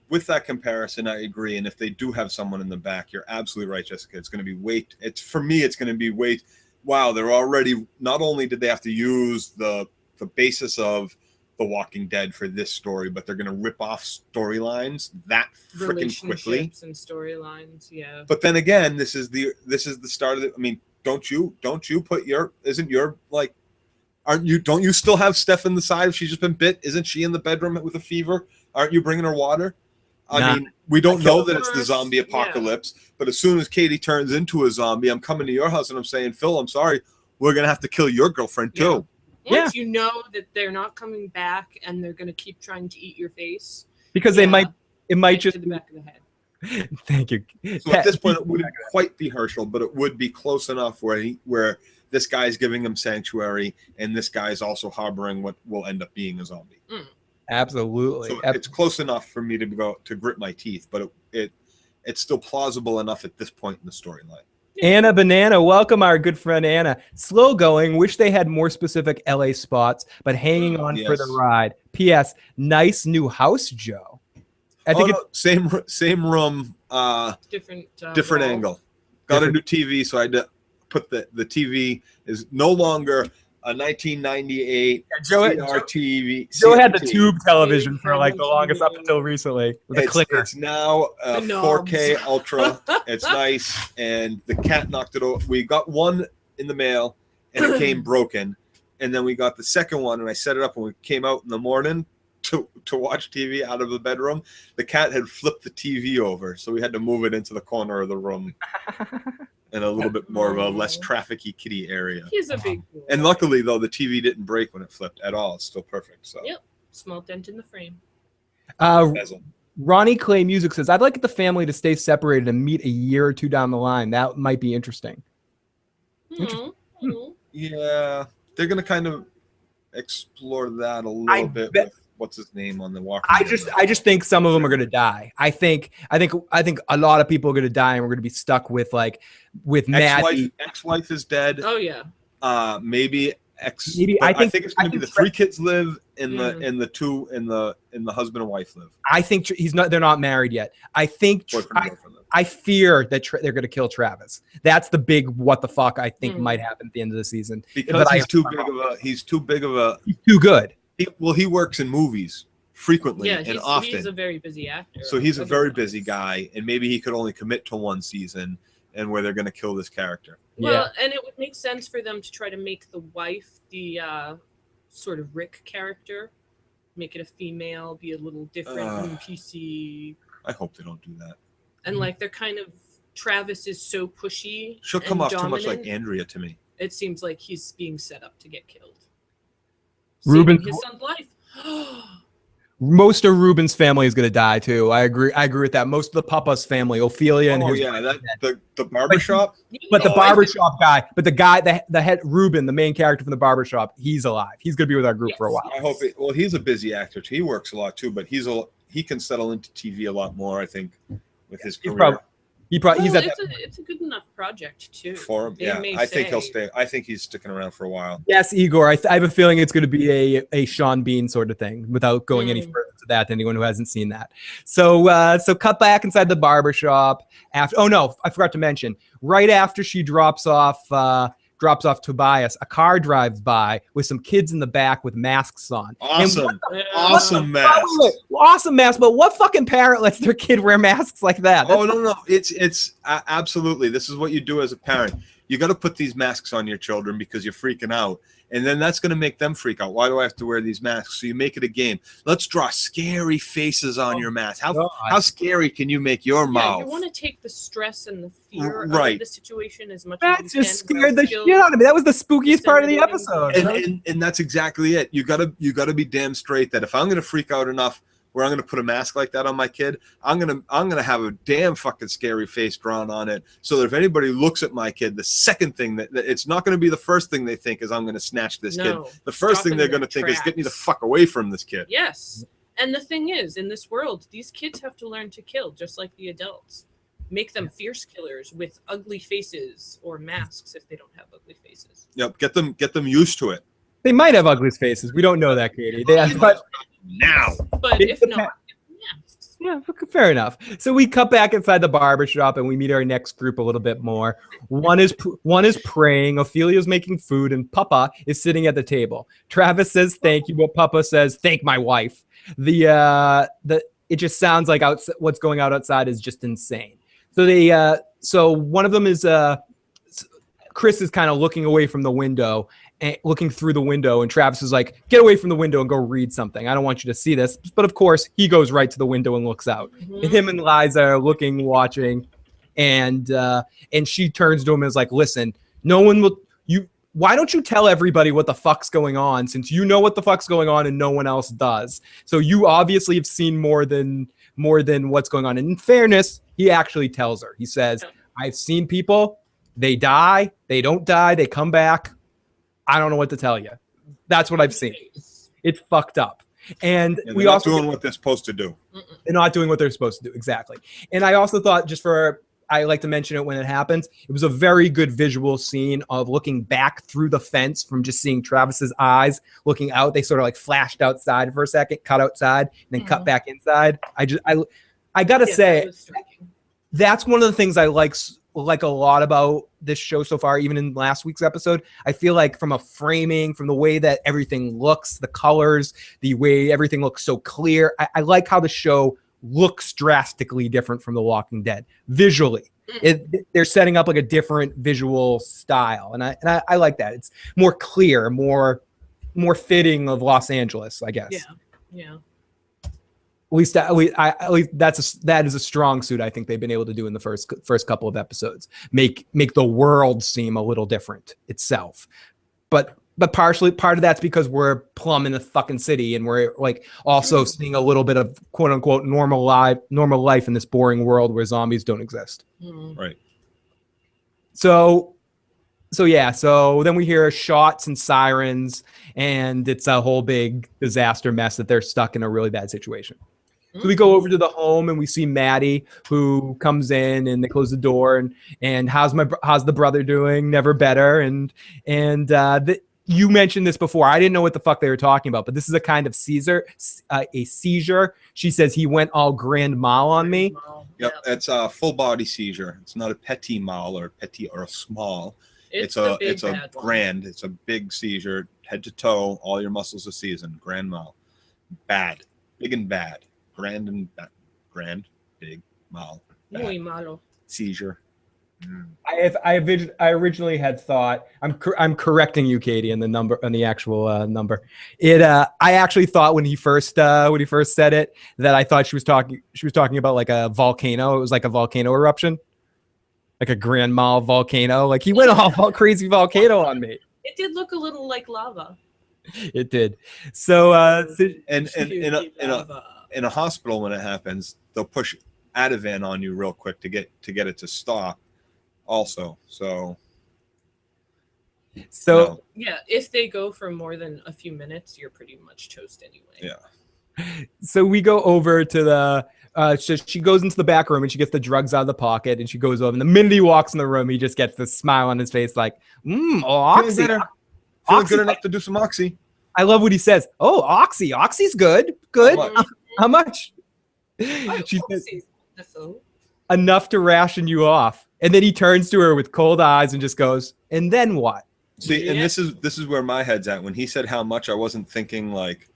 with that comparison, I agree. And if they do have someone in the back, you're absolutely right, Jessica. It's going to be weight. It's for me. It's going to be weight. Wow, they're already. Not only did they have to use the basis of The Walking Dead for this story, but they're going to rip off storylines that freaking quickly. Relationships and storylines, yeah. But then again, this is the start of it. I mean, don't you put your don't you still have Steph in the side if she's just been bit? Isn't she in the bedroom with a fever? Aren't you bringing her water? I mean, we don't know that it's the zombie apocalypse, but as soon as Katie turns into a zombie, I'm coming to your house and I'm saying, Phil, I'm sorry, we're going to have to kill your girlfriend too. Once you know that they're not coming back and they're going to keep trying to eat your face. because it might just to the back of the head. Thank you. So at this point, it wouldn't quite be Herschel, but it would be close enough where this guy's giving him sanctuary and this guy's also harboring what will end up being a zombie. Absolutely. So it's close enough for me to grit my teeth, but it's still plausible enough at this point in the storyline. Anna Banana, welcome our good friend Anna. Slow going, wish they had more specific LA spots, but hanging on for the ride. P.S. Nice new house, Joe. I think same room, different wall. angle. Got a new TV, so I had to put the TV is no longer a 1998 CRT. Joe had the tube television for like the longest up until recently with a clicker. It's now 4K Ultra. It's nice, and the cat knocked it over. We got one in the mail, and it came broken, and then we got the second one, and I set it up when we came out in the morning to watch TV out of the bedroom. The cat had flipped the TV over, so we had to move it into the corner of the room. In a little bit more of a less trafficky kitty area. He's a big boy. And luckily, though, the TV didn't break when it flipped at all. It's still perfect. So. Yep. Small dent in the frame. Ronnie Clay Music says, I'd like the family to stay separated and meet a year or two down the line. That might be interesting. Yeah, they're going to kind of explore that a little bit with what's his name on the Walking Dead. I just think some of them are going to die. I think a lot of people are going to die, and we're going to be stuck with Maddie. Ex-wife is dead. Oh yeah. Maybe I think it's going to be the three kids live and the two and the husband and wife live. I think they're not married yet. I think I fear that they're going to kill Travis. That's the big what the fuck I think might happen at the end of the season because he's too good. He works in movies frequently and often. He's a very busy actor. So he's a very busy guy, and maybe he could only commit to one season, and where they're going to kill this character. Well, and it would make sense for them to try to make the wife the sort of Rick character, make it a female, be a little different and PC. I hope they don't do that. And like they're kind of Travis is so pushy. She'll come off too much like Andrea to me. It seems like he's being set up to get killed. Ruben, his son's life. Most of Ruben's family is going to die too. I agree with that. Most of the Papa's family, Ophelia and the barbershop. But the barbershop guy, but the guy, the head Ruben, the main character from the barbershop, he's alive. He's going to be with our group for a while. I hope. He's a busy actor too. He works a lot too, but he can settle into TV a lot more. I think with his career. It's a good enough project too for him. Yeah, I think he'll stay. I think he's sticking around for a while. Yes, Igor. I have a feeling it's going to be a Sean Bean sort of thing. Without going any further to that, to anyone who hasn't seen that. So cut back inside the barbershop. I forgot to mention. Right after she drops off Tobias, a car drives by with some kids in the back with masks on. Awesome mask. Awesome mask, but what fucking parent lets their kid wear masks like that? No. It's absolutely. This is what you do as a parent. You got to put these masks on your children because you're freaking out. And then that's going to make them freak out. Why do I have to wear these masks? So you make it a game. Let's draw scary faces on your mask. How scary can you make your mouth? You want to take the stress and the fear Right. out of the situation as much That as you just can. scared the shit out of me. That was the spookiest part of the episode. And that's exactly it. You gotta be damn straight that if I'm gonna freak out enough where I'm gonna put a mask like that on my kid, I'm gonna have a damn fucking scary face drawn on it, so that if anybody looks at my kid, the second thing that it's not gonna be the first thing they think is I'm gonna snatch this kid. The first thing they're gonna think is get me the fuck away from this kid. Yes. And the thing is, in this world, these kids have to learn to kill just like the adults. Make them fierce killers with ugly faces or masks if they don't have ugly faces. Yep, get them used to it. They might have ugly faces. We don't know that, Katie. But now. But if not, masks. Yeah, fair enough. So we cut back inside the barber shop and we meet our next group a little bit more. One is praying. Ophelia's making food, and Papa is sitting at the table. Travis says thank you, but Papa says thank my wife. It just sounds like what's going on outside is just insane. So one of them is Chris is kind of looking away from the window and looking through the window, and Travis is like, get away from the window and go read something. I don't want you to see this. But of course, he goes right to the window and looks out. Mm-hmm. And him and Liza are looking, watching, and she turns to him and is like, listen, no one will why don't you tell everybody what the fuck's going on, since you know what the fuck's going on and no one else does? So you obviously have seen more than what's going on. And in fairness, he actually tells her. He says, I've seen people, they die, they don't die, they come back. I don't know what to tell you. That's what I've seen. It's fucked up. And they're we not also doing what they're supposed to do. They're not doing what they're supposed to do. Exactly. And I also thought, I like to mention it when it happens, it was a very good visual scene of looking back through the fence from just seeing Travis's eyes looking out. They sort of like flashed outside for a second, cut outside, and then cut back inside. I gotta say, that's one of the things I like a lot about this show so far, even in last week's episode. I feel like from a framing, from the way that everything looks, the colors, the way everything looks so clear, I like how the show looks drastically different from The Walking Dead visually. They're setting up like a different visual style, and I like that. It's more clear, more fitting of Los Angeles, I guess. Yeah. At least that is a strong suit I think they've been able to do in the first couple of episodes. Make the world seem a little different itself, but part of that's because we're plumbing the fucking city, and we're like also seeing a little bit of quote unquote normal life in this boring world where zombies don't exist. Right. So then we hear shots and sirens, and it's a whole big disaster mess that they're stuck in a really bad situation. So we go over to the home and we see Maddie, who comes in, and they close the door, and how's the brother doing? Never better. You mentioned this before. I didn't know what the fuck they were talking about, but this is a kind of seizure. She says he went all grand mal on me. Yep, it's a full body seizure. It's not a petit mal or petit or small. It's a grand. It's a big seizure, head to toe. All your muscles are seasoned. Grand mal, bad, big and bad. Grand and bad. Grand, big, mal. Muy malo. Seizure. I originally had thought, I'm correcting you, Katie, on the number, on the actual number. I actually thought when he first said it, that I thought she was talking about like a volcano. It was like a volcano eruption, like a Grand Mal volcano. Like he went all crazy volcano on me. It did look a little like lava. It did. So in a hospital, when it happens, they'll push Ativan on you real quick to get it to stop. Also, so yeah, if they go for more than a few minutes, you're pretty much toast anyway. Yeah. So we go over to the so she goes into the back room and she gets the drugs out of the pocket, and she goes over, and the minute he walks in the room, he just gets this smile on his face like, oxy. Feeling good enough to do some oxy. I love what he says. Oh, oxy's good. How much? She says, enough to ration you off. And then he turns to her with cold eyes and just goes, and then what? See, and this is where my head's at. When he said how much, I wasn't thinking like,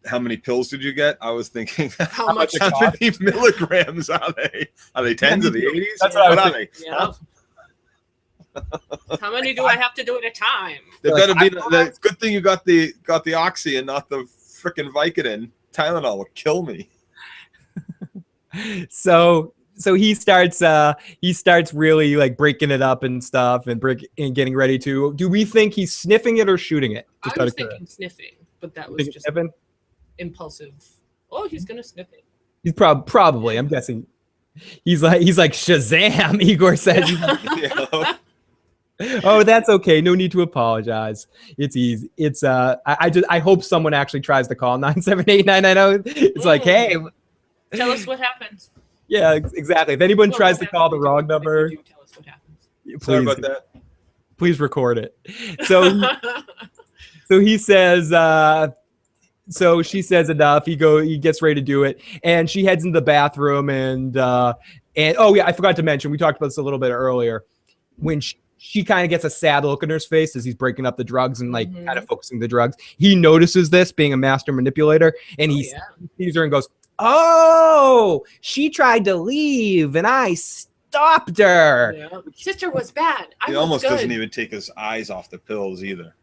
how many pills did you get? I was thinking how many milligrams are they? Are they 10s or the 80s? That's what I was thinking. thinking. How many do I have to do at a time? There Like, better be the good thing you got the Oxy and not the frickin' Vicodin. Tylenol will kill me. So he starts really like breaking it up and stuff and getting ready to. Do we think he's sniffing it or shooting it? I was thinking sniffing, but that was just sniffing? Impulsive. Oh, he's gonna sniff it. He's probably. I'm guessing. He's like Shazam. Igor says. Oh, that's okay. No need to apologize. It's easy. It's I hope someone actually tries to call 978-990. It's like, hey, tell us what happens. Yeah, exactly. If anyone tries to call the wrong number, tell us what happens. Sorry about that. Please record it. So he says. So she says enough. He gets ready to do it, and she heads into the bathroom. And oh yeah, I forgot to mention. We talked about this a little bit earlier. When she kind of gets a sad look in her face as he's breaking up the drugs and like kind of focusing the drugs. He notices this, being a master manipulator, and he sees her and goes, "Oh, she tried to leave, and I stopped her." Yeah. Sister was bad. He almost doesn't even take his eyes off the pills either.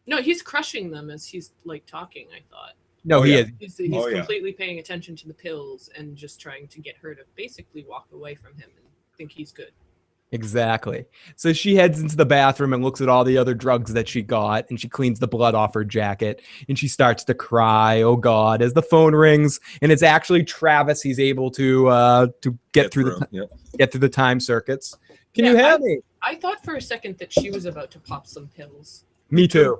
No, he's crushing them as he's like talking. I thought. No, he is. He's completely paying attention to the pills and just trying to get her to basically walk away from him and think he's good. Exactly. So she heads into the bathroom and looks at all the other drugs that she got, and she cleans the blood off her jacket, and she starts to cry. Oh God! As the phone rings, and it's actually Travis. He's able to get through the time circuits. Can you hear me? I thought for a second that she was about to pop some pills. Me too.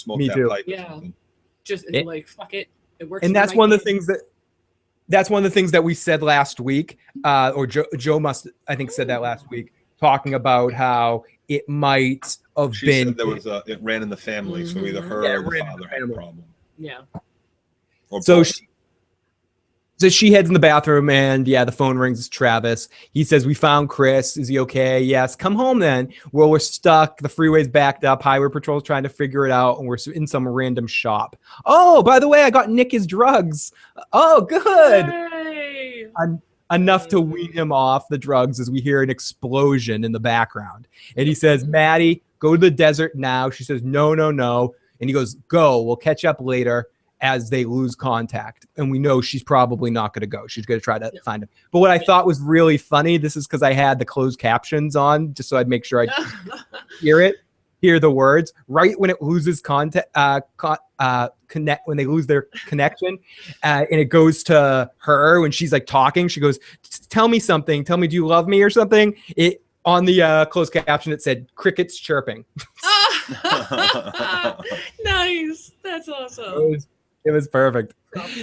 Me too. Pipe. Yeah. Just like fuck it. It works. And that's one of the things that. That's one of the things that we said last week, or Joe must, I think, said that last week, talking about how it might have been. Said there was it ran in the family, so either her or the father had a problem. Yeah. So she heads in the bathroom, and the phone rings. It's Travis. He says, "We found Chris. Is he okay?" "Yes." "Come home then." "Well, we're stuck. The freeway's backed up. Highway patrol's trying to figure it out, and we're in some random shop." "Oh, by the way, I got Nick his drugs." "Oh, good." Hey. Enough to wean him off the drugs as we hear an explosion in the background. And he says, "Maddie, go to the desert now." She says, "No, no, no." And he goes, "Go. We'll catch up later," as they lose contact. And we know she's probably not going to go. She's going to try to find him. But what I thought was really funny, this is because I had the closed captions on, just so I'd make sure I hear the words. Right when it loses contact, when they lose their connection, and it goes to her when she's like talking, she goes, "Tell me something. Tell me, do you love me?" or something. It on the closed caption, it said crickets chirping. Nice. That's awesome. It was perfect.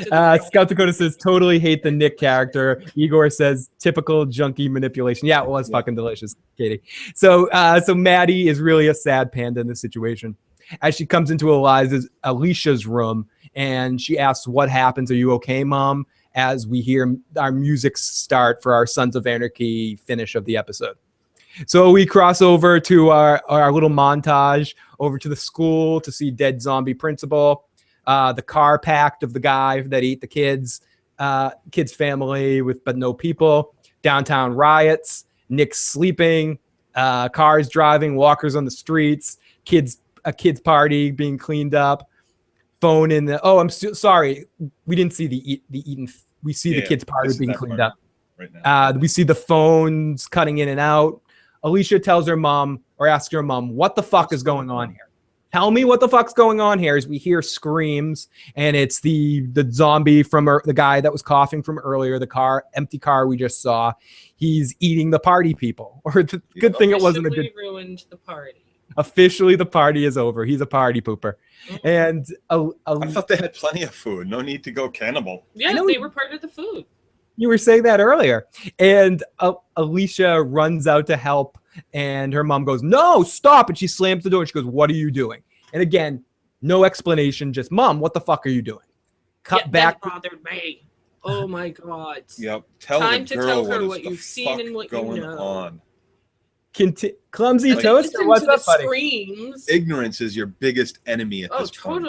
Scout Dakota says, "Totally hate the Nick character." Igor says, "Typical junkie manipulation." Yeah, it was fucking delicious, Katie. So Maddie is really a sad panda in this situation. As she comes into Alicia's room, and she asks, "What happens? Are you okay, Mom?" as we hear our music start for our Sons of Anarchy finish of the episode. So we cross over to our little montage over to the school to see dead zombie principal. The car packed of the guy that ate the kids' family but no people. Downtown riots. Nick's sleeping. Cars driving. Walkers on the streets. A kids party being cleaned up. Phone in the. Oh, I'm sorry. We didn't see the eating. We see the kids party being cleaned up. Right now. We see the phones cutting in and out. Alicia tells her mom, or asks her mom, "What the fuck is going on here? Tell me what the fuck's going on here." As we hear screams, and it's the zombie from the guy that was coughing from earlier, the empty car we just saw. He's eating the party people. Or the good thing it wasn't a good. Ruined the party. Officially, the party is over. He's a party pooper. And I thought they had plenty of food. No need to go cannibal. Yeah, they were part of the food. You were saying that earlier. And Alicia runs out to help, and her mom goes, "No, stop." And she slams the door, and she goes, "What are you doing?" And again, no explanation, just, "Mom, what the fuck are you doing?" Cut back. That bothered me. Oh my God. Yep. Tell Time the to girl tell her what what you've seen and what going you know. on. Clumsy Toaster, what's up, buddy? Screams. Ignorance is your biggest enemy at this point.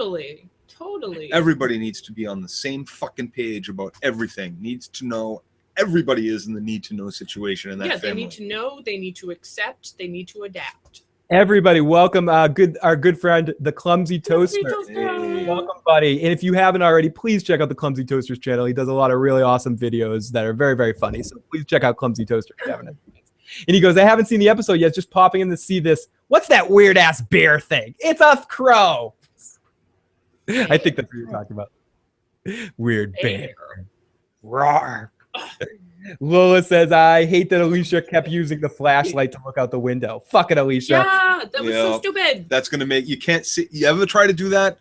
Totally. Everybody needs to be on the same fucking page about everything. Needs to know everybody is in the need to know situation in that family. They need to know, they need to accept, they need to adapt. Everybody, welcome our good friend, the Clumsy Toaster. Hey. Welcome, buddy. And if you haven't already, please check out the Clumsy Toaster's channel. He does a lot of really awesome videos that are very, very funny. So please check out Clumsy Toaster if you haven't. And he goes, I haven't seen the episode yet, just popping in to see this. What's that weird ass bear thing? It's a crow. I think that's what you're talking about. Weird bear. Roar. Lola says, I hate that Alicia kept using the flashlight to look out the window. Fuck it, Alicia. Yeah, that was so stupid. That's going to make you can't see. You ever try to do that?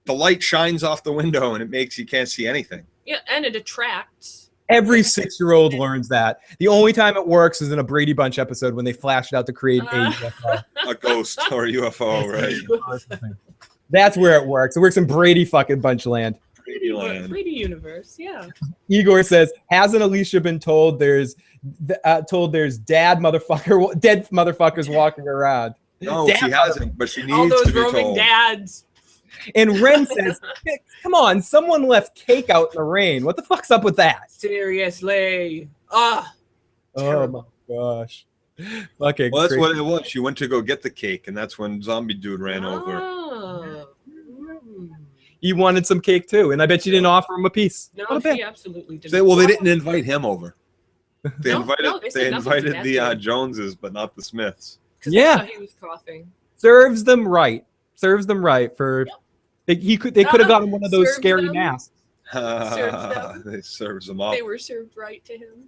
The light shines off the window and it makes you can't see anything. Yeah, and it attracts. Every 6-year-old learns that. The only time it works is in a Brady Bunch episode when they flashed it out to create a UFO. A ghost or a UFO, right? That's where it works. It works in Brady fucking Bunch land. Brady land. Brady universe, yeah. Igor says, hasn't Alicia been told there's dead motherfuckers walking around? No, Dad she hasn't, but she needs All those to be roaming told. dads. And Ren says, come on, someone left cake out in the rain. What the fuck's up with that? Seriously. Oh Terrible. my gosh. Okay. Well, that's what it was. She went to go get the cake, and that's when zombie dude ran over. Oh. He wanted some cake too, and I bet you didn't offer him a piece. No, What a she bitch. absolutely didn't. Well, they didn't invite him over. They No, invited no, they said they nothing invited to the that. Joneses, but not the Smiths. 'Cause Yeah. they saw he was coughing. Serves them right. For they could have gotten one of those Serves scary them. masks. them. They serves them up. They were served right to him.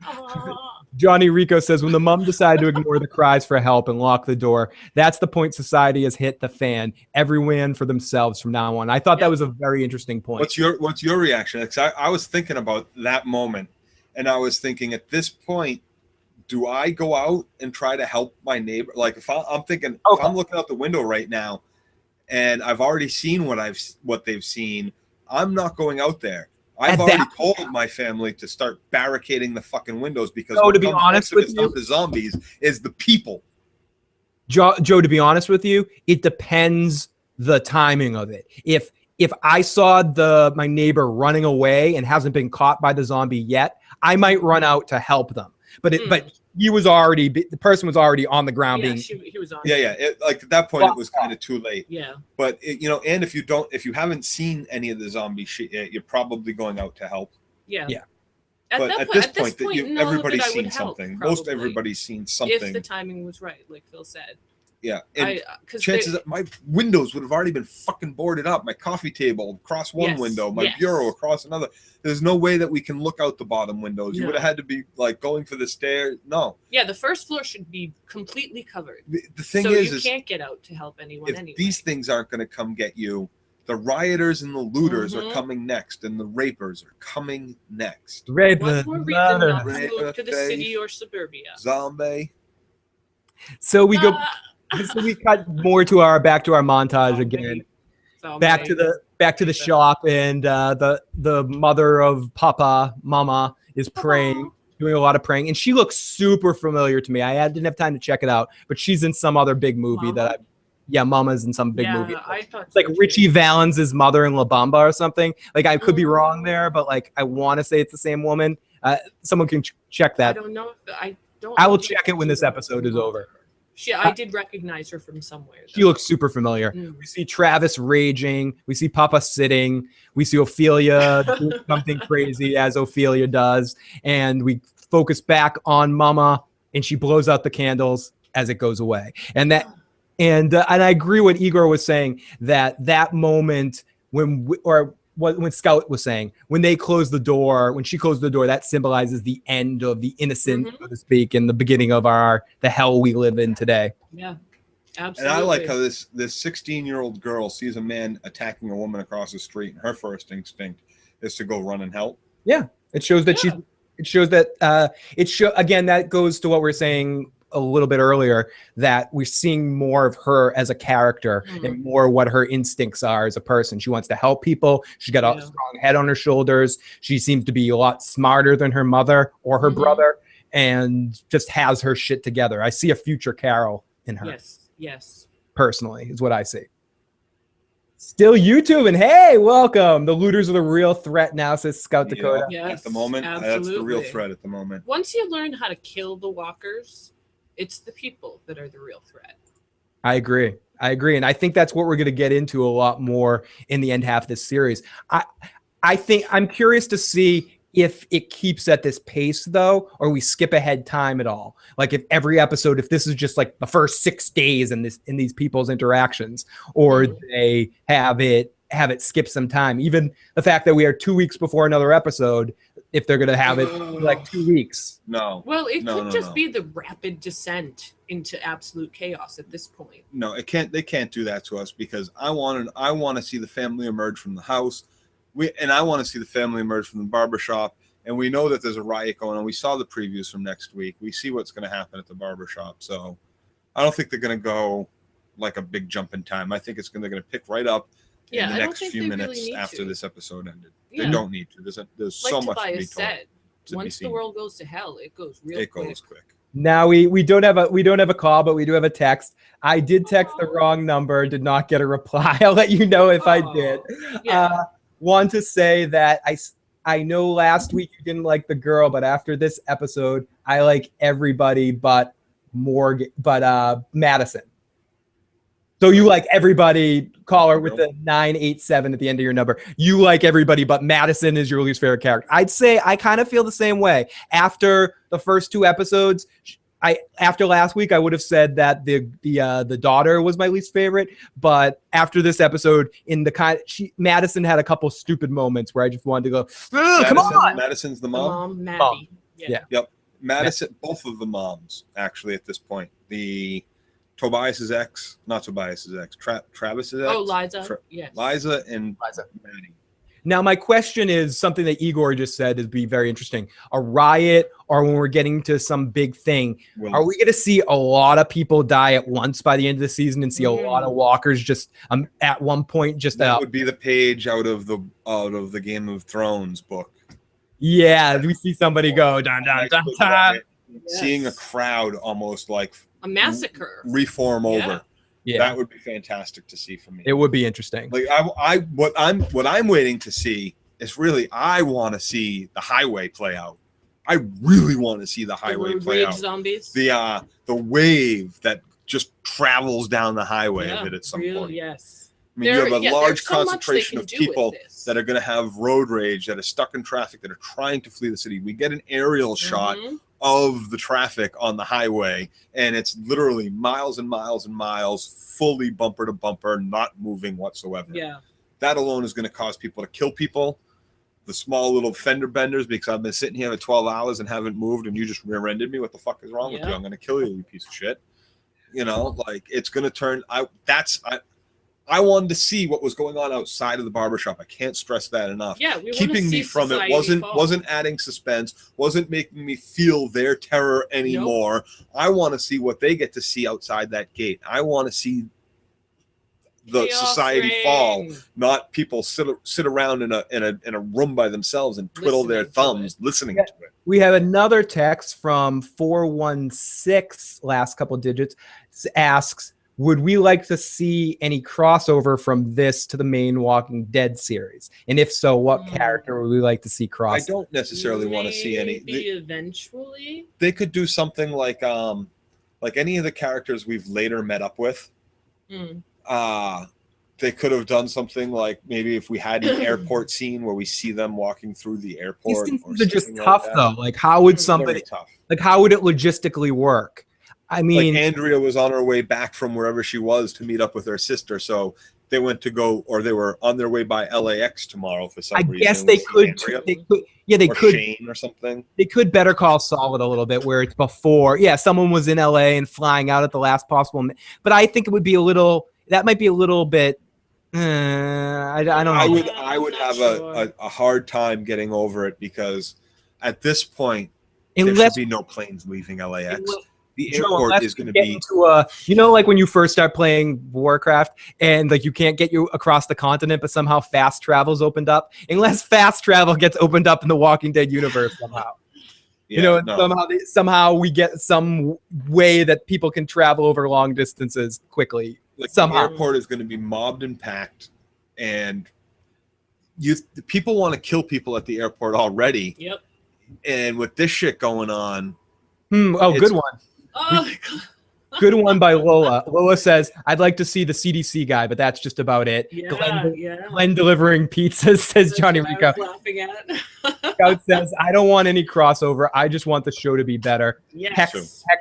Ah. Johnny Rico says, when the mom decided to ignore the cries for help and lock the door, that's the point society has hit the fan. Everyone for themselves from now on. I thought that was a very interesting point. What's your reaction? Because I was thinking about that moment, and I was thinking at this point, do I go out and try to help my neighbor? Like if I'm thinking, if I'm looking out the window right now, and I've already seen what they've seen, I'm not going out there. I've already told my family to start barricading the fucking windows because to be honest with you, the zombies is the people. Joe, to be honest with you, it depends the timing of it. If I saw my neighbor running away and hasn't been caught by the zombie yet, I might run out to help them. But the person was already on the ground Yeah, being. he was on. Yeah. Like at that point, it was kind of too late. Yeah. But and if you haven't seen any of the zombie shit yet, you're probably going out to help. Yeah. Yeah. At this point, no, everybody's that I would seen help, something. probably, Most everybody's seen something. if the timing was right, like Phil said. Yeah, and 'cause chances that my windows would have already been fucking boarded up. My coffee table across one window, my bureau across another. There's no way that we can look out the bottom windows. You would have had to be like going for the stairs. No. Yeah, the first floor should be completely covered. The thing so is, you can't get out to help anyone if anyway. these things aren't going to come get you, the rioters and the looters are coming next, and the rapers are coming next. What more reason not to move to the city or suburbia? Zombie. So we go. So we cut more to back to our montage again. Back to the shop, and the mother of Mama is praying, doing a lot of praying, and she looks super familiar to me. I didn't have time to check it out, but she's in some other big movie Mama's in some big movie. I thought it's like Richie Valens' mother in La Bamba or something. Like I could be wrong there, but like I want to say it's the same woman. Someone can check that. I don't know. I will check it when this episode is over. I did recognize her from somewhere. She looks super familiar. We see Travis raging. We see Papa sitting. We see Ophelia doing something crazy as Ophelia does. And we focus back on Mama, and she blows out the candles as it goes away. And I agree what Igor was saying, that moment when Scout was saying, when she closed the door, that symbolizes the end of the innocent, so to speak, and the beginning of the hell we live in today. Yeah, absolutely. And I like how this 16-year-old girl sees a man attacking a woman across the street, and her first instinct is to go run and help. Yeah, it shows that again, that goes to what we're saying a little bit earlier, that we're seeing more of her as a character and more what her instincts are as a person. She wants to help people. She's got a strong head on her shoulders. She seems to be a lot smarter than her mother or her brother, and just has her shit together. I see a future Carol in her. Yes. Personally, is what I see. Still YouTube, and hey, welcome. The looters are the real threat now, says Scout Dakota. Yes, At the moment, that's the real threat at the moment. Once you learn how to kill the walkers, it's the people that are the real threat. I agree. And I think that's what we're going to get into a lot more in the end half of this series. I think I'm curious to see if it keeps at this pace, though, or we skip ahead time at all. Like if every episode, if this is just like the first 6 days in these people's interactions, or they have it skip some time. Even the fact that we are 2 weeks before another episode, if they're going to have it like 2 weeks. No. Well, it could just be the rapid descent into absolute chaos at this point. No, it can't. They can't do that to us because I want to see the family emerge from the house. I want to see the family emerge from the barbershop, and we know that there's a riot going on. We saw the previews from next week. We see what's going to happen at the barbershop. So I don't think they're going to go like a big jump in time. I think they're going to pick right up in the next few minutes after this episode ended. Yeah. They don't need to. There's so much to be told. Once the world goes to hell, it goes real quick. It goes quick. Now we don't have a call, but we do have a text. I did text the wrong number, did not get a reply. I'll let you know if I did. Yeah. Want to say that I know last week you didn't like the girl, but after this episode, I like everybody but Madison. So you like everybody, caller with the 987 at the end of your number. You like everybody, but Madison is your least favorite character. I'd say I kind of feel the same way. After the first 2 episodes, after last week, I would have said that the daughter was my least favorite. But after this episode, Madison had a couple stupid moments where I just wanted to go, come on. Madison's the mom. Maddie. Yeah. Yep. Madison, both of the moms actually at this point. The Tobias's ex, not Tobias's ex, Travis's ex. Oh, Liza. Yes. Liza and Maddie. Now, my question is something that Igor just said is be very interesting. A riot, or when we're getting to some big thing, are we going to see a lot of people die at once by the end of the season and see a lot of walkers just at one point just that would be the page out of the Game of Thrones book. Yeah, we see somebody go dun dun dun dun. Seeing a crowd almost like a massacre reform over. Yeah, that would be fantastic to see for me. It would be interesting. Like what I'm waiting to see is really I want to see the highway play out. I really want to see the highway play out. Zombies. The wave that just travels down the highway of it at some point. Yes. I mean, you have a large concentration of people that are going to have road rage, that are stuck in traffic, that are trying to flee the city. We get an aerial shot of the traffic on the highway, and it's literally miles and miles and miles, fully bumper to bumper, not moving whatsoever. Yeah. That alone is going to cause people to kill people. The small little fender benders, because I've been sitting here for 12 hours and haven't moved, and you just rear-ended me. What the fuck is wrong with you? I'm going to kill you, you piece of shit. You know, like it's going to turn. I wanted to see what was going on outside of the barbershop. I can't stress that enough. Yeah, we keeping me from it wasn't adding suspense, wasn't making me feel their terror anymore. Nope. I want to see what they get to see outside that gate. I want to see the society fall, not people sit around in a room by themselves and twiddle their thumbs listening to it. We have another text from 416, last couple digits, asks, would we like to see any crossover from this to the main Walking Dead series? And if so, what character would we like to see cross? I don't necessarily want to see any. Eventually, they could do something like any of the characters we've later met up with. They could have done something like maybe if we had an airport scene where we see them walking through the airport. These things are just tough, though. Like, how would somebody? Like, how would it logistically work? I mean, like Andrea was on her way back from wherever she was to meet up with her sister, so they went to go, or they were on their way by LAX tomorrow for some reason. I guess they could. They could. Shane or something. They could Better Call Saul it a little bit, where it's before. Yeah, someone was in LA and flying out at the last possible minute. But I think it would be a little. That might be a little bit. I don't know. I would have a hard time getting over it because at this point there should be no planes leaving LAX. The airport is going to be like when you first start playing Warcraft and like you can't get you across the continent, but somehow fast travel's opened up. Unless fast travel gets opened up in the Walking Dead universe somehow. Yeah, somehow we get some way that people can travel over long distances quickly. Like somehow. The airport is going to be mobbed and packed. and people want to kill people at the airport already. Yep. And with this shit going on, Good one. Oh my God. Good one by Lola. Lola says, "I'd like to see the CDC guy, but that's just about it." Yeah, Glenn delivering pizzas, says Johnny That's Rico. what I was laughing at. Scout says, "I don't want any crossover. I just want the show to be better." Yes. Hex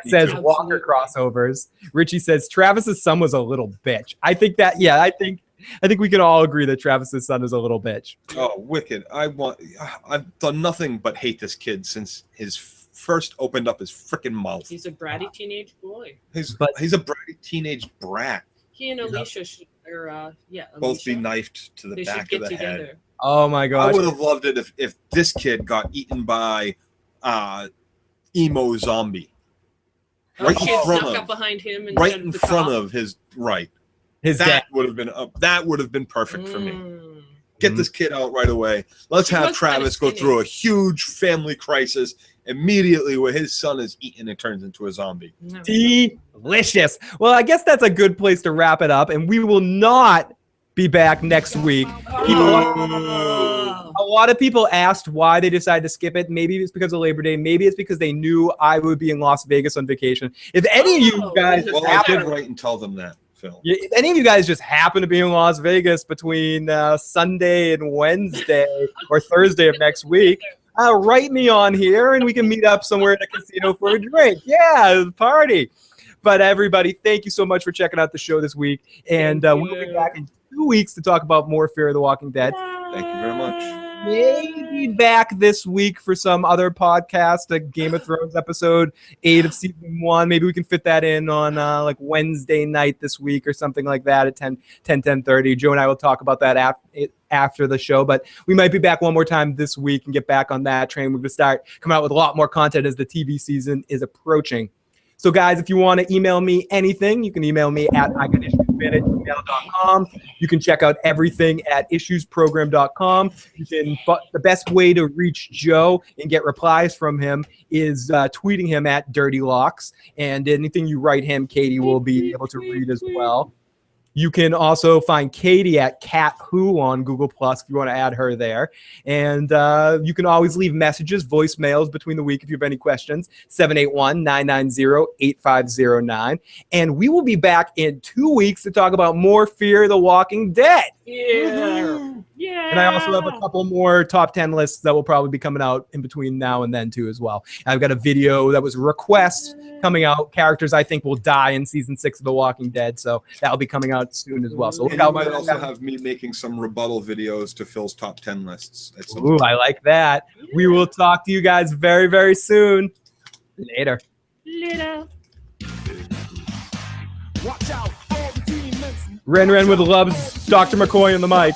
Me says, too. "Walker crossovers." Richie says, "Travis's son was a little bitch." I think that, yeah, I think we can all agree that Travis's son is a little bitch. oh, wicked! I've done nothing but hate this kid since his first opened up his freaking mouth. He's a bratty teenage boy. He's a bratty teenage brat. He and Alicia should, Both be Alicia, knifed to the they should back get of the head. together. Oh my I gosh. would have loved it if this kid got eaten by emo zombie. Oh, Right she in had front snuck of- up behind him Right instead in of the front cop. of his right. His dad. That would have been perfect for me. Mm. Get this kid out right away. Let's He have was kinda Travis go skinny. through a huge family crisis immediately where his son is eaten and turns into a zombie. No. Delicious. Well, I guess that's a good place to wrap it up, and we will not be back next week. Oh. A lot of people asked why they decided to skip it. Maybe it's because of Labor Day. Maybe it's because they knew I would be in Las Vegas on vacation. If any of you guys just Well, I did happen, write and tell them that, Phil. if any of you guys just happen to be in Las Vegas between Sunday and Wednesday or Thursday of next week, write me on here and we can meet up somewhere at a casino for a drink. Yeah, party. But everybody, thank you so much for checking out the show this week. And Thank we'll be you. back in 2 weeks to talk about more Fear of the Walking Dead. Thank you very much. Maybe back this week for some other podcast, a Game of Thrones episode 8 of season 1. Maybe we can fit that in on like Wednesday night this week or something like that at 10:30. Joe and I will talk about that after the show, but we might be back one more time this week and get back on that train. We're going to start coming out with a lot more content as the TV season is approaching. So, guys, if you want to email me anything, you can email me at igotissuesbit@gmail.com. You can check out everything at issuesprogram.com. But the best way to reach Joe and get replies from him is tweeting him at Dirty Locks. And anything you write him, Katie will be able to read as well. You can also find Katie at Cat Who on Google Plus if you want to add her there. And you can always leave messages, voicemails between the week if you have any questions, 781-990-8509. And we will be back in 2 weeks to talk about more Fear the Walking Dead. Yeah. Yeah. And I also have a couple more top 10 lists that will probably be coming out in between now and then too as well. I've got a video that was a request coming out. Characters I think will die in season 6 of The Walking Dead. So that'll be coming out soon as well. So look And you out. might also have me making some rebuttal videos to Phil's top 10 lists. At some Ooh, I like that. We will talk to you guys very, very soon. Later. Little. Watch out, all the demons. Ren with loves Dr. McCoy on the mic.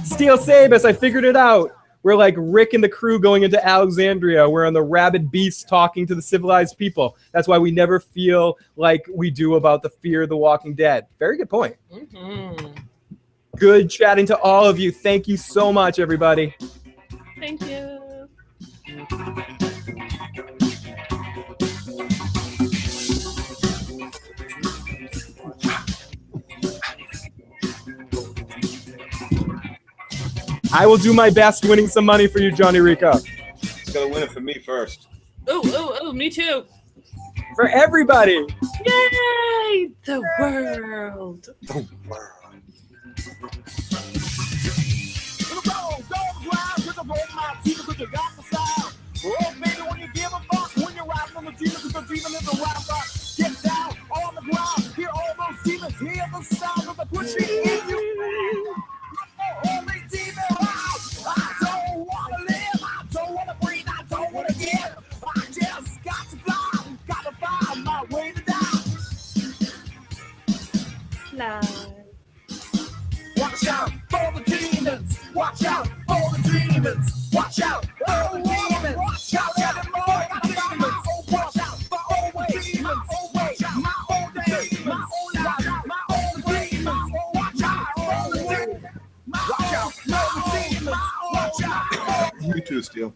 Steel Sabus, I figured it out. We're like Rick and the crew going into Alexandria. We're on the rabid beast talking to the civilized people. That's why we never feel like we do about the Fear of the Walking Dead. Very good point. Mm-hmm. Good chatting to all of you. Thank you so much, everybody. Thank you. I will do my best winning some money for you, Johnny Rico. He's got to win it for me first. Oh, me too. For everybody. Yay! The world. The world. Oh, baby, when you give a fuck, when you're riding on the demons, because the demon is a rapper. Get down on the ground, hear all those demons, hear the sound of the pushing in you. Holy demon, I don't want to live, I don't want to breathe, I don't want to give. I just got to fly, got to find my way to die. Watch out for the demons, watch out for the demons, watch out for the demons, watch out anymore, the demons, watch out for all the demons, watch out my own demons, my own life, my own demons, watch out for the demons, watch out for the demons, watch out. You too, Steel.